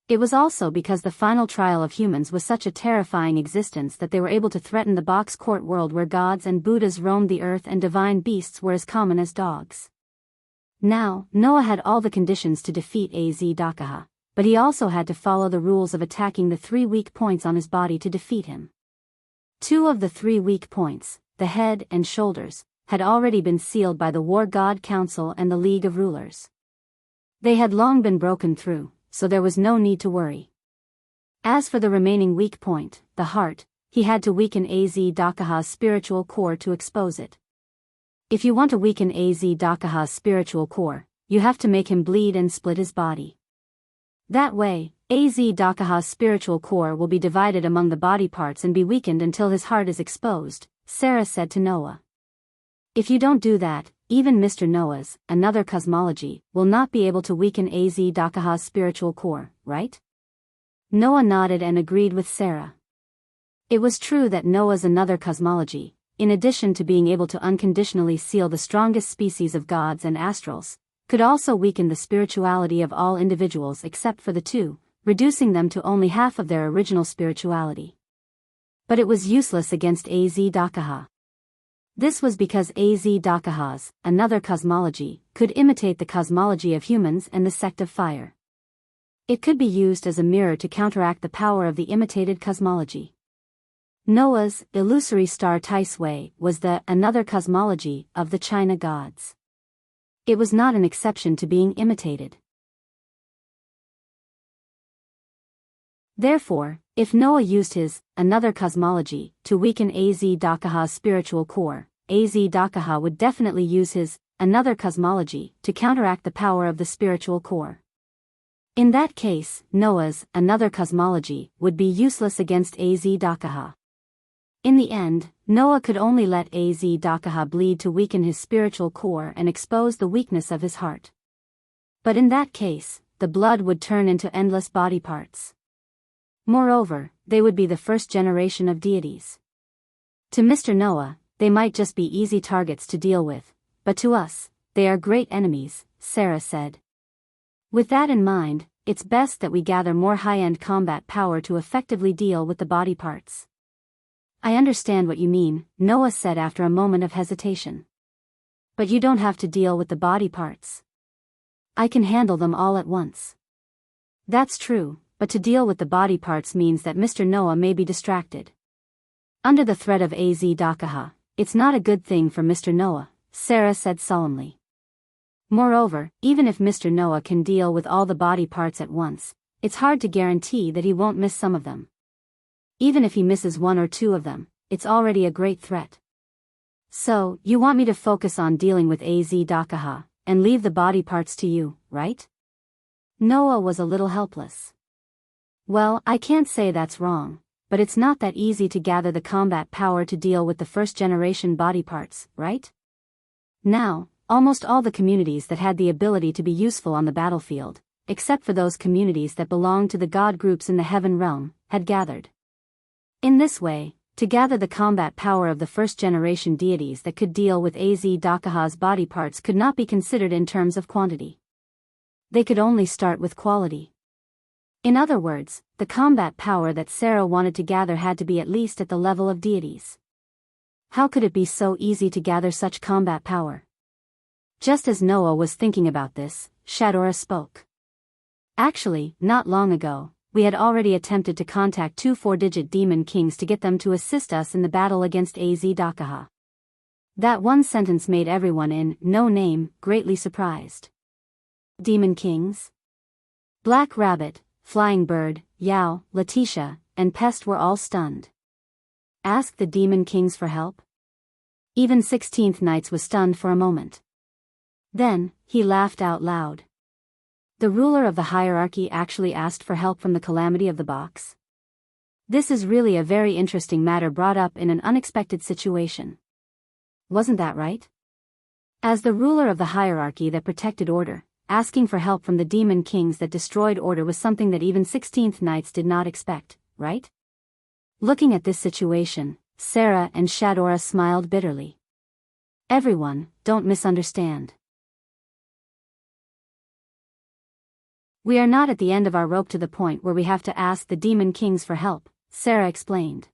Speaker 1: It was also because the final trial of humans was such a terrifying existence that they were able to threaten the box court world where gods and Buddhas roamed the earth and divine beasts were as common as dogs. Now, Noah had all the conditions to defeat Azidakaha, but he also had to follow the rules of attacking the 3 weak points on his body to defeat him. 2 of the 3 weak points, the head and shoulders, had already been sealed by the War God Council and the League of Rulers. They had long been broken through, so there was no need to worry. As for the remaining weak point, the heart, he had to weaken Az-Dakaha's spiritual core to expose it. If you want to weaken Az-Dakaha's spiritual core, you have to make him bleed and split his body. That way, Az-Dakaha's spiritual core will be divided among the body parts and be weakened until his heart is exposed, Sarah said to Noah. If you don't do that, even Mr. Noah's, another cosmology, will not be able to weaken Az-Dakaha's spiritual core, right? Noah nodded and agreed with Sarah. It was true that Noah's another cosmology, in addition to being able to unconditionally seal the strongest species of gods and astrals, could also weaken the spirituality of all individuals except for the two, reducing them to only half of their original spirituality. But it was useless against Az-Dakaha. This was because Az-Dakaha's, another cosmology, could imitate the cosmology of humans and the sect of fire. It could be used as a mirror to counteract the power of the imitated cosmology. Noah's illusory star Taisui was the another cosmology of the China gods. It was not an exception to being imitated. Therefore, if Noah used his another cosmology to weaken Az-Dakaha's spiritual core, Az-Dakaha would definitely use his another cosmology to counteract the power of the spiritual core. In that case, Noah's another cosmology would be useless against Az-Dakaha. In the end, Noah could only let Az-Dakaha bleed to weaken his spiritual core and expose the weakness of his heart. But in that case, the blood would turn into endless body parts. Moreover, they would be the first generation of deities. To Mr. Noah, they might just be easy targets to deal with, but to us, they are great enemies, Sarah said. With that in mind, it's best that we gather more high-end combat power to effectively deal with the body parts. I understand what you mean, Noah said after a moment of hesitation. But you don't have to deal with the body parts. I can handle them all at once. That's true, but to deal with the body parts means that Mr. Noah may be distracted. Under the threat of Az-Dakaha, it's not a good thing for Mr. Noah, Sarah said solemnly. Moreover, even if Mr. Noah can deal with all the body parts at once, it's hard to guarantee that he won't miss some of them. Even if he misses one or two of them, it's already a great threat. So, you want me to focus on dealing with Az-Dakaha, and leave the body parts to you, right? Noah was a little helpless. Well, I can't say that's wrong, but it's not that easy to gather the combat power to deal with the first-generation body parts, right? Now, almost all the communities that had the ability to be useful on the battlefield, except for those communities that belonged to the god groups in the heaven realm, had gathered. In this way, to gather the combat power of the first-generation deities that could deal with Az-Dakaha's body parts could not be considered in terms of quantity. They could only start with quality. In other words, the combat power that Sarah wanted to gather had to be at least at the level of deities. How could it be so easy to gather such combat power? Just as Noah was thinking about this, Shadora spoke. Actually, not long ago, we had already attempted to contact 2 four-digit demon kings to get them to assist us in the battle against Az-Dakaha. That one sentence made everyone in No Name greatly surprised. Demon kings? Black Rabbit, Flying Bird, Yao, Letitia, and Pest were all stunned. Ask the demon kings for help? Even 16th Knights was stunned for a moment. Then, he laughed out loud. The ruler of the hierarchy actually asked for help from the calamity of the box. This is really a very interesting matter brought up in an unexpected situation. Wasn't that right? As the ruler of the hierarchy that protected order, asking for help from the demon kings that destroyed order was something that even 16th Knights did not expect, right? Looking at this situation, Sarah and Shadora smiled bitterly. Everyone, don't misunderstand. We are not at the end of our rope to the point where we have to ask the demon kings for help, Sarah explained.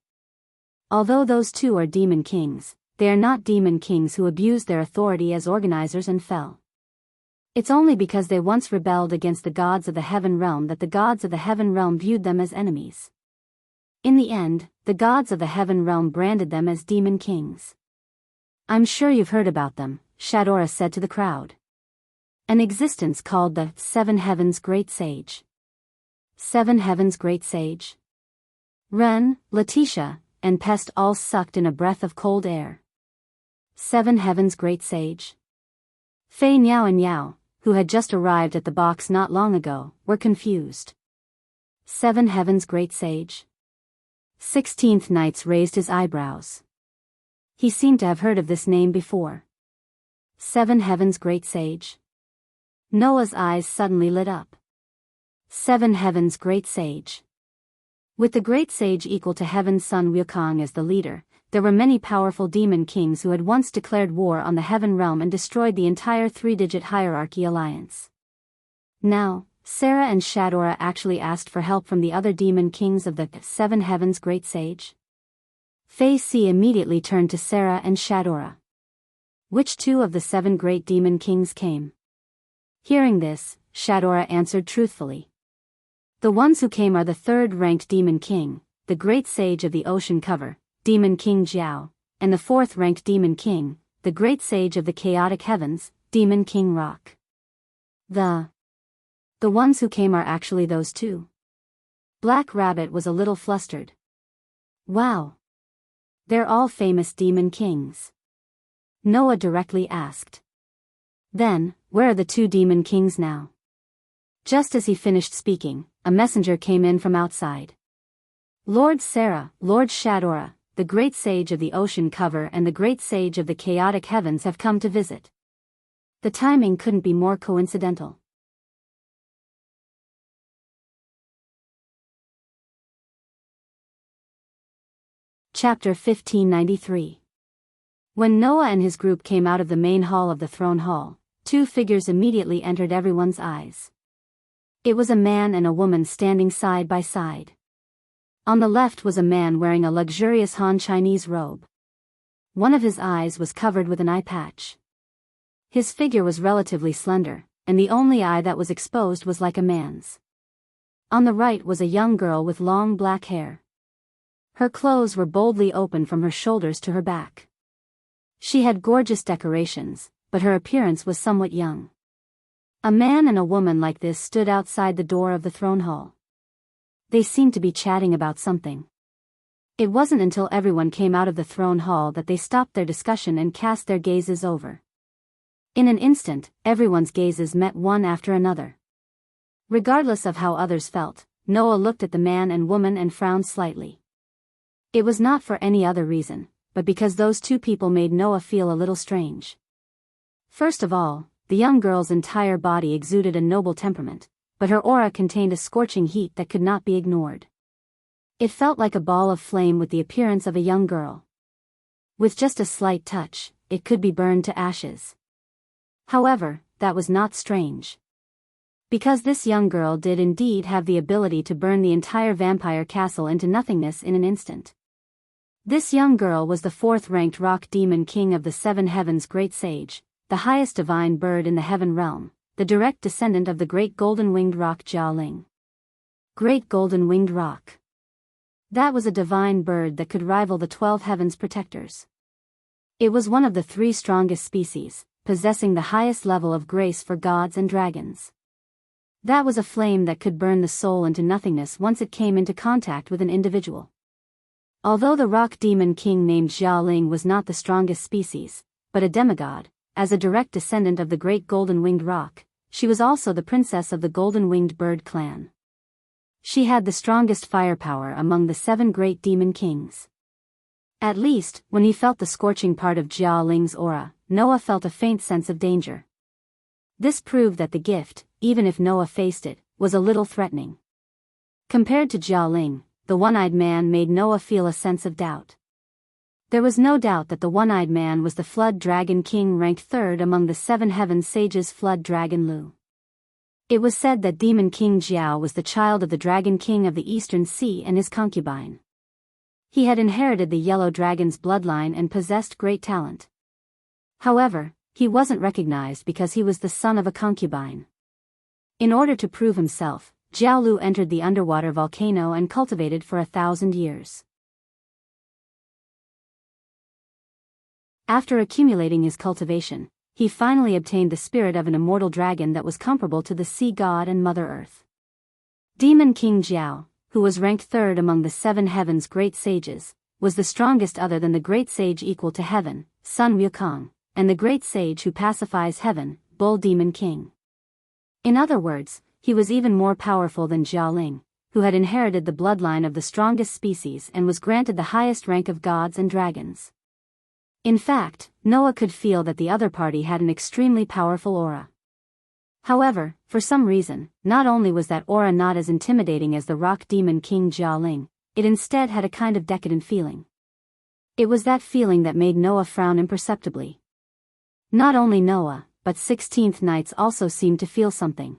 Speaker 1: Although those 2 are demon kings, they are not demon kings who abused their authority as organizers and fell. It's only because they once rebelled against the gods of the heaven realm that the gods of the heaven realm viewed them as enemies. In the end, the gods of the heaven realm branded them as demon kings. I'm sure you've heard about them, Shadora said to the crowd. An existence called the 7 Heavens Great Sage. 7 Heaven's Great Sage. Ren, Letitia, and Pest all sucked in a breath of cold air. 7 Heaven's Great Sage. Fei Niao and Yao, who had just arrived at the box not long ago, were confused. 7 Heaven's Great Sage. 16th Knights raised his eyebrows. He seemed to have heard of this name before. 7 Heaven's Great Sage. Noah's eyes suddenly lit up. 7 Heaven's Great Sage. With the Great Sage equal to Heaven's Son Wukong as the leader, there were many powerful demon kings who had once declared war on the Heaven Realm and destroyed the entire three-digit hierarchy alliance. Now, Sarah and Shadora actually asked for help from the other demon kings of the 7 Heaven's Great Sage. Fei Si immediately turned to Sarah and Shadora. Which two of the 7 great demon kings came? Hearing this, Shadora answered truthfully. The ones who came are the 3rd-ranked demon king, the Great Sage of the Ocean Cover, Demon King Jiao, and the 4th-ranked demon king, the Great Sage of the Chaotic Heavens, Demon King Rock. The ones who came are actually those two. Black Rabbit was a little flustered. Wow. They're all famous demon kings. Noah directly asked. Then, where are the 2 demon kings now? Just as he finished speaking, a messenger came in from outside. Lord Sarah, Lord Shadora, the Great Sage of the Ocean Cover and the Great Sage of the Chaotic Heavens have come to visit. The timing couldn't be more coincidental. Chapter 1593. When Noah and his group came out of the main hall of the throne hall, 2 figures immediately entered everyone's eyes. It was a man and a woman standing side by side. On the left was a man wearing a luxurious Han Chinese robe. One of his eyes was covered with an eye patch. His figure was relatively slender, and the only eye that was exposed was like a man's. On the right was a young girl with long black hair. Her clothes were boldly open from her shoulders to her back. She had gorgeous decorations, but her appearance was somewhat young. A man and a woman like this stood outside the door of the throne hall. They seemed to be chatting about something. It wasn't until everyone came out of the throne hall that they stopped their discussion and cast their gazes over. In an instant, everyone's gazes met one after another. Regardless of how others felt, Noah looked at the man and woman and frowned slightly. It was not for any other reason, but because those 2 people made Noah feel a little strange. First of all, the young girl's entire body exuded a noble temperament, but her aura contained a scorching heat that could not be ignored. It felt like a ball of flame with the appearance of a young girl. With just a slight touch, it could be burned to ashes. However, that was not strange. Because this young girl did indeed have the ability to burn the entire vampire castle into nothingness in an instant. This young girl was the 4th-ranked rock demon king of the 7 Heavens Great Sage, the highest divine bird in the Heaven Realm, the direct descendant of the great golden-winged rock Jialing. Great golden-winged rock. That was a divine bird that could rival the 12 Heavens Protectors. It was one of the 3 strongest species, possessing the highest level of grace for gods and dragons. That was a flame that could burn the soul into nothingness once it came into contact with an individual. Although the rock demon king named Jialing was not the strongest species, but a demigod, as a direct descendant of the great golden-winged rock, she was also the princess of the golden-winged bird clan. She had the strongest firepower among the 7 great demon kings. At least, when he felt the scorching part of Jialing's aura, Noah felt a faint sense of danger. This proved that the gift, even if Noah faced it, was a little threatening. Compared to Jialing, the one-eyed man made Noah feel a sense of doubt. There was no doubt that the one-eyed man was the Flood Dragon King ranked 3rd among the 7 Heaven Sages Flood Dragon Lu. It was said that Demon King Jiao was the child of the Dragon King of the Eastern Sea and his concubine. He had inherited the Yellow Dragon's bloodline and possessed great talent. However, he wasn't recognized because he was the son of a concubine. In order to prove himself, Jiaolu entered the underwater volcano and cultivated for 1,000 years. After accumulating his cultivation, he finally obtained the spirit of an immortal dragon that was comparable to the sea god and Mother Earth. Demon King Jiao, who was ranked third among the 7 heavens great sages, was the strongest other than the great sage equal to heaven, Sun Wukong, and the great sage who pacifies heaven, Bull Demon King. In other words, he was even more powerful than Jiaoling, who had inherited the bloodline of the strongest species and was granted the highest rank of gods and dragons. In fact, Noah could feel that the other party had an extremely powerful aura. However, for some reason, not only was that aura not as intimidating as the rock demon King Jiaoling, it instead had a kind of decadent feeling. It was that feeling that made Noah frown imperceptibly. Not only Noah, but 16th Knights also seemed to feel something.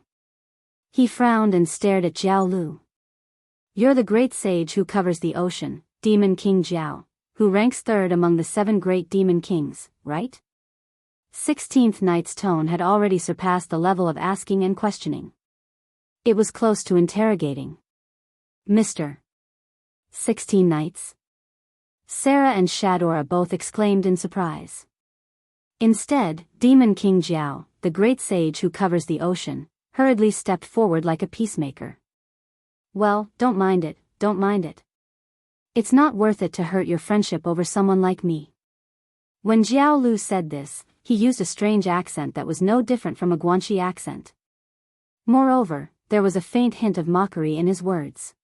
Speaker 1: He frowned and stared at Jiao Lu. "You're the great sage who covers the ocean, Demon King Jiao, who ranks third among the 7 great demon kings, right?" 16th Knight's tone had already surpassed the level of asking and questioning. It was close to interrogating. "Mr. 16 Knights?" Sarah and Shadora both exclaimed in surprise. Instead, Demon King Jiao, the great sage who covers the ocean, hurriedly stepped forward like a peacemaker. "Well, don't mind it, don't mind it. It's not worth it to hurt your friendship over someone like me." When Jiao Lu said this, he used a strange accent that was no different from a Guanxi accent. Moreover, there was a faint hint of mockery in his words.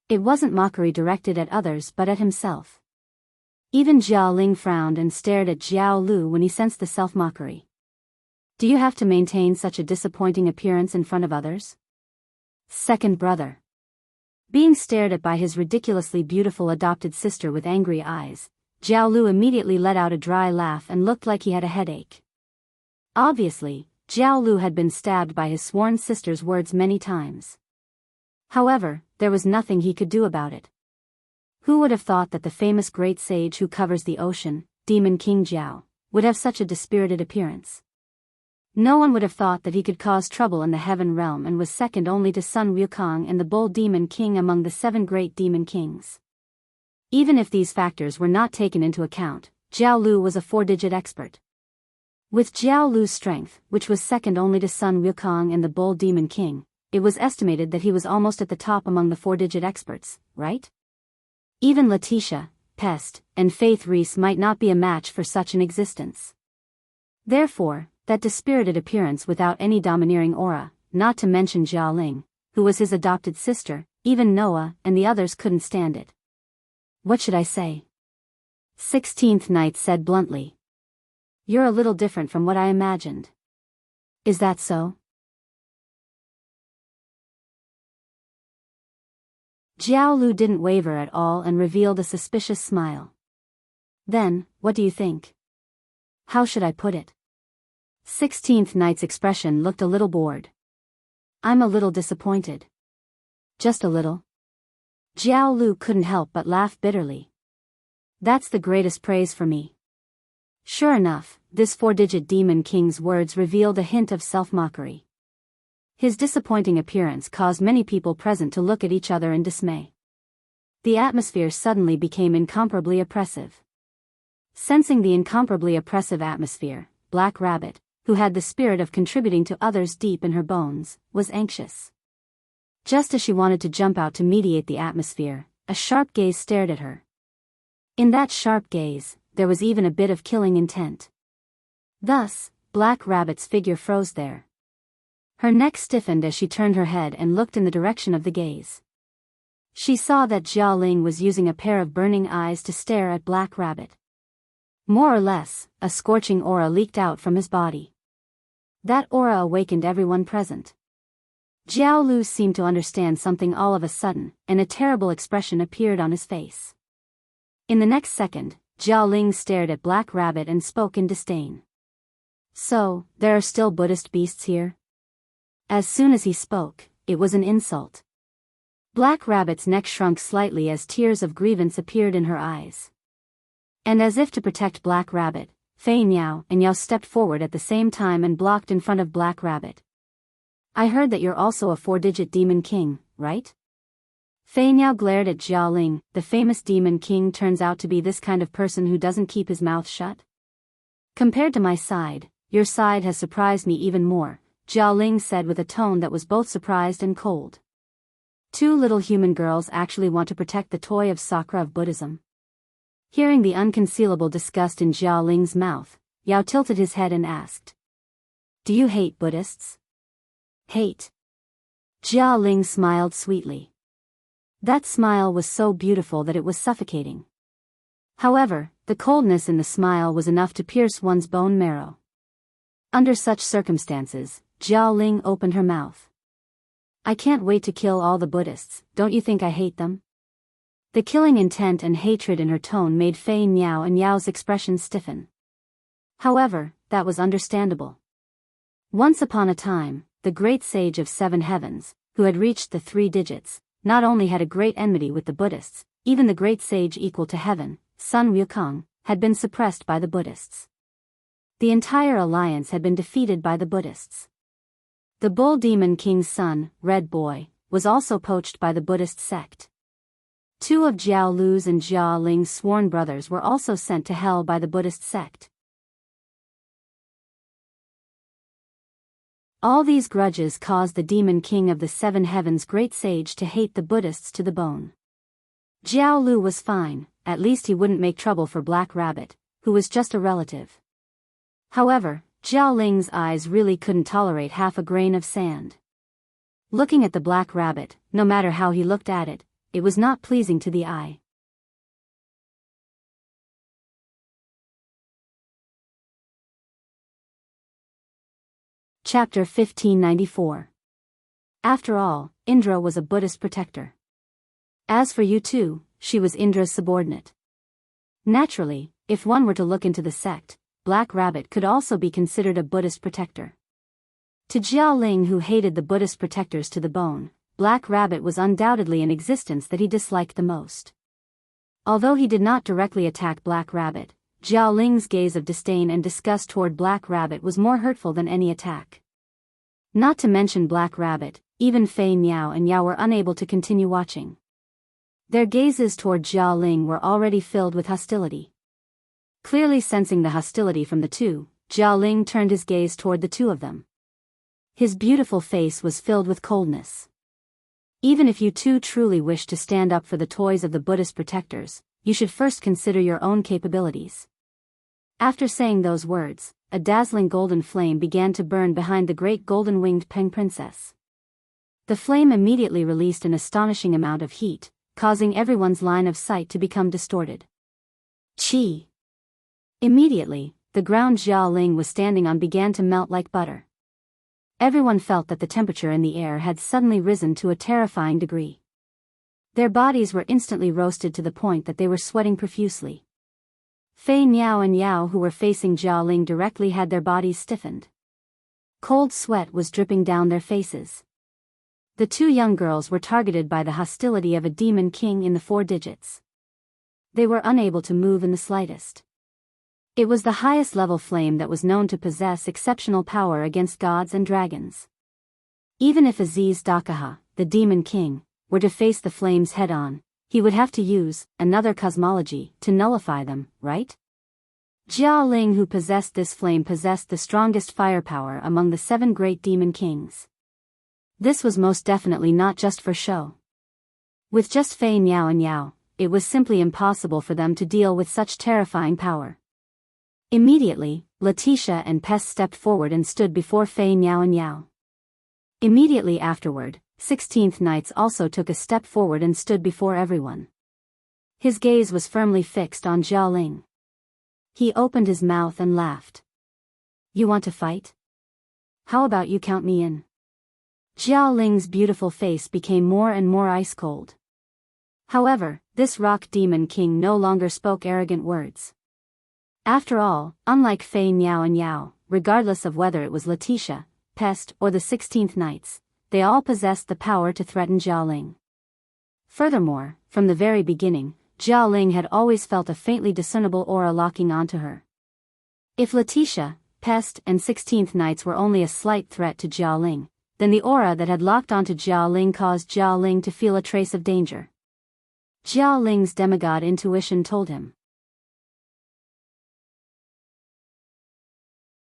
Speaker 1: It wasn't mockery directed at others but at himself. Even Jiao Ling frowned and stared at Jiao Lu when he sensed the self-mockery. "Do you have to maintain such a disappointing appearance in front of others?" Second brother. Being stared at by his ridiculously beautiful adopted sister with angry eyes, Jiao Lu immediately let out a dry laugh and looked like he had a headache. Obviously, Jiao Lu had been stabbed by his sworn sister's words many times. However, there was nothing he could do about it. Who would have thought that the famous great sage who covers the ocean, Demon King Jiao, would have such a dispirited appearance? No one would have thought that he could cause trouble in the heaven realm and was second only to Sun Wukong and the Bull Demon King among the 7 great demon kings. Even if these factors were not taken into account, Jiao Lu was a 4-digit expert. With Jiao Lu's strength, which was second only to Sun Wukong and the Bull Demon King, it was estimated that he was almost at the top among the 4-digit experts, right? Even Letitia, Pest, and Faith Reese might not be a match for such an existence. Therefore, that dispirited appearance without any domineering aura, not to mention Jiao Ling, who was his adopted sister, even Noah and the others couldn't stand it. "What should I say?" 16th Knight said bluntly. "You're a little different from what I imagined." "Is that so?" Jiao Lu didn't waver at all and revealed a suspicious smile. "Then, what do you think? How should I put it?" 16th Knight's expression looked a little bored. "I'm a little disappointed." "Just a little?" Jiao Lu couldn't help but laugh bitterly. "That's the greatest praise for me." Sure enough, this 4-digit demon king's words revealed a hint of self-mockery. His disappointing appearance caused many people present to look at each other in dismay. The atmosphere suddenly became incomparably oppressive. Sensing the incomparably oppressive atmosphere, Black Rabbit, who had the spirit of contributing to others deep in her bones, was anxious. Just as she wanted to jump out to mediate the atmosphere, a sharp gaze stared at her. In that sharp gaze, there was even a bit of killing intent. Thus, Black Rabbit's figure froze there. Her neck stiffened as she turned her head and looked in the direction of the gaze. She saw that Jiao Ling was using a pair of burning eyes to stare at Black Rabbit. More or less, a scorching aura leaked out from his body. That aura awakened everyone present. Jiao Lu seemed to understand something all of a sudden, and a terrible expression appeared on his face. In the next second, Jiao Ling stared at Black Rabbit and spoke in disdain. "So, there are still Buddhist beasts here?" As soon as he spoke, it was an insult. Black Rabbit's neck shrunk slightly as tears of grievance appeared in her eyes. And as if to protect Black Rabbit, Fei Niao and Yao stepped forward at the same time and blocked in front of Black Rabbit. "I heard that you're also a 4-digit demon king, right?" Fei Niao glared at Jiao Ling. "The famous demon king turns out to be this kind of person who doesn't keep his mouth shut? Compared to my side, your side has surprised me even more," Jiao Ling said with a tone that was both surprised and cold. Two little human girls actually want to protect the toy of Sakra of Buddhism. Hearing the unconcealable disgust in Jiao Ling's mouth, Yao tilted his head and asked, "Do you hate Buddhists?" "Hate?" Jiao Ling smiled sweetly. That smile was so beautiful that it was suffocating. However, the coldness in the smile was enough to pierce one's bone marrow. Under such circumstances, Jiao Ling opened her mouth. "I can't wait to kill all the Buddhists, don't you think I hate them?" The killing intent and hatred in her tone made Fei Niao and Yao's expression stiffen. However, that was understandable. Once upon a time, the great sage of 7 heavens, who had reached the 3 digits, not only had a great enmity with the Buddhists, even the great sage equal to heaven, Sun Wukong, had been suppressed by the Buddhists. The entire alliance had been defeated by the Buddhists. The Bull Demon King's son, Red Boy, was also poached by the Buddhist sect. 2 of Jiao Lu's and Jiao Ling's sworn brothers were also sent to hell by the Buddhist sect. All these grudges caused the Demon King of the 7 heavens great sage to hate the Buddhists to the bone. Jiao Lu was fine, at least he wouldn't make trouble for Black Rabbit, who was just a relative. However, Jiao Ling's eyes really couldn't tolerate half a grain of sand. Looking at the Black Rabbit, no matter how he looked at it, it was not pleasing to the eye. Chapter 1594. After all, Indra was a Buddhist protector. As for Yu Tu, she was Indra's subordinate. Naturally, if one were to look into the sect, Black Rabbit could also be considered a Buddhist protector. To Jiao Ling, who hated the Buddhist protectors to the bone, Black Rabbit was undoubtedly an existence that he disliked the most. Although he did not directly attack Black Rabbit, Jiao Ling's gaze of disdain and disgust toward Black Rabbit was more hurtful than any attack. Not to mention Black Rabbit, even Fei Niao and Yao were unable to continue watching. Their gazes toward Jiao Ling were already filled with hostility. Clearly sensing the hostility from the two, Jiao Ling turned his gaze toward the 2 of them. His beautiful face was filled with coldness. Even if you 2 truly wish to stand up for the toys of the Buddhist protectors, you should first consider your own capabilities. After saying those words, a dazzling golden flame began to burn behind the great golden-winged Peng Princess. The flame immediately released an astonishing amount of heat, causing everyone's line of sight to become distorted. Chi! Immediately, the ground Jiao Ling was standing on began to melt like butter. Everyone felt that the temperature in the air had suddenly risen to a terrifying degree. Their bodies were instantly roasted to the point that they were sweating profusely. Fei Niao and Yao, who were facing Jiao Ling directly, had their bodies stiffened. Cold sweat was dripping down their faces. The 2 young girls were targeted by the hostility of a demon king in the 4 digits. They were unable to move in the slightest. It was the highest level flame that was known to possess exceptional power against gods and dragons. Even if Aziz Dakaha, the demon king, were to face the flames head-on, he would have to use another cosmology to nullify them, right? Jiao Ling, who possessed this flame, possessed the strongest firepower among the 7 great demon kings. This was most definitely not just for show. With just Fei Niao and Yao, it was simply impossible for them to deal with such terrifying power. Immediately, Letitia and Pest stepped forward and stood before Fei Niao and Yao. Immediately afterward, 16th Knights also took a step forward and stood before everyone. His gaze was firmly fixed on Jiao Ling. He opened his mouth and laughed. "You want to fight? How about you count me in?" Jiao Ling's beautiful face became more and more ice-cold. However, this rock demon king no longer spoke arrogant words. After all, unlike Fei Niao and Yao, regardless of whether it was Letitia, Pest, or the 16th Knights, they all possessed the power to threaten Jiao Ling. Furthermore, from the very beginning, Jiao Ling had always felt a faintly discernible aura locking onto her. If Letitia, Pest, and 16th Knights were only a slight threat to Jiao Ling, then the aura that had locked onto Jiao Ling caused Jiao Ling to feel a trace of danger. Jiao Ling's demigod intuition told him.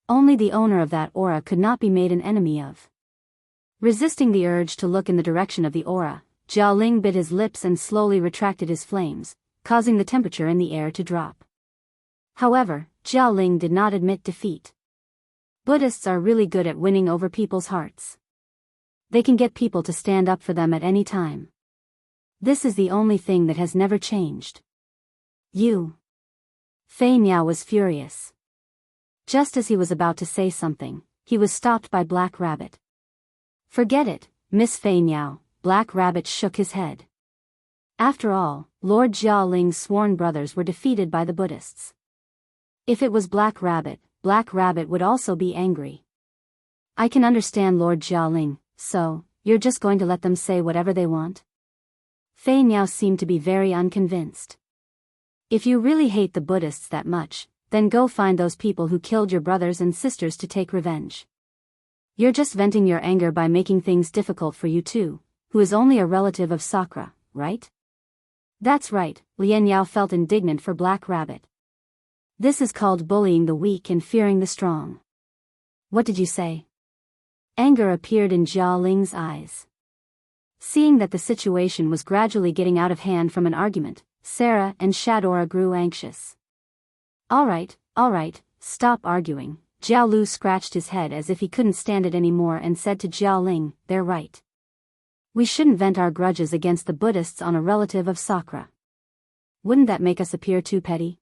Speaker 1: Only the owner of that aura could not be made an enemy of. Resisting the urge to look in the direction of the aura, Jiao Ling bit his lips and slowly retracted his flames, causing the temperature in the air to drop. However, Jiao Ling did not admit defeat. Buddhists are really good at winning over people's hearts. They can get people to stand up for them at any time. This is the only thing that has never changed. You. Fei Niao was furious. Just as he was about to say something, he was stopped by Black Rabbit. Forget it, Miss Fei Niao, Black Rabbit shook his head. After all, Lord Jiao Ling's sworn brothers were defeated by the Buddhists. If it was Black Rabbit would also be angry. I can understand Lord Jiao Ling, so, you're just going to let them say whatever they want? Fei Niao seemed to be very unconvinced. If you really hate the Buddhists that much, then go find those people who killed your brothers and sisters to take revenge. You're just venting your anger by making things difficult for you too, who is only a relative of Sakura, right? That's right, Lian Yao felt indignant for Black Rabbit. This is called bullying the weak and fearing the strong. What did you say? Anger appeared in Jiao Ling's eyes. Seeing that the situation was gradually getting out of hand from an argument, Sarah and Shadora grew anxious. All right, stop arguing. Jiao Lu scratched his head as if he couldn't stand it anymore and said to Jiao Ling, they're right. We shouldn't vent our grudges against the Buddhists on a relative of Sakura. Wouldn't that make us appear too petty?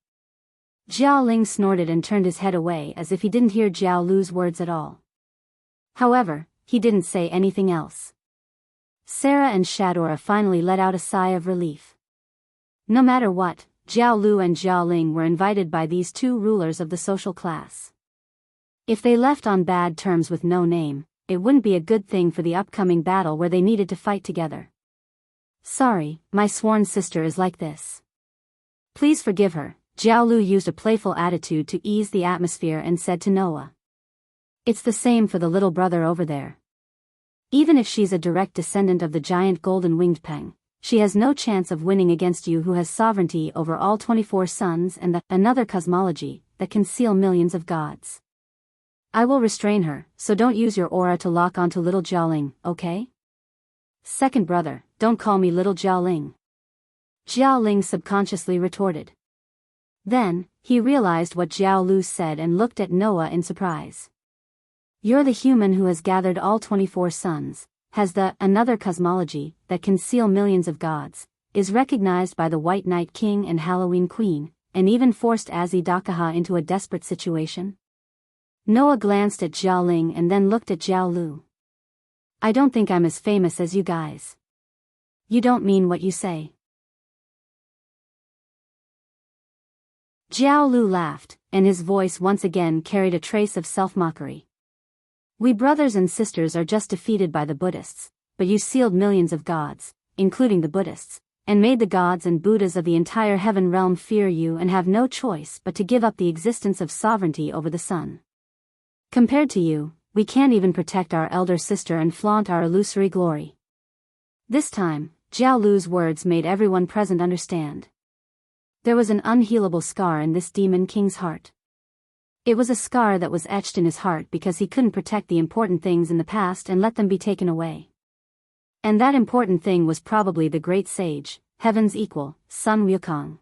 Speaker 1: Jiao Ling snorted and turned his head away as if he didn't hear Jiao Lu's words at all. However, he didn't say anything else. Sarah and Shadora finally let out a sigh of relief. No matter what, Jiao Lu and Jiao Ling were invited by these two rulers of the social class. If they left on bad terms with no name, it wouldn't be a good thing for the upcoming battle where they needed to fight together. Sorry, my sworn sister is like this. Please forgive her. Jiao Lu used a playful attitude to ease the atmosphere and said to Noah. It's the same for the little brother over there. Even if she's a direct descendant of the giant golden-winged Peng, she has no chance of winning against you who has sovereignty over all 24 suns and another cosmology that can seal millions of gods. I will restrain her, so don't use your aura to lock onto little Jiaoling, okay? Second brother, don't call me little Jiaoling. Jiaoling subconsciously retorted. Then, he realized what Jiao Lu said and looked at Noah in surprise. You're the human who has gathered all 24 suns, has another cosmology that can seal millions of gods, is recognized by the White Knight King and Halloween Queen, and even forced Azidakaha into a desperate situation? Noah glanced at Jiao Ling and then looked at Jiao Lu. I don't think I'm as famous as you guys. You don't mean what you say. Jiao Lu laughed, and his voice once again carried a trace of self-mockery. We brothers and sisters are just defeated by the Buddhists, but you sealed millions of gods, including the Buddhists, and made the gods and Buddhas of the entire heaven realm fear you and have no choice but to give up the existence of sovereignty over the sun. Compared to you, we can't even protect our elder sister and flaunt our illusory glory. This time, Jiao Lu's words made everyone present understand. There was an unhealable scar in this demon king's heart. It was a scar that was etched in his heart because he couldn't protect the important things in the past and let them be taken away. And that important thing was probably the great sage, heaven's equal, Sun Wukong.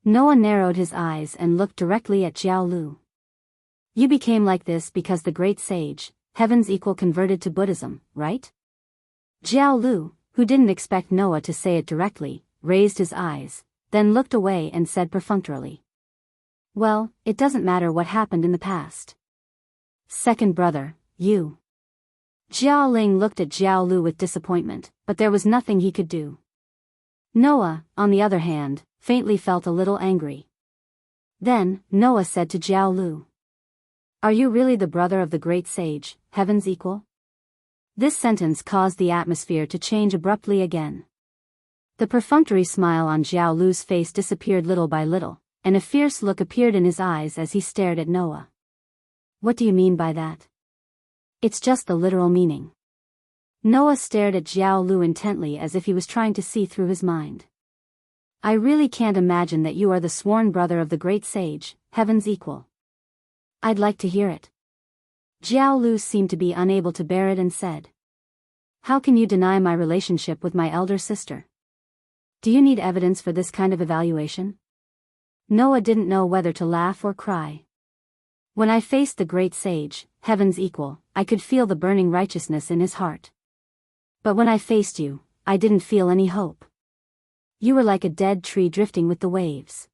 Speaker 1: Noah narrowed his eyes and looked directly at Jiao Lu. You became like this because the great sage, heaven's equal, converted to Buddhism, right? Jiao Lu, who didn't expect Noah to say it directly, raised his eyes, then looked away and said perfunctorily. Well, it doesn't matter what happened in the past. Second brother, you. Jiao Ling looked at Jiao Lu with disappointment, but there was nothing he could do. Noah, on the other hand, faintly felt a little angry. Then, Noah said to Jiao Lu. Are you really the brother of the great sage, heaven's equal? This sentence caused the atmosphere to change abruptly again. The perfunctory smile on Jiao Lu's face disappeared little by little, and a fierce look appeared in his eyes as he stared at Noah. What do you mean by that? It's just the literal meaning. Noah stared at Jiao Lu intently as if he was trying to see through his mind. I really can't imagine that you are the sworn brother of the great sage, heaven's equal. I'd like to hear it. Jiao Lu seemed to be unable to bear it and said. How can you deny my relationship with my elder sister? Do you need evidence for this kind of evaluation? Noah didn't know whether to laugh or cry. When I faced the great sage, heaven's equal, I could feel the burning righteousness in his heart. But when I faced you, I didn't feel any hope. You were like a dead tree drifting with the waves.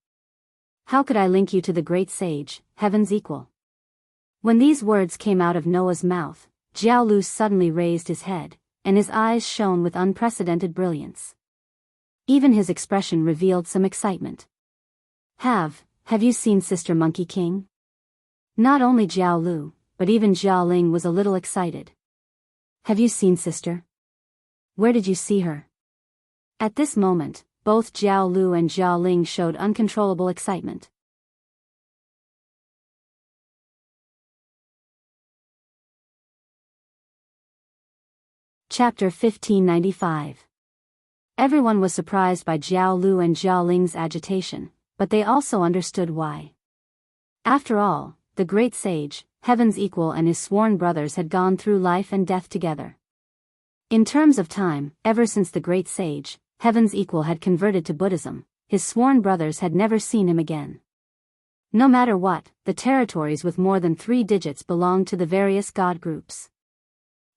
Speaker 1: How could I link you to the great sage, heaven's equal? When these words came out of Noah's mouth, Jiao Lu suddenly raised his head, and his eyes shone with unprecedented brilliance. Even his expression revealed some excitement. Have you seen Sister Monkey King? Not only Jiao Lu, but even Jiao Ling was a little excited. Have you seen Sister? Where did you see her? At this moment, both Jiao Lu and Jiao Ling showed uncontrollable excitement. Chapter 1595. Everyone was surprised by Jiao Lu and Jiao Ling's agitation, but they also understood why. After all, the great sage, heaven's equal, and his sworn brothers had gone through life and death together. In terms of time, ever since the great sage, heaven's equal, had converted to Buddhism, his sworn brothers had never seen him again. No matter what, the territories with more than 3 digits belonged to the various god groups.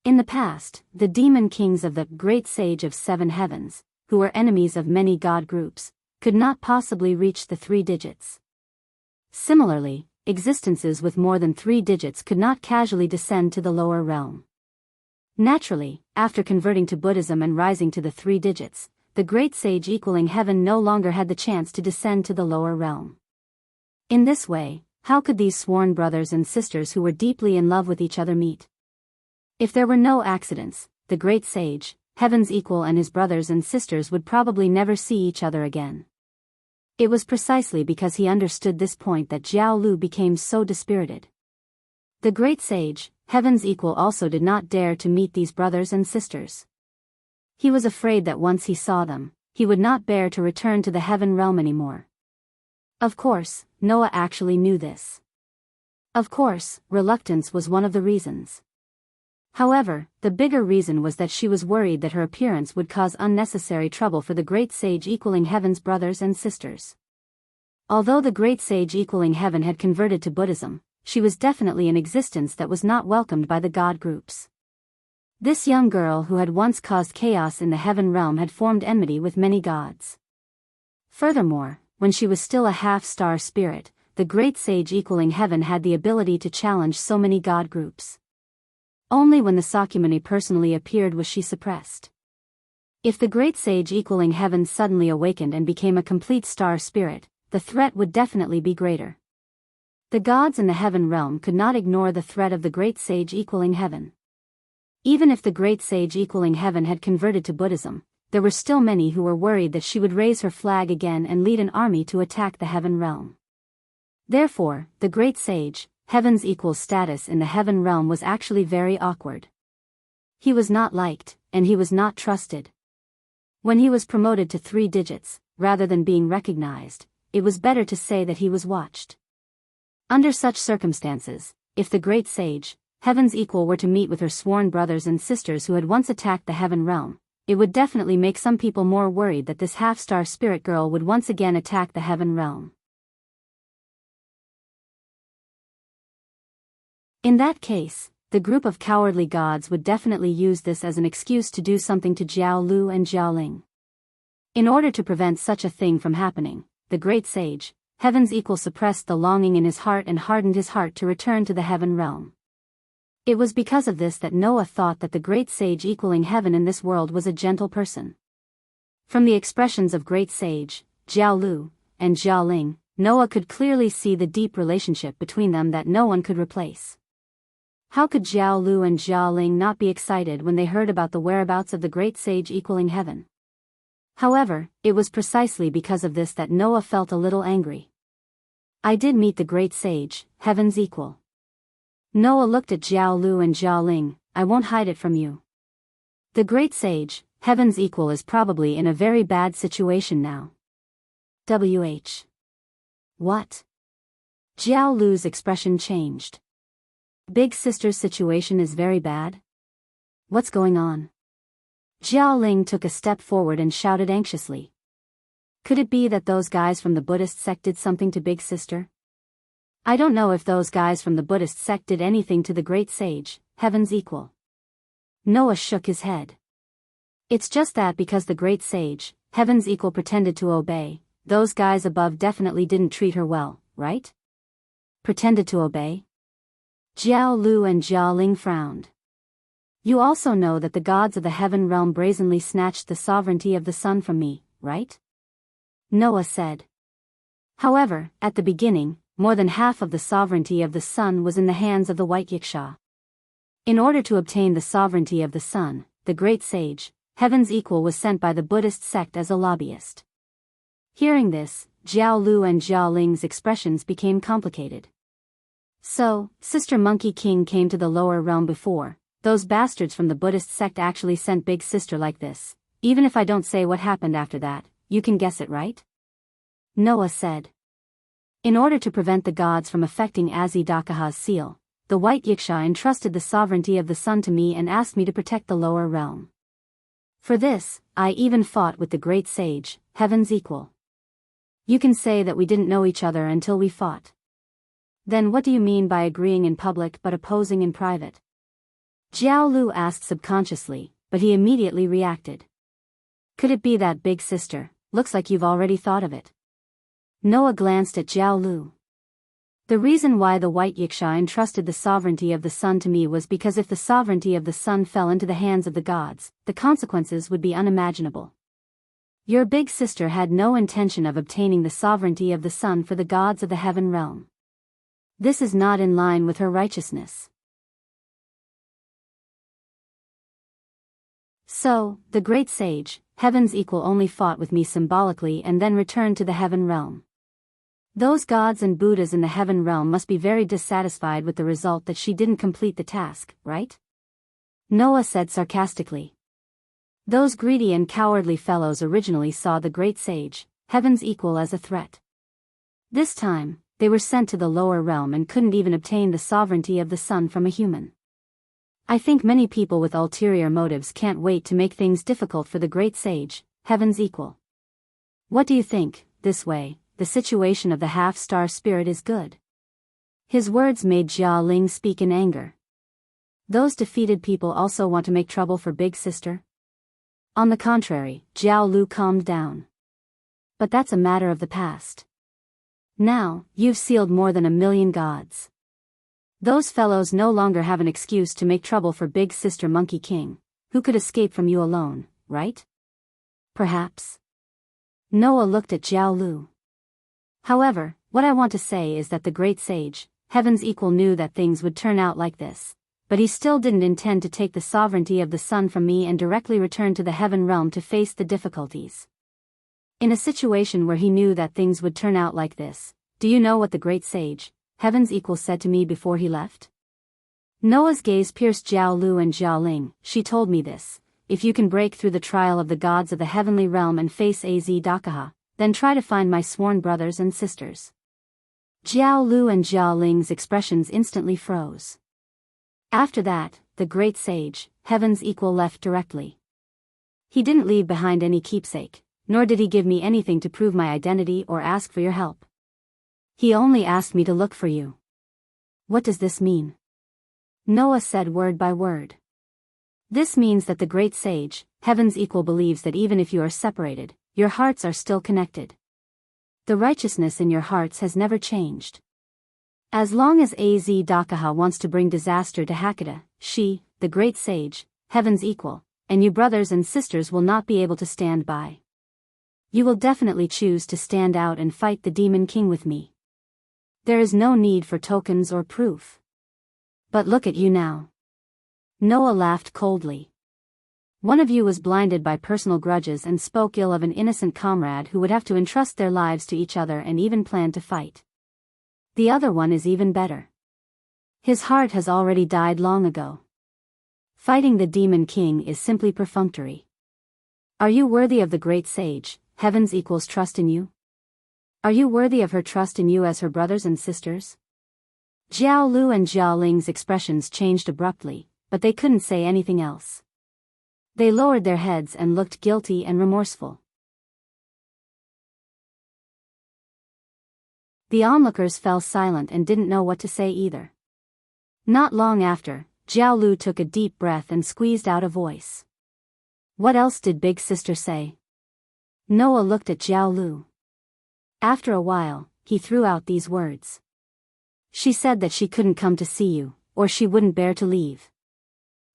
Speaker 1: In the past, the demon kings of the great sage of 7 heavens, who were enemies of many god groups, could not possibly reach the 3 digits. Similarly, existences with more than 3 digits could not casually descend to the lower realm. Naturally, after converting to Buddhism and rising to the 3 digits, the great sage equaling heaven no longer had the chance to descend to the lower realm. In this way, how could these sworn brothers and sisters who were deeply in love with each other meet? If there were no accidents, the great sage, heaven's equal, and his brothers and sisters would probably never see each other again. It was precisely because he understood this point that Jiao Lu became so dispirited. The great sage, heaven's equal, also did not dare to meet these brothers and sisters. He was afraid that once he saw them, he would not bear to return to the heaven realm anymore. Of course, Noah actually knew this. Of course, reluctance was one of the reasons. However, the bigger reason was that she was worried that her appearance would cause unnecessary trouble for the great sage equaling heaven's brothers and sisters. Although the great sage equaling heaven had converted to Buddhism, she was definitely an existence that was not welcomed by the god groups. This young girl who had once caused chaos in the heaven realm had formed enmity with many gods. Furthermore, when she was still a half-star spirit, the great sage equaling heaven had the ability to challenge so many god groups. Only when the Sakyamuni personally appeared was she suppressed. If the great sage equaling heaven suddenly awakened and became a complete star spirit, the threat would definitely be greater. The gods in the heaven realm could not ignore the threat of the great sage equaling heaven. Even if the great sage equaling heaven had converted to Buddhism, there were still many who were worried that she would raise her flag again and lead an army to attack the heaven realm. Therefore, the great sage, heaven's equal status in the heaven realm was actually very awkward. He was not liked, and he was not trusted. When he was promoted to 3 digits, rather than being recognized, it was better to say that he was watched. Under such circumstances, if the great sage, heaven's equal, were to meet with her sworn brothers and sisters who had once attacked the heaven realm, it would definitely make some people more worried that this half-star spirit girl would once again attack the heaven realm. In that case, the group of cowardly gods would definitely use this as an excuse to do something to Jiao Lu and Jiao Ling. In order to prevent such a thing from happening, the great sage, heaven's equal, suppressed the longing in his heart and hardened his heart to return to the heaven realm. It was because of this that Noah thought that the great sage equaling heaven in this world was a gentle person. From the expressions of great sage, Jiao Lu, and Jiao Ling, Noah could clearly see the deep relationship between them that no one could replace. How could Jiao Lu and Jiao Ling not be excited when they heard about the whereabouts of the great sage equaling heaven? However, it was precisely because of this that Noah felt a little angry. I did meet the great sage, heaven's equal. Noah looked at Jiao Lu and Jiao Ling. I won't hide it from you. The great sage, heaven's equal, is probably in a very bad situation now. What? Jiao Lu's expression changed. Big sister's situation is very bad? What's going on? Jiao Ling took a step forward and shouted anxiously. Could it be that those guys from the Buddhist sect did something to Big Sister? I don't know if those guys from the Buddhist sect did anything to the great sage, Heaven's equal. Noah shook his head. It's just that because the great sage, Heaven's equal, pretended to obey, those guys above definitely didn't treat her well, right? Pretended to obey? Jiao Lu and Jiao Ling frowned. You also know that the gods of the heaven realm brazenly snatched the sovereignty of the sun from me, right? Noah said. However, at the beginning, more than half of the sovereignty of the sun was in the hands of the white yiksha. In order to obtain the sovereignty of the sun, the great sage, Heaven's equal, was sent by the Buddhist sect as a lobbyist. Hearing this, Jiao Lu and Jiao Ling's expressions became complicated. So, Sister Monkey King came to the lower realm before. Those bastards from the Buddhist sect actually sent Big Sister like this. Even if I don't say what happened after that, you can guess it, right? Noah said. In order to prevent the gods from affecting Azidakaha's seal, the white yiksha entrusted the sovereignty of the sun to me and asked me to protect the lower realm. For this, I even fought with the great sage, Heaven's equal. You can say that we didn't know each other until we fought. Then what do you mean by agreeing in public but opposing in private? Jiao Lu asked subconsciously, but he immediately reacted. Could it be that, Big Sister? Looks like you've already thought of it. Noah glanced at Jiao Lu. The reason why the white yiksha entrusted the sovereignty of the sun to me was because if the sovereignty of the sun fell into the hands of the gods, the consequences would be unimaginable. Your Big Sister had no intention of obtaining the sovereignty of the sun for the gods of the heaven realm. This is not in line with her righteousness. So, the great sage, Heaven's equal, only fought with me symbolically and then returned to the heaven realm. Those gods and Buddhas in the heaven realm must be very dissatisfied with the result that she didn't complete the task, right? Noah said sarcastically. Those greedy and cowardly fellows originally saw the great sage, Heaven's equal, as a threat. This time, they were sent to the lower realm and couldn't even obtain the sovereignty of the sun from a human. I think many people with ulterior motives can't wait to make things difficult for the great sage, Heaven's equal. What do you think? This way, the situation of the half-star spirit is good. His words made Jiao Ling speak in anger. Those defeated people also want to make trouble for Big Sister? On the contrary, Jiao Lu calmed down. But that's a matter of the past. Now, you've sealed more than 1,000,000 gods. Those fellows no longer have an excuse to make trouble for Big Sister Monkey King, who could escape from you alone, right? Perhaps. Noah looked at Jiao Lu. However, what I want to say is that the great sage, Heaven's equal, knew that things would turn out like this, but he still didn't intend to take the sovereignty of the sun from me and directly return to the heaven realm to face the difficulties. In a situation where he knew that things would turn out like this, do you know what the great sage, Heaven's equal, said to me before he left? Noah's gaze pierced Jiao Lu and Jiao Ling. She told me this: if you can break through the trial of the gods of the heavenly realm and face Azidakaha, then try to find my sworn brothers and sisters. Jiao Lu and Jiao Ling's expressions instantly froze. After that, the great sage, Heaven's equal, left directly. He didn't leave behind any keepsake, nor did he give me anything to prove my identity or ask for your help. He only asked me to look for you. What does this mean? Noah said word by word. This means that the great sage, Heaven's equal, believes that even if you are separated, your hearts are still connected. The righteousness in your hearts has never changed. As long as Azidakaha wants to bring disaster to Hakata, she, the great sage, Heaven's equal, and you brothers and sisters will not be able to stand by. You will definitely choose to stand out and fight the Demon King with me. There is no need for tokens or proof. But look at you now. Noah laughed coldly. One of you was blinded by personal grudges and spoke ill of an innocent comrade who would have to entrust their lives to each other and even plan to fight. The other one is even better. His heart has already died long ago. Fighting the Demon King is simply perfunctory. Are you worthy of the great sage, Heaven's equal's trust in you? Are you worthy of her trust in you as her brothers and sisters? Jiao Lu and Jiao Ling's expressions changed abruptly, but they couldn't say anything else. They lowered their heads and looked guilty and remorseful. The onlookers fell silent and didn't know what to say either. Not long after, Jiao Lu took a deep breath and squeezed out a voice. What else did Big Sister say? Noah looked at Jiao Lu. After a while, he threw out these words. She said that she couldn't come to see you, or she wouldn't bear to leave.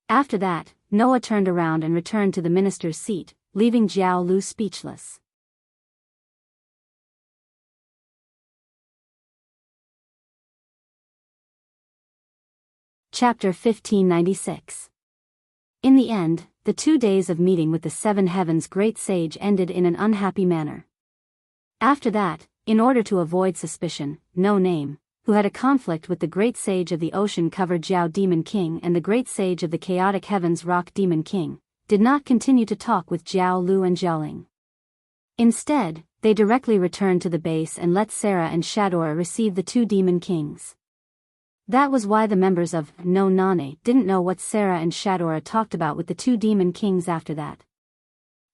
Speaker 1: After that, Noah turned around and returned to the minister's seat, leaving Jiao Lu speechless. Chapter 1596. In the end, the 2 days of meeting with the Seven Heavens Great Sage ended in an unhappy manner. After that, in order to avoid suspicion, No Name, who had a conflict with the Great Sage of the Ocean-covered Jiao Demon King and the Great Sage of the Chaotic Heavens Rock Demon King, did not continue to talk with Jiao Lu and Jiaoling. Instead, they directly returned to the base and let Sarah and Shadora receive the 2 Demon Kings. That was why the members of No Nane didn't know what Sarah and Shadora talked about with the 2 Demon Kings after that.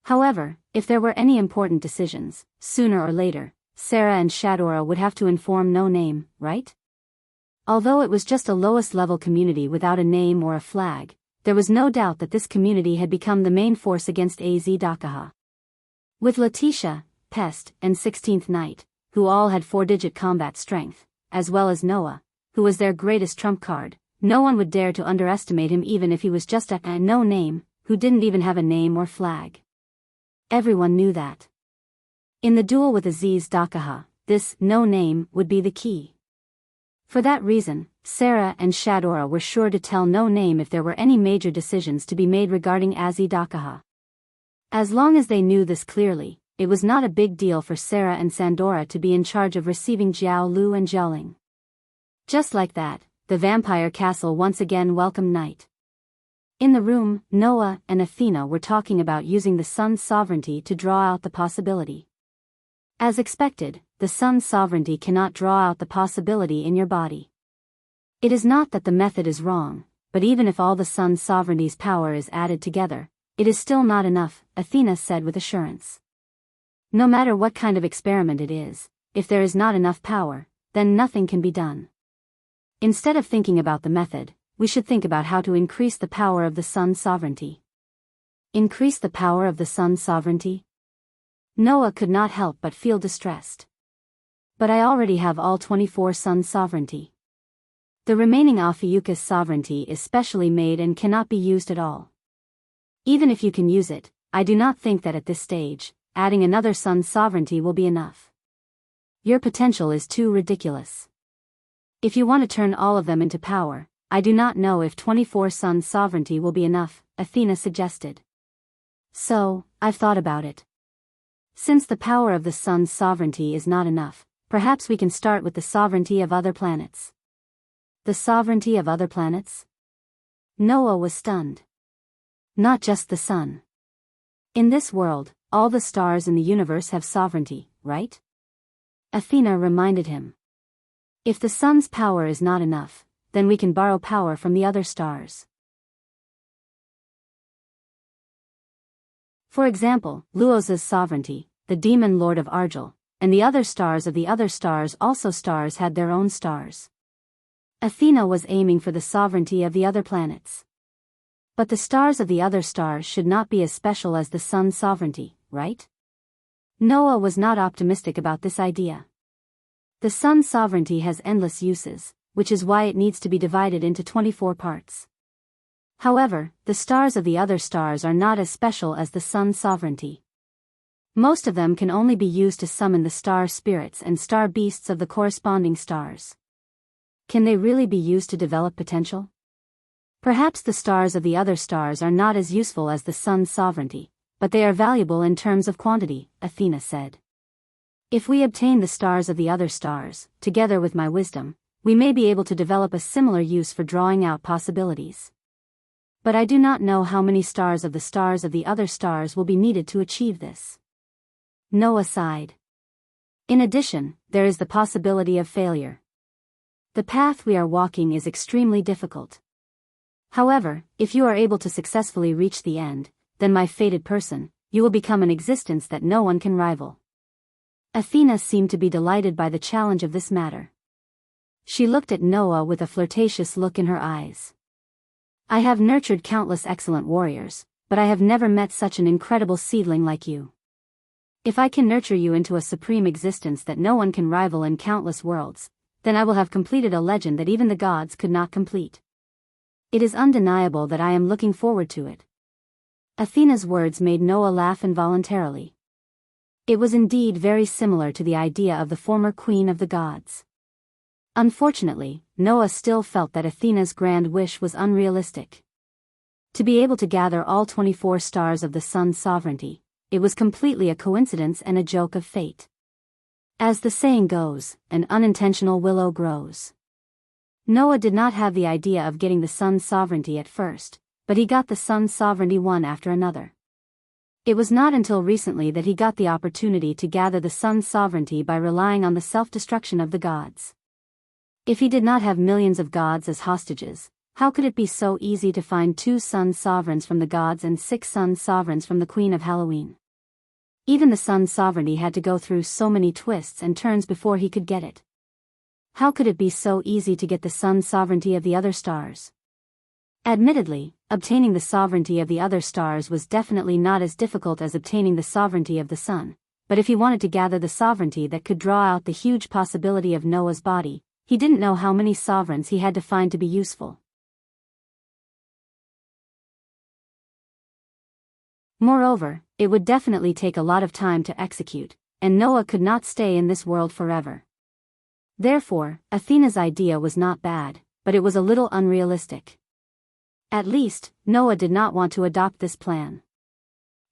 Speaker 1: However, if there were any important decisions, sooner or later, Sarah and Shadora would have to inform No Name, right? Although it was just a lowest-level community without a name or a flag, there was no doubt that this community had become the main force against Az Dakaha. With Letitia, Pest, and 16th Knight, who all had 4-digit combat strength, as well as Noah, who was their greatest trump card, no one would dare to underestimate him even if he was just a No Name, who didn't even have a name or flag. Everyone knew that. In the duel with Aziz Dakaha, this No Name would be the key. For that reason, Sarah and Shadora were sure to tell No Name if there were any major decisions to be made regarding Azi Dakaha. As long as they knew this clearly, it was not a big deal for Sarah and Sandora to be in charge of receiving Jiao Lu and Jiaoling. Just like that, the vampire castle once again welcomed night. In the room, Noah and Athena were talking about using the sun's sovereignty to draw out the possibility. As expected, the sun's sovereignty cannot draw out the possibility in your body. It is not that the method is wrong, but even if all the sun's sovereignty's power is added together, it is still not enough, Athena said with assurance. No matter what kind of experiment it is, if there is not enough power, then nothing can be done. Instead of thinking about the method, we should think about how to increase the power of the sun's sovereignty. Increase the power of the sun's sovereignty? Noah could not help but feel distressed. But I already have all 24 sun's sovereignty. The remaining Ophiuchus sovereignty is specially made and cannot be used at all. Even if you can use it, I do not think that at this stage, adding another sun's sovereignty will be enough. Your potential is too ridiculous. If you want to turn all of them into power, I do not know if 24 sun's sovereignty will be enough, Athena suggested. So, I've thought about it. Since the power of the sun's sovereignty is not enough, perhaps we can start with the sovereignty of other planets. The sovereignty of other planets? Noah was stunned. Not just the sun. In this world, all the stars in the universe have sovereignty, right? Athena reminded him. If the sun's power is not enough, then we can borrow power from the other stars. For example, Luoza's sovereignty, the demon lord of Argel, and the other stars of the other stars also stars had their own stars. Athena was aiming for the sovereignty of the other planets. But the stars of the other stars should not be as special as the sun's sovereignty, right? Noah was not optimistic about this idea. The sun's sovereignty has endless uses, which is why it needs to be divided into 24 parts. However, the stars of the other stars are not as special as the sun's sovereignty. Most of them can only be used to summon the star spirits and star beasts of the corresponding stars. Can they really be used to develop potential? Perhaps the stars of the other stars are not as useful as the sun's sovereignty, but they are valuable in terms of quantity, Athena said. If we obtain the stars of the other stars, together with my wisdom, we may be able to develop a similar use for drawing out possibilities. But I do not know how many stars of the other stars will be needed to achieve this. Noah sighed. In addition, there is the possibility of failure. The path we are walking is extremely difficult. However, if you are able to successfully reach the end, then my fated person, you will become an existence that no one can rival. Athena seemed to be delighted by the challenge of this matter. She looked at Noah with a flirtatious look in her eyes. I have nurtured countless excellent warriors, but I have never met such an incredible seedling like you. If I can nurture you into a supreme existence that no one can rival in countless worlds, then I will have completed a legend that even the gods could not complete. It is undeniable that I am looking forward to it. Athena's words made Noah laugh involuntarily. It was indeed very similar to the idea of the former queen of the gods. Unfortunately, Noah still felt that Athena's grand wish was unrealistic. To be able to gather all 24 stars of the sun's sovereignty, it was completely a coincidence and a joke of fate. As the saying goes, an unintentional willow grows. Noah did not have the idea of getting the sun's sovereignty at first, but he got the sun's sovereignty one after another. It was not until recently that he got the opportunity to gather the sun's sovereignty by relying on the self-destruction of the gods. If he did not have millions of gods as hostages, how could it be so easy to find 2 sun sovereigns from the gods and 6 sun sovereigns from the Queen of Halloween? Even the sun's sovereignty had to go through so many twists and turns before he could get it. How could it be so easy to get the sun's sovereignty of the other stars? Admittedly, obtaining the sovereignty of the other stars was definitely not as difficult as obtaining the sovereignty of the sun, but if he wanted to gather the sovereignty that could draw out the huge possibility of Noah's body, he didn't know how many sovereigns he had to find to be useful. Moreover, it would definitely take a lot of time to execute, and Noah could not stay in this world forever. Therefore, Athena's idea was not bad, but it was a little unrealistic. At least, Noah did not want to adopt this plan.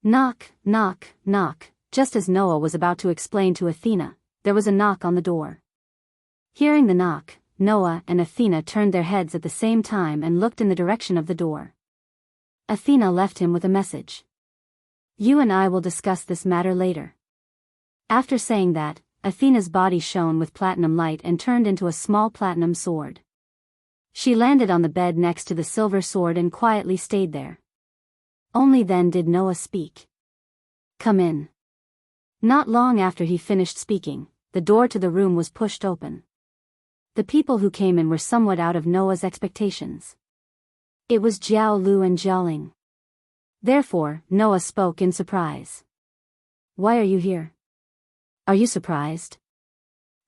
Speaker 1: Knock, knock, knock. Just as Noah was about to explain to Athena, there was a knock on the door. Hearing the knock, Noah and Athena turned their heads at the same time and looked in the direction of the door. Athena left him with a message. You and I will discuss this matter later. After saying that, Athena's body shone with platinum light and turned into a small platinum sword. She landed on the bed next to the silver sword and quietly stayed there. Only then did Noah speak. Come in. Not long after he finished speaking, the door to the room was pushed open. The people who came in were somewhat out of Noah's expectations. It was Jiao Lu and Jiao Ling. Therefore, Noah spoke in surprise. Why are you here? Are you surprised?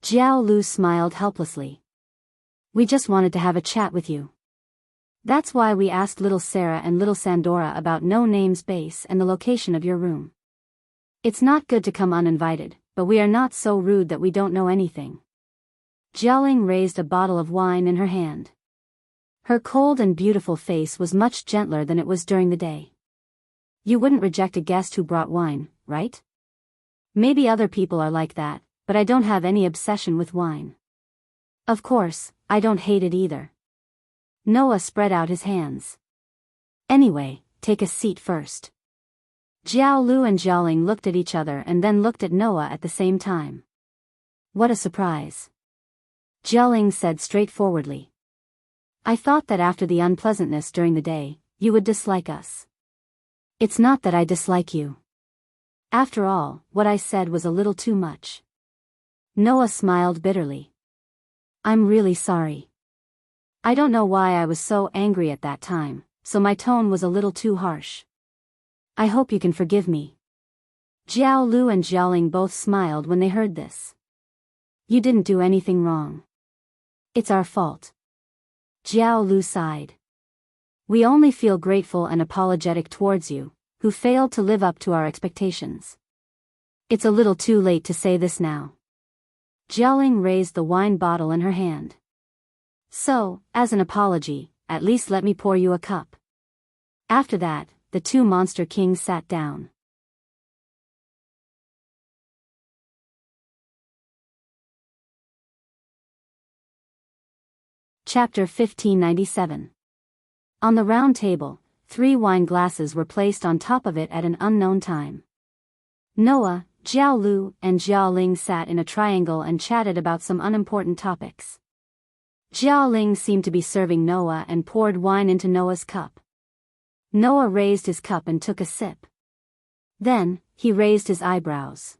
Speaker 1: Jiao Lu smiled helplessly. We just wanted to have a chat with you. That's why we asked little Sarah and little Sandora about No Name's base and the location of your room. It's not good to come uninvited, but we are not so rude that we don't know anything. Jiao Ling raised a bottle of wine in her hand. Her cold and beautiful face was much gentler than it was during the day. You wouldn't reject a guest who brought wine, right? Maybe other people are like that, but I don't have any obsession with wine. Of course, I don't hate it either. Noah spread out his hands. Anyway, take a seat first. Jiao Lu and Jiao Ling looked at each other and then looked at Noah at the same time. What a surprise. Jiao Ling said straightforwardly. I thought that after the unpleasantness during the day, you would dislike us. It's not that I dislike you. After all, what I said was a little too much. Noah smiled bitterly. I'm really sorry. I don't know why I was so angry at that time, so my tone was a little too harsh. I hope you can forgive me. Jiao Lu and Jiao Ling both smiled when they heard this. You didn't do anything wrong. It's our fault. Jiao Lu sighed. We only feel grateful and apologetic towards you, who failed to live up to our expectations. It's a little too late to say this now. Jiao Ling raised the wine bottle in her hand. So, as an apology, at least let me pour you a cup. After that, the 2 monster kings sat down. Chapter 1597. On the round table, 3 wine glasses were placed on top of it at an unknown time. Noah, Jiao Lu, and Jiao Ling sat in a triangle and chatted about some unimportant topics. Jiao Ling seemed to be serving Noah and poured wine into Noah's cup. Noah raised his cup and took a sip. Then, he raised his eyebrows.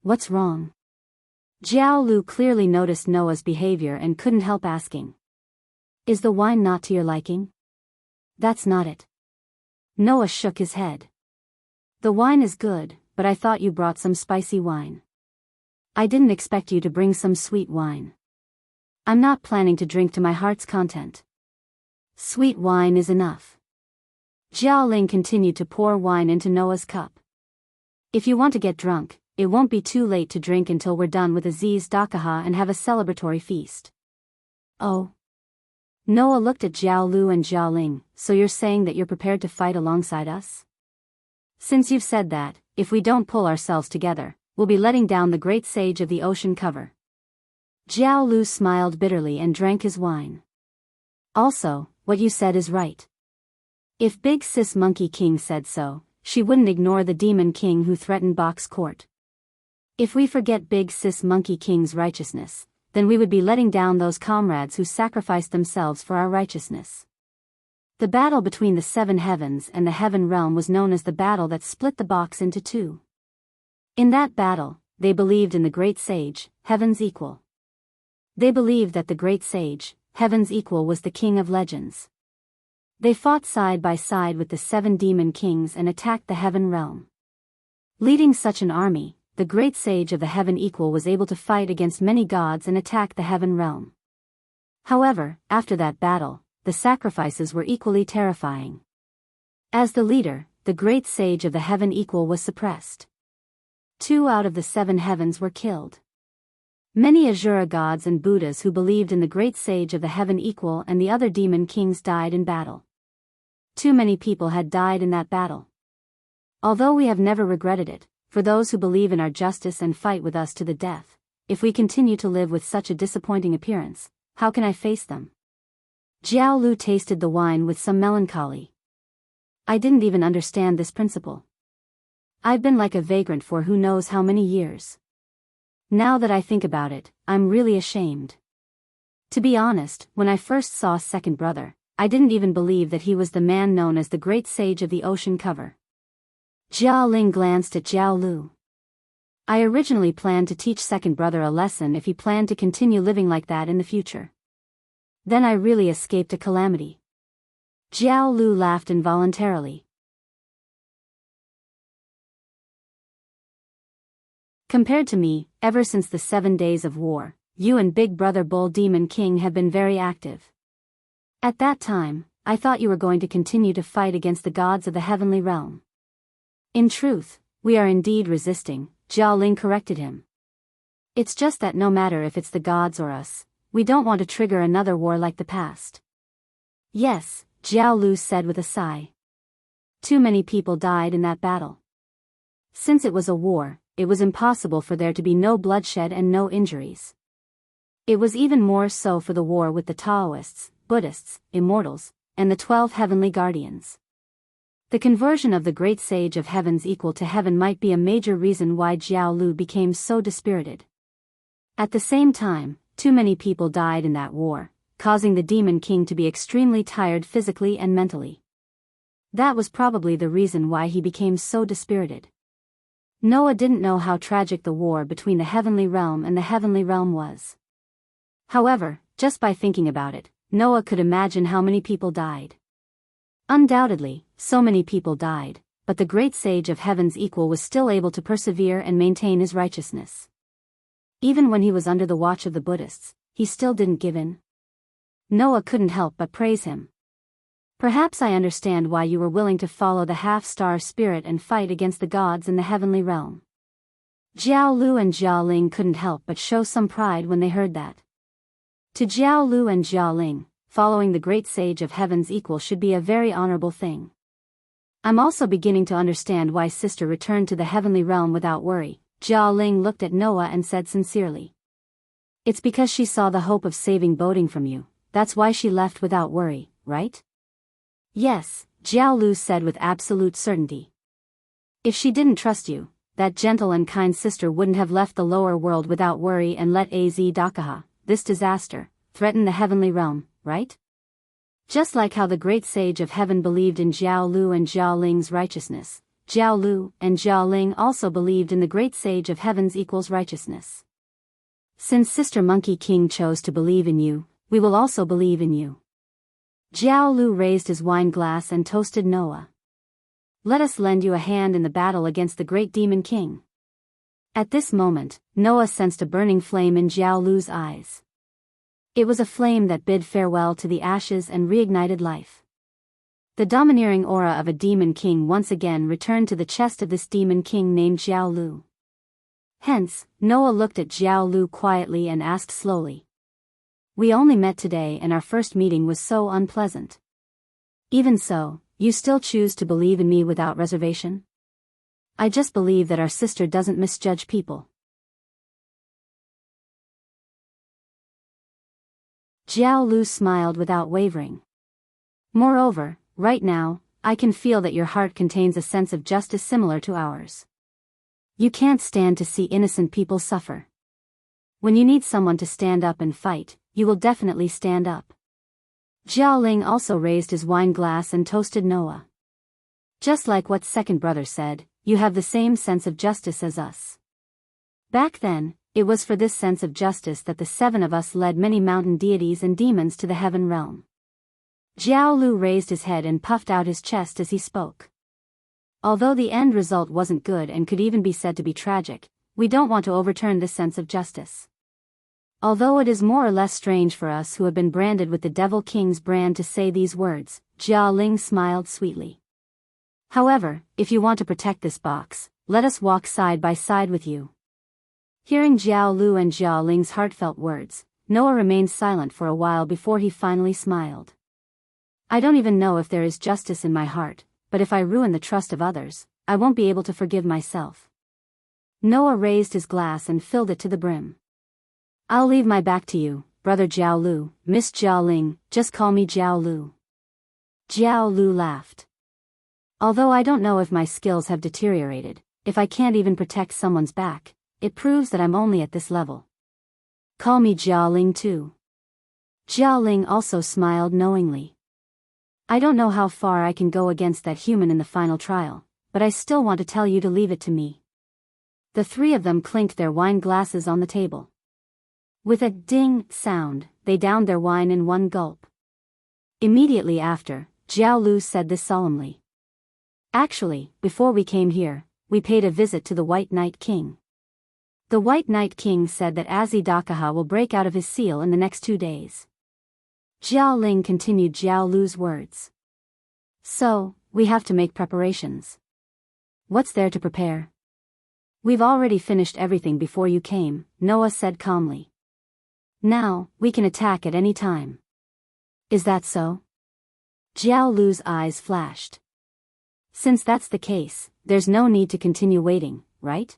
Speaker 1: What's wrong? Jiao Lu clearly noticed Noah's behavior and couldn't help asking. Is the wine not to your liking? That's not it. Noah shook his head. The wine is good, but I thought you brought some spicy wine. I didn't expect you to bring some sweet wine. I'm not planning to drink to my heart's content. Sweet wine is enough. Jiao Ling continued to pour wine into Noah's cup. If you want to get drunk, it won't be too late to drink until we're done with Aziz Dakaha and have a celebratory feast. Oh. Noah looked at Jiao Lu and Jiao Ling. So you're saying that you're prepared to fight alongside us? Since you've said that, if we don't pull ourselves together, we'll be letting down the great sage of the ocean cover. Jiao Lu smiled bitterly and drank his wine. Also, what you said is right. If Big Sis Monkey King said so, she wouldn't ignore the Demon King who threatened Box Court. If we forget Big Sis Monkey King's righteousness, then we would be letting down those comrades who sacrificed themselves for our righteousness. The battle between the seven heavens and the heaven realm was known as the battle that split the box into two. In that battle, they believed in the great sage, heaven's equal. They believed that the great sage, heaven's equal, was the king of legends. They fought side by side with the seven demon kings and attacked the heaven realm. Leading such an army, the great sage of the heaven equal was able to fight against many gods and attack the heaven realm. However, after that battle, the sacrifices were equally terrifying. As the leader, the great sage of the heaven equal was suppressed. 2 out of the 7 heavens were killed. Many Asura gods and Buddhas who believed in the great sage of the heaven equal and the other demon kings died in battle. Too many people had died in that battle. Although we have never regretted it, for those who believe in our justice and fight with us to the death, if we continue to live with such a disappointing appearance, how can I face them? Jiao Lu tasted the wine with some melancholy. I didn't even understand this principle. I've been like a vagrant for who knows how many years. Now that I think about it, I'm really ashamed. To be honest, when I first saw Second Brother, I didn't even believe that he was the man known as the Great Sage of the Ocean Cover. Jiao Ling glanced at Jiao Lu. I originally planned to teach Second Brother a lesson if he planned to continue living like that in the future. Then I really escaped a calamity. Jiao Lu laughed involuntarily. Compared to me, ever since the 7 days of war, you and Big Brother Bull Demon King have been very active. At that time, I thought you were going to continue to fight against the gods of the heavenly realm. In truth, we are indeed resisting, Jiao Ling corrected him. It's just that no matter if it's the gods or us, we don't want to trigger another war like the past. Yes, Jiao Lu said with a sigh. Too many people died in that battle. Since it was a war, it was impossible for there to be no bloodshed and no injuries. It was even more so for the war with the Taoists, Buddhists, Immortals, and the 12 heavenly guardians. The conversion of the great sage of heavens equal to heaven might be a major reason why Jiao Lu became so dispirited. At the same time, too many people died in that war, causing the Demon King to be extremely tired physically and mentally. That was probably the reason why he became so dispirited. Noah didn't know how tragic the war between the heavenly realm and the heavenly realm was. However, just by thinking about it, Noah could imagine how many people died. Undoubtedly, so many people died, but the great sage of heaven's equal was still able to persevere and maintain his righteousness. Even when he was under the watch of the Buddhists, he still didn't give in. Noah couldn't help but praise him. Perhaps I understand why you were willing to follow the half-star spirit and fight against the gods in the heavenly realm. Jiao Lu and Jiao Ling couldn't help but show some pride when they heard that. To Jiao Lu and Jiao Ling, following the great sage of heaven's equal should be a very honorable thing. I'm also beginning to understand why sister returned to the heavenly realm without worry. Jiao Ling looked at Noah and said sincerely. It's because she saw the hope of saving boating from you, that's why she left without worry, right? Yes, Jiao Lu said with absolute certainty. If she didn't trust you, that gentle and kind sister wouldn't have left the lower world without worry and let Az Dakaha, this disaster, threaten the heavenly realm, right? Just like how the great sage of heaven believed in Jiao Lu and Jiao Ling's righteousness, Jiao Lu and Jiao Ling also believed in the great sage of heaven's equals righteousness. Since Sister Monkey King chose to believe in you, we will also believe in you. Jiao Lu raised his wine glass and toasted Noah. Let us lend you a hand in the battle against the great demon king. At this moment, Noah sensed a burning flame in Jiao Lu's eyes. It was a flame that bid farewell to the ashes and reignited life. The domineering aura of a demon king once again returned to the chest of this demon king named Jiao Lu. Hence, Noah looked at Jiao Lu quietly and asked slowly. We only met today and our first meeting was so unpleasant. Even so, you still choose to believe in me without reservation? I just believe that our sister doesn't misjudge people. Jiao Lu smiled without wavering. Moreover, right now, I can feel that your heart contains a sense of justice similar to ours. You can't stand to see innocent people suffer. When you need someone to stand up and fight, you will definitely stand up. Jiao Ling also raised his wine glass and toasted Noah. Just like what second brother said, you have the same sense of justice as us. Back then, it was for this sense of justice that the 7 of us led many mountain deities and demons to the heaven realm. Jiao Lu raised his head and puffed out his chest as he spoke. Although the end result wasn't good and could even be said to be tragic, we don't want to overturn this sense of justice. Although it is more or less strange for us who have been branded with the Devil King's brand to say these words, Jiao Ling smiled sweetly. However, if you want to protect this box, let us walk side by side with you. Hearing Jiao Lu and Jiao Ling's heartfelt words, Noah remained silent for a while before he finally smiled. I don't even know if there is justice in my heart, but if I ruin the trust of others, I won't be able to forgive myself. Noah raised his glass and filled it to the brim. I'll leave my back to you, Brother Jiao Lu, Miss Jiao Ling, just call me Jiao Lu. Jiao Lu laughed. Although I don't know if my skills have deteriorated, if I can't even protect someone's back, it proves that I'm only at this level. Call me Jiao Ling too. Jiao Ling also smiled knowingly. I don't know how far I can go against that human in the final trial, but I still want to tell you to leave it to me. The 3 of them clinked their wine glasses on the table. With a ding sound, they downed their wine in one gulp. Immediately after, Jiao Lu said this solemnly. Actually, before we came here, we paid a visit to the White Night King. The White Night King said that Azi Dakaha will break out of his seal in the next 2 days. Jiao Ling continued Jiao Lu's words. So, we have to make preparations. What's there to prepare? We've already finished everything before you came, Noah said calmly. Now, we can attack at any time. Is that so? Jiao Lu's eyes flashed. Since that's the case, there's no need to continue waiting, right?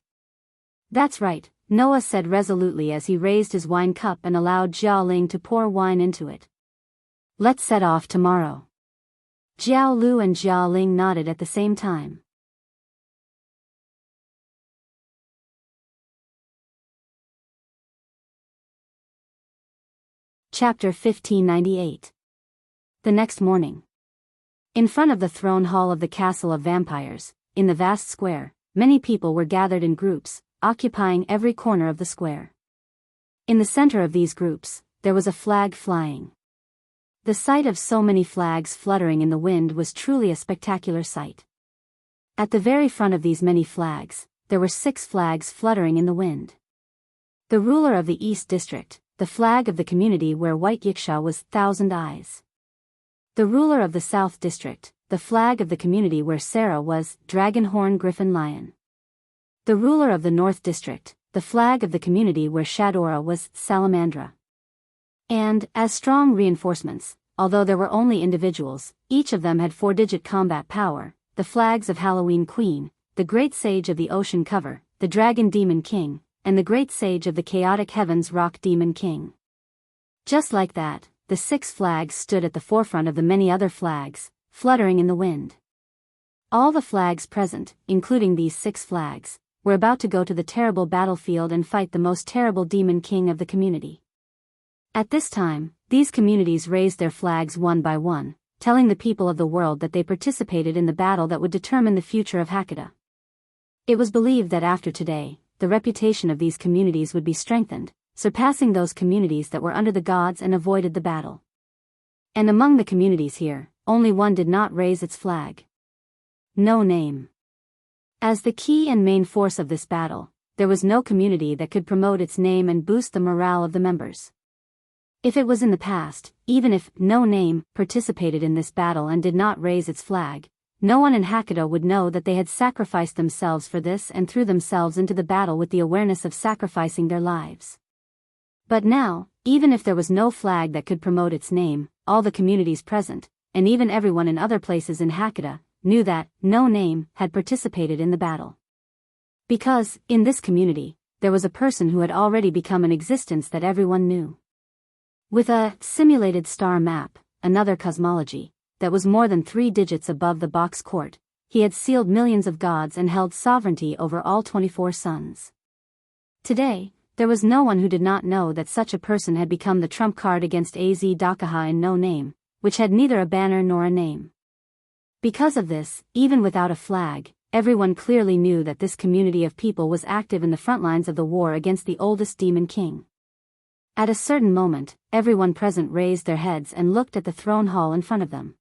Speaker 1: That's right, Noah said resolutely as he raised his wine cup and allowed Jiao Ling to pour wine into it. Let's set off tomorrow. Jiao Lu and Jiao Ling nodded at the same time. Chapter 1598. The next morning. In front of the throne hall of the Castle of Vampires, in the vast square, many people were gathered in groups, occupying every corner of the square. In the center of these groups, there was a flag flying. The sight of so many flags fluttering in the wind was truly a spectacular sight. At the very front of these many flags, there were 6 flags fluttering in the wind. The ruler of the East District, the flag of the community where White Yiksha was 1,000 Eyes. The ruler of the South District, the flag of the community where Sarah was Dragon Horn Griffin Lion. The ruler of the North District, the flag of the community where Shadora was Salamandra. And, as strong reinforcements, although there were only individuals, each of them had 4-digit combat power, the flags of Halloween Queen, the Great Sage of the Ocean Cover, the Dragon Demon King, and the Great Sage of the Chaotic Heavens Rock Demon King. Just like that, the 6 flags stood at the forefront of the many other flags, fluttering in the wind. All the flags present, including these 6 flags, were about to go to the terrible battlefield and fight the most terrible demon king of the community. At this time, these communities raised their flags one by one, telling the people of the world that they participated in the battle that would determine the future of Hakata. It was believed that after today, the reputation of these communities would be strengthened, surpassing those communities that were under the gods and avoided the battle. And among the communities here, only one did not raise its flag. No Name. As the key and main force of this battle, there was no community that could promote its name and boost the morale of the members. If it was in the past, even if No Name participated in this battle and did not raise its flag, no one in Hakata would know that they had sacrificed themselves for this and threw themselves into the battle with the awareness of sacrificing their lives. But now, even if there was no flag that could promote its name, all the communities present, and even everyone in other places in Hakata, knew that No Name had participated in the battle. Because, in this community, there was a person who had already become an existence that everyone knew. With a simulated star map, another cosmology, that was more than 3 digits above the box court, he had sealed millions of gods and held sovereignty over all 24 suns. Today, there was no one who did not know that such a person had become the trump card against Az Dakaha in No Name, which had neither a banner nor a name. Because of this, even without a flag, everyone clearly knew that this community of people was active in the front lines of the war against the oldest demon king. At a certain moment, everyone present raised their heads and looked at the throne hall in front of them.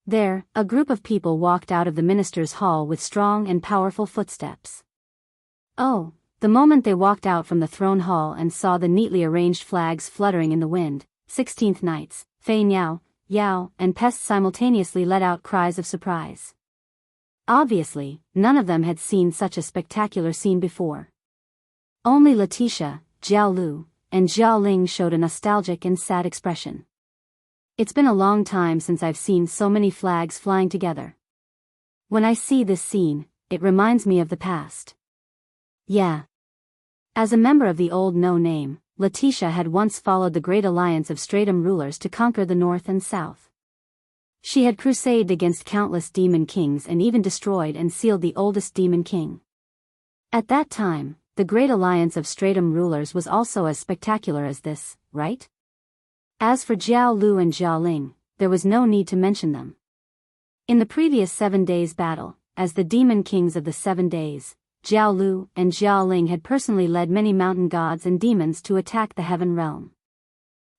Speaker 1: There, a group of people walked out of the minister's hall with strong and powerful footsteps. Oh, the moment they walked out from the throne hall and saw the neatly arranged flags fluttering in the wind, 16th Knights, Fei Niao, Yao, and Pest simultaneously let out cries of surprise. Obviously, none of them had seen such a spectacular scene before. Only Letitia, Jiao Lu, and Jiao Ling showed a nostalgic and sad expression. It's been a long time since I've seen so many flags flying together. When I see this scene, it reminds me of the past. Yeah. As a member of the old No Name, Letitia had once followed the great alliance of Stratum rulers to conquer the north and south. She had crusaded against countless demon kings and even destroyed and sealed the oldest demon king. At that time, the great alliance of Stratum rulers was also as spectacular as this, right? As for Jiao Lu and Jiao Ling, there was no need to mention them. In the previous 7 days battle, as the demon kings of the 7 days, Jiao Lu and Jiao Ling had personally led many mountain gods and demons to attack the heaven realm.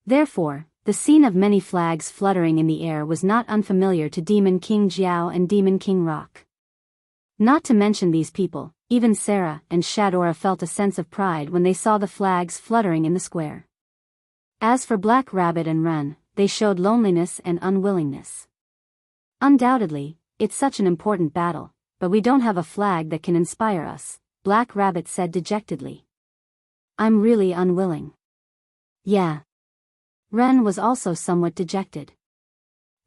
Speaker 1: Therefore, the scene of many flags fluttering in the air was not unfamiliar to Demon King Jiao and Demon King Rock. Not to mention these people, even Sarah and Shadora felt a sense of pride when they saw the flags fluttering in the square. As for Black Rabbit and Ren, they showed loneliness and unwillingness. Undoubtedly, it's such an important battle, but we don't have a flag that can inspire us, Black Rabbit said dejectedly. I'm really unwilling. Yeah. Ren was also somewhat dejected.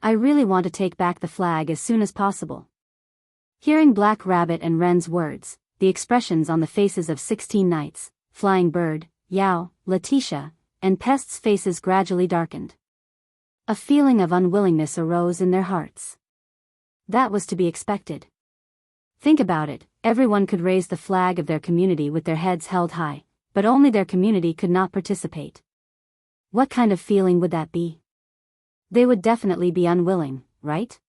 Speaker 1: I really want to take back the flag as soon as possible. Hearing Black Rabbit and Ren's words, the expressions on the faces of 16 knights, Flying Bird, Yao, Letitia, and Pest's faces gradually darkened. A feeling of unwillingness arose in their hearts. That was to be expected. Think about it, everyone could raise the flag of their community with their heads held high, but only their community could not participate. What kind of feeling would that be? They would definitely be unwilling, right?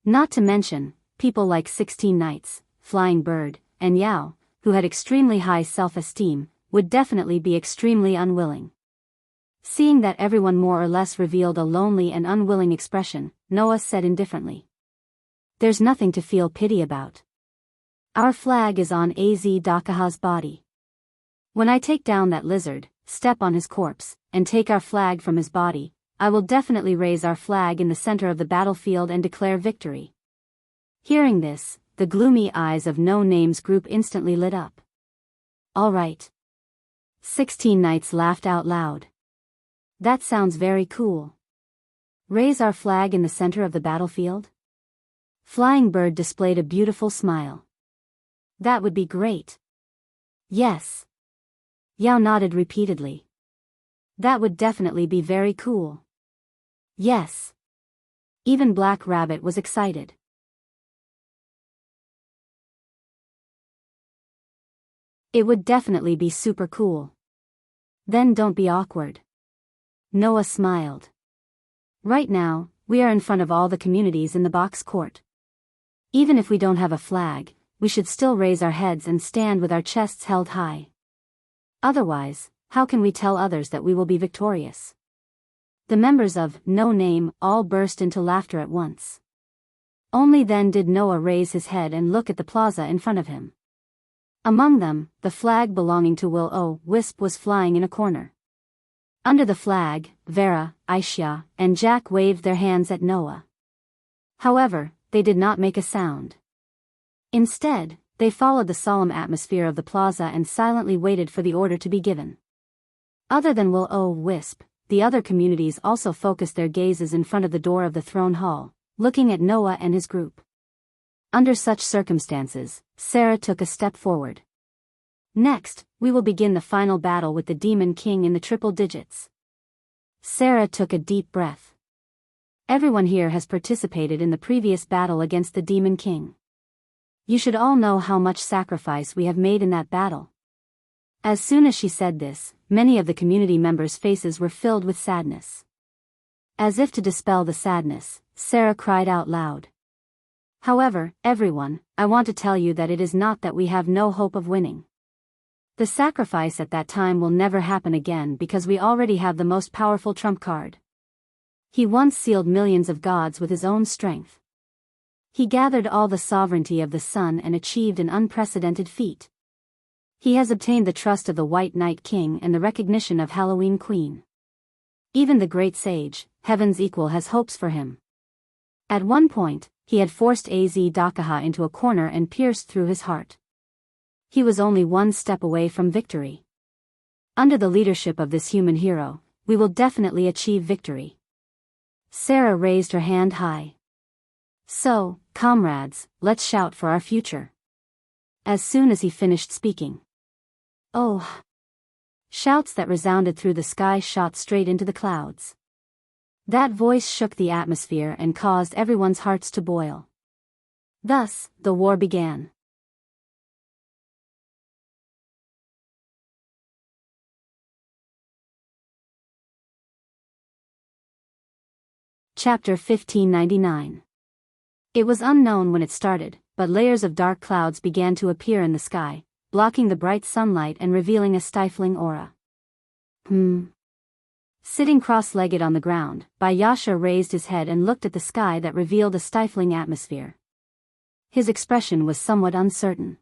Speaker 1: Not to mention, people like 16 Knights, Flying Bird, and Yao, who had extremely high self-esteem, would definitely be extremely unwilling. Seeing that everyone more or less revealed a lonely and unwilling expression, Noah said indifferently. There's nothing to feel pity about. Our flag is on Az Dakaha's body. When I take down that lizard, step on his corpse, and take our flag from his body, I will definitely raise our flag in the center of the battlefield and declare victory. Hearing this, the gloomy eyes of No Name's group instantly lit up. All right. 16 Knights laughed out loud. That sounds very cool. Raise our flag in the center of the battlefield? Flying Bird displayed a beautiful smile. That would be great. Yes. Yao nodded repeatedly. That would definitely be very cool. Yes. Even Black Rabbit was excited. It would definitely be super cool. Then don't be awkward. Noah smiled. Right now, we are in front of all the communities in the box court. Even if we don't have a flag, we should still raise our heads and stand with our chests held high. Otherwise, how can we tell others that we will be victorious? The members of No Name all burst into laughter at once. Only then did Noah raise his head and look at the plaza in front of him. Among them, the flag belonging to Will-O-Wisp was flying in a corner. Under the flag, Vera, Aisha, and Jack waved their hands at Noah. However, they did not make a sound. Instead, they followed the solemn atmosphere of the plaza and silently waited for the order to be given. Other than Will-O-Wisp, the other communities also focused their gazes in front of the door of the throne hall, looking at Noah and his group. Under such circumstances, Sarah took a step forward. Next, we will begin the final battle with the Demon King in the triple digits. Sarah took a deep breath. Everyone here has participated in the previous battle against the Demon King. You should all know how much sacrifice we have made in that battle. As soon as she said this, many of the community members' faces were filled with sadness. As if to dispel the sadness, Sarah cried out loud. However, everyone, I want to tell you that it is not that we have no hope of winning. The sacrifice at that time will never happen again because we already have the most powerful trump card. He once sealed millions of gods with his own strength. He gathered all the sovereignty of the sun and achieved an unprecedented feat. He has obtained the trust of the White Knight King and the recognition of Halloween Queen. Even the great sage, Heaven's Equal, has hopes for him. At one point, he had forced Az Dakaha into a corner and pierced through his heart. He was only one step away from victory. Under the leadership of this human hero, we will definitely achieve victory. Sarah raised her hand high. So, comrades, let's shout for our future. As soon as he finished speaking. Oh! Shouts that resounded through the sky shot straight into the clouds. That voice shook the atmosphere and caused everyone's hearts to boil. Thus, the war began. Chapter 1599. It was unknown when it started, but layers of dark clouds began to appear in the sky, blocking the bright sunlight and revealing a stifling aura. Sitting cross-legged on the ground, Bayasha raised his head and looked at the sky that revealed a stifling atmosphere. His expression was somewhat uncertain.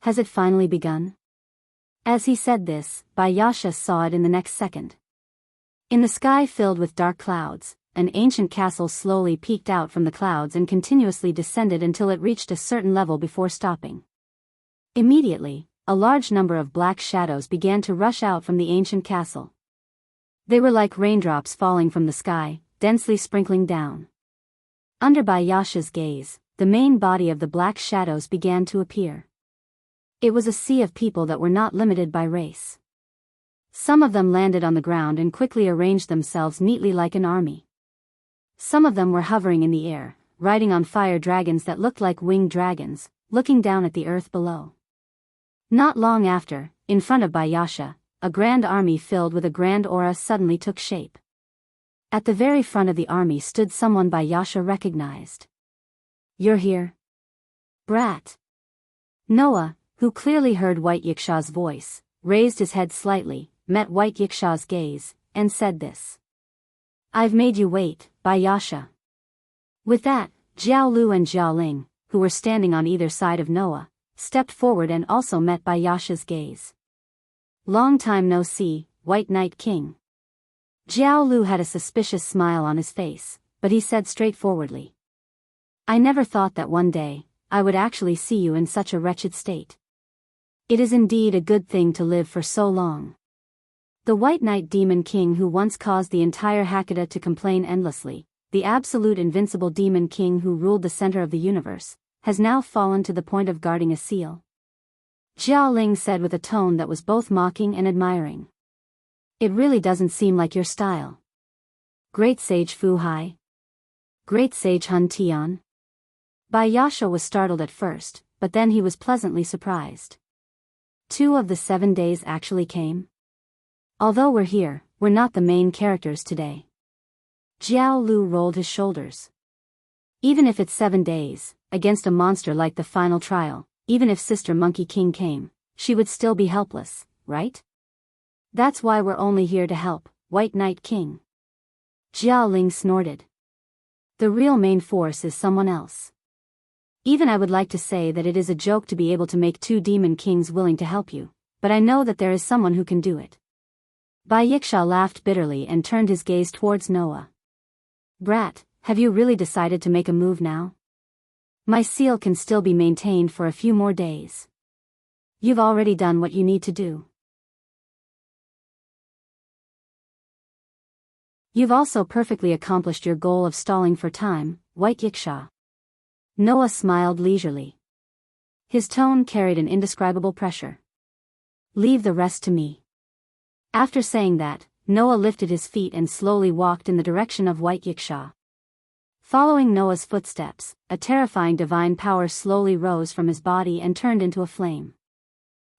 Speaker 1: Has it finally begun? As he said this, Bayasha saw it in the next second. In the sky filled with dark clouds, an ancient castle slowly peeked out from the clouds and continuously descended until it reached a certain level before stopping. Immediately, a large number of black shadows began to rush out from the ancient castle. They were like raindrops falling from the sky, densely sprinkling down. Under Bayasha's gaze, the main body of the black shadows began to appear. It was a sea of people that were not limited by race. Some of them landed on the ground and quickly arranged themselves neatly like an army. Some of them were hovering in the air, riding on fire dragons that looked like winged dragons, looking down at the earth below. Not long after, in front of Bayasha, a grand army filled with a grand aura suddenly took shape. At the very front of the army stood someone Bayasha recognized. You're here? Brat. Noah, who clearly heard White Yiksha's voice, raised his head slightly, met White Yiksha's gaze, and said this. I've made you wait, Bayasha. With that, Jiao Lu and Jiao Ling, who were standing on either side of Noah, stepped forward and also met Bayasha's gaze. Long time no see, White Knight King. Jiao Lu had a suspicious smile on his face, but he said straightforwardly. I never thought that one day, I would actually see you in such a wretched state. It is indeed a good thing to live for so long. The White Knight Demon King who once caused the entire Hakata to complain endlessly, the absolute invincible Demon King who ruled the center of the universe, has now fallen to the point of guarding a seal. Jiao Ling said with a tone that was both mocking and admiring. It really doesn't seem like your style. Great Sage Fu Hai. Great Sage Hun Tian. Bayasha was startled at first, but then he was pleasantly surprised. 2 of the 7 days actually came? Although we're here, we're not the main characters today. Jiao Lu rolled his shoulders. Even if it's 7 days, against a monster like the final trial, even if Sister Monkey King came, she would still be helpless, right? That's why we're only here to help, White Knight King. Jiao Ling snorted. The real main force is someone else. Even I would like to say that it is a joke to be able to make 2 demon kings willing to help you, but I know that there is someone who can do it. Bai Yiksha laughed bitterly and turned his gaze towards Noah. Brat, have you really decided to make a move now? My seal can still be maintained for a few more days. You've already done what you need to do. You've also perfectly accomplished your goal of stalling for time, White Yiksha. Noah smiled leisurely. His tone carried an indescribable pressure. Leave the rest to me. After saying that, Noah lifted his feet and slowly walked in the direction of White Yiksha. Following Noah's footsteps, a terrifying divine power slowly rose from his body and turned into a flame.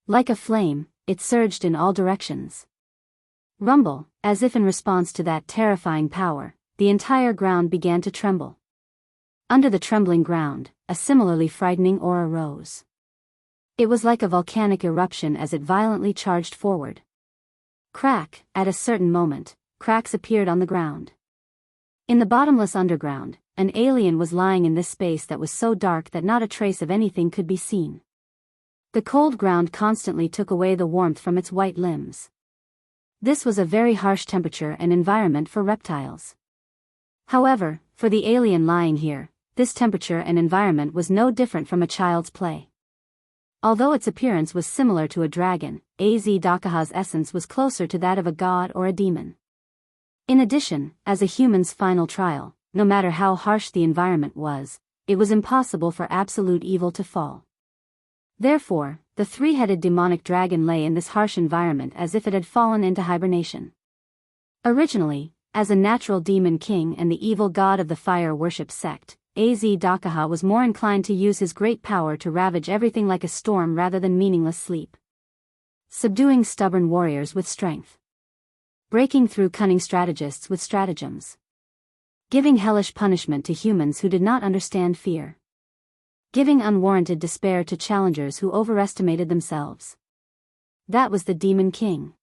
Speaker 1: Like a flame, it surged in all directions. Rumble, as if in response to that terrifying power, the entire ground began to tremble. Under the trembling ground, a similarly frightening aura rose. It was like a volcanic eruption as it violently charged forward. Crack, at a certain moment, cracks appeared on the ground. In the bottomless underground, an alien was lying in this space that was so dark that not a trace of anything could be seen. The cold ground constantly took away the warmth from its white limbs. This was a very harsh temperature and environment for reptiles. However, for the alien lying here, this temperature and environment was no different from a child's play. Although its appearance was similar to a dragon, Az Dakaha's essence was closer to that of a god or a demon. In addition, as a human's final trial, no matter how harsh the environment was, it was impossible for absolute evil to fall. Therefore, the 3-headed demonic dragon lay in this harsh environment as if it had fallen into hibernation. Originally, as a natural demon king and the evil god of the fire worship sect, Az Dakaha was more inclined to use his great power to ravage everything like a storm rather than meaningless sleep. Subduing stubborn warriors with strength. Breaking through cunning strategists with stratagems. Giving hellish punishment to humans who did not understand fear. Giving unwarranted despair to challengers who overestimated themselves. That was the Demon King.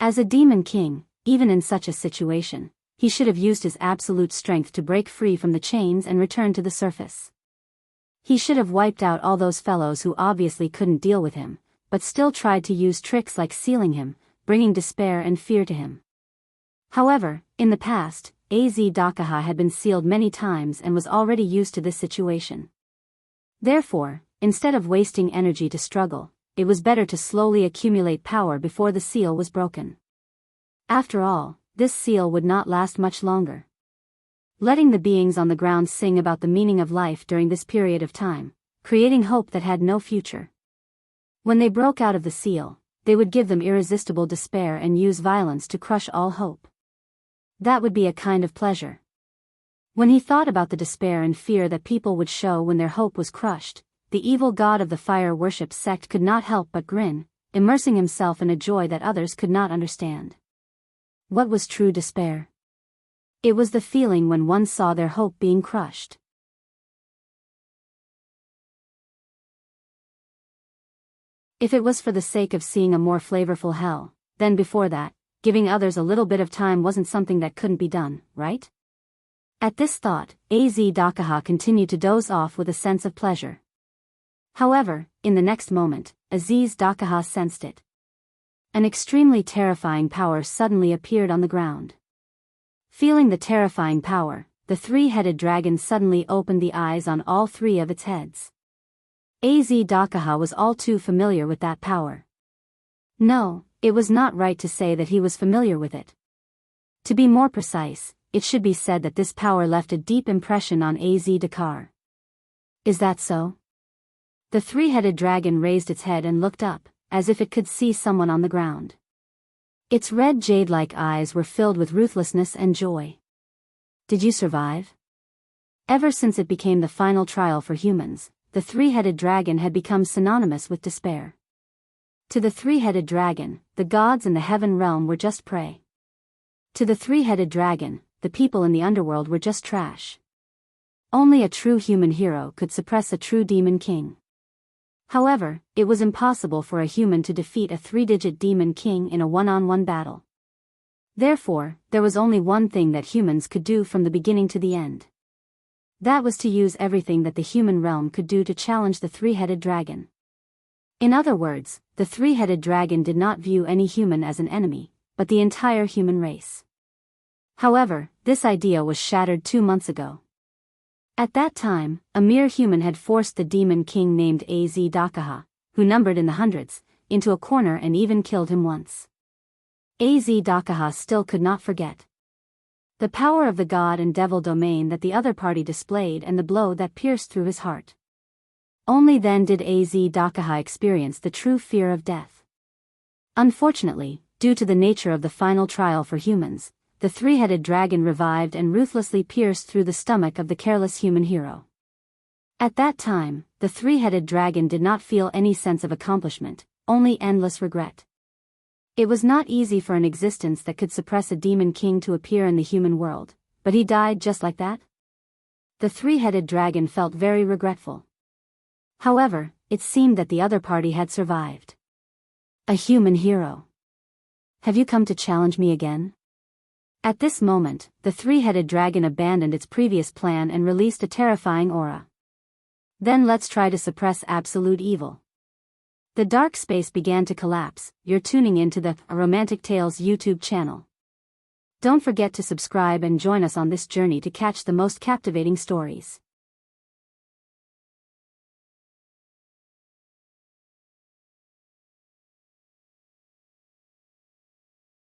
Speaker 1: As a Demon King, even in such a situation, he should have used his absolute strength to break free from the chains and return to the surface. He should have wiped out all those fellows who obviously couldn't deal with him, but still tried to use tricks like sealing him, bringing despair and fear to him. However, in the past, Az Dakaha had been sealed many times and was already used to this situation. Therefore, instead of wasting energy to struggle, it was better to slowly accumulate power before the seal was broken. After all, this seal would not last much longer. Letting the beings on the ground sing about the meaning of life during this period of time, creating hope that had no future. When they broke out of the seal, they would give them irresistible despair and use violence to crush all hope. That would be a kind of pleasure. When he thought about the despair and fear that people would show when their hope was crushed, the evil god of the fire worship sect could not help but grin, immersing himself in a joy that others could not understand. What was true despair? It was the feeling when one saw their hope being crushed. If it was for the sake of seeing a more flavorful hell, then before that, giving others a little bit of time wasn't something that couldn't be done, right? At this thought, Az Dakaha continued to doze off with a sense of pleasure. However, in the next moment, Aziz Dakaha sensed it. An extremely terrifying power suddenly appeared on the ground. Feeling the terrifying power, the 3-headed dragon suddenly opened the eyes on all 3 of its heads. Az Dakaha was all too familiar with that power. No, it was not right to say that he was familiar with it. To be more precise, it should be said that this power left a deep impression on Az Dakar. Is that so? The 3-headed dragon raised its head and looked up, as if it could see someone on the ground. Its red jade-like eyes were filled with ruthlessness and joy. Did you survive? Ever since it became the final trial for humans, the 3-headed dragon had become synonymous with despair. To the three-headed dragon, the gods in the heaven realm were just prey. To the three-headed dragon, the people in the underworld were just trash. Only a true human hero could suppress a true demon king. However, it was impossible for a human to defeat a three-digit demon king in a one-on-one battle. Therefore, there was only one thing that humans could do from the beginning to the end. That was to use everything that the human realm could do to challenge the three-headed dragon. In other words, the three-headed dragon did not view any human as an enemy, but the entire human race. However, this idea was shattered 2 months ago. At that time, a mere human had forced the demon king named Az Dakaha, who numbered in the hundreds, into a corner and even killed him once. Az Dakaha still could not forget the power of the god and devil domain that the other party displayed and the blow that pierced through his heart. Only then did Az Dakaha experience the true fear of death. Unfortunately, due to the nature of the final trial for humans, the three-headed dragon revived and ruthlessly pierced through the stomach of the careless human hero. At that time, the three-headed dragon did not feel any sense of accomplishment, only endless regret. It was not easy for an existence that could suppress a demon king to appear in the human world, but he died just like that? The three-headed dragon felt very regretful. However, it seemed that the other party had survived. A human hero. Have you come to challenge me again? At this moment, the three-headed dragon abandoned its previous plan and released a terrifying aura. Then let's try to suppress absolute evil. The dark space began to collapse. You're tuning into the Romantic Tales YouTube channel. Don't forget to subscribe and join us on this journey to catch the most captivating stories.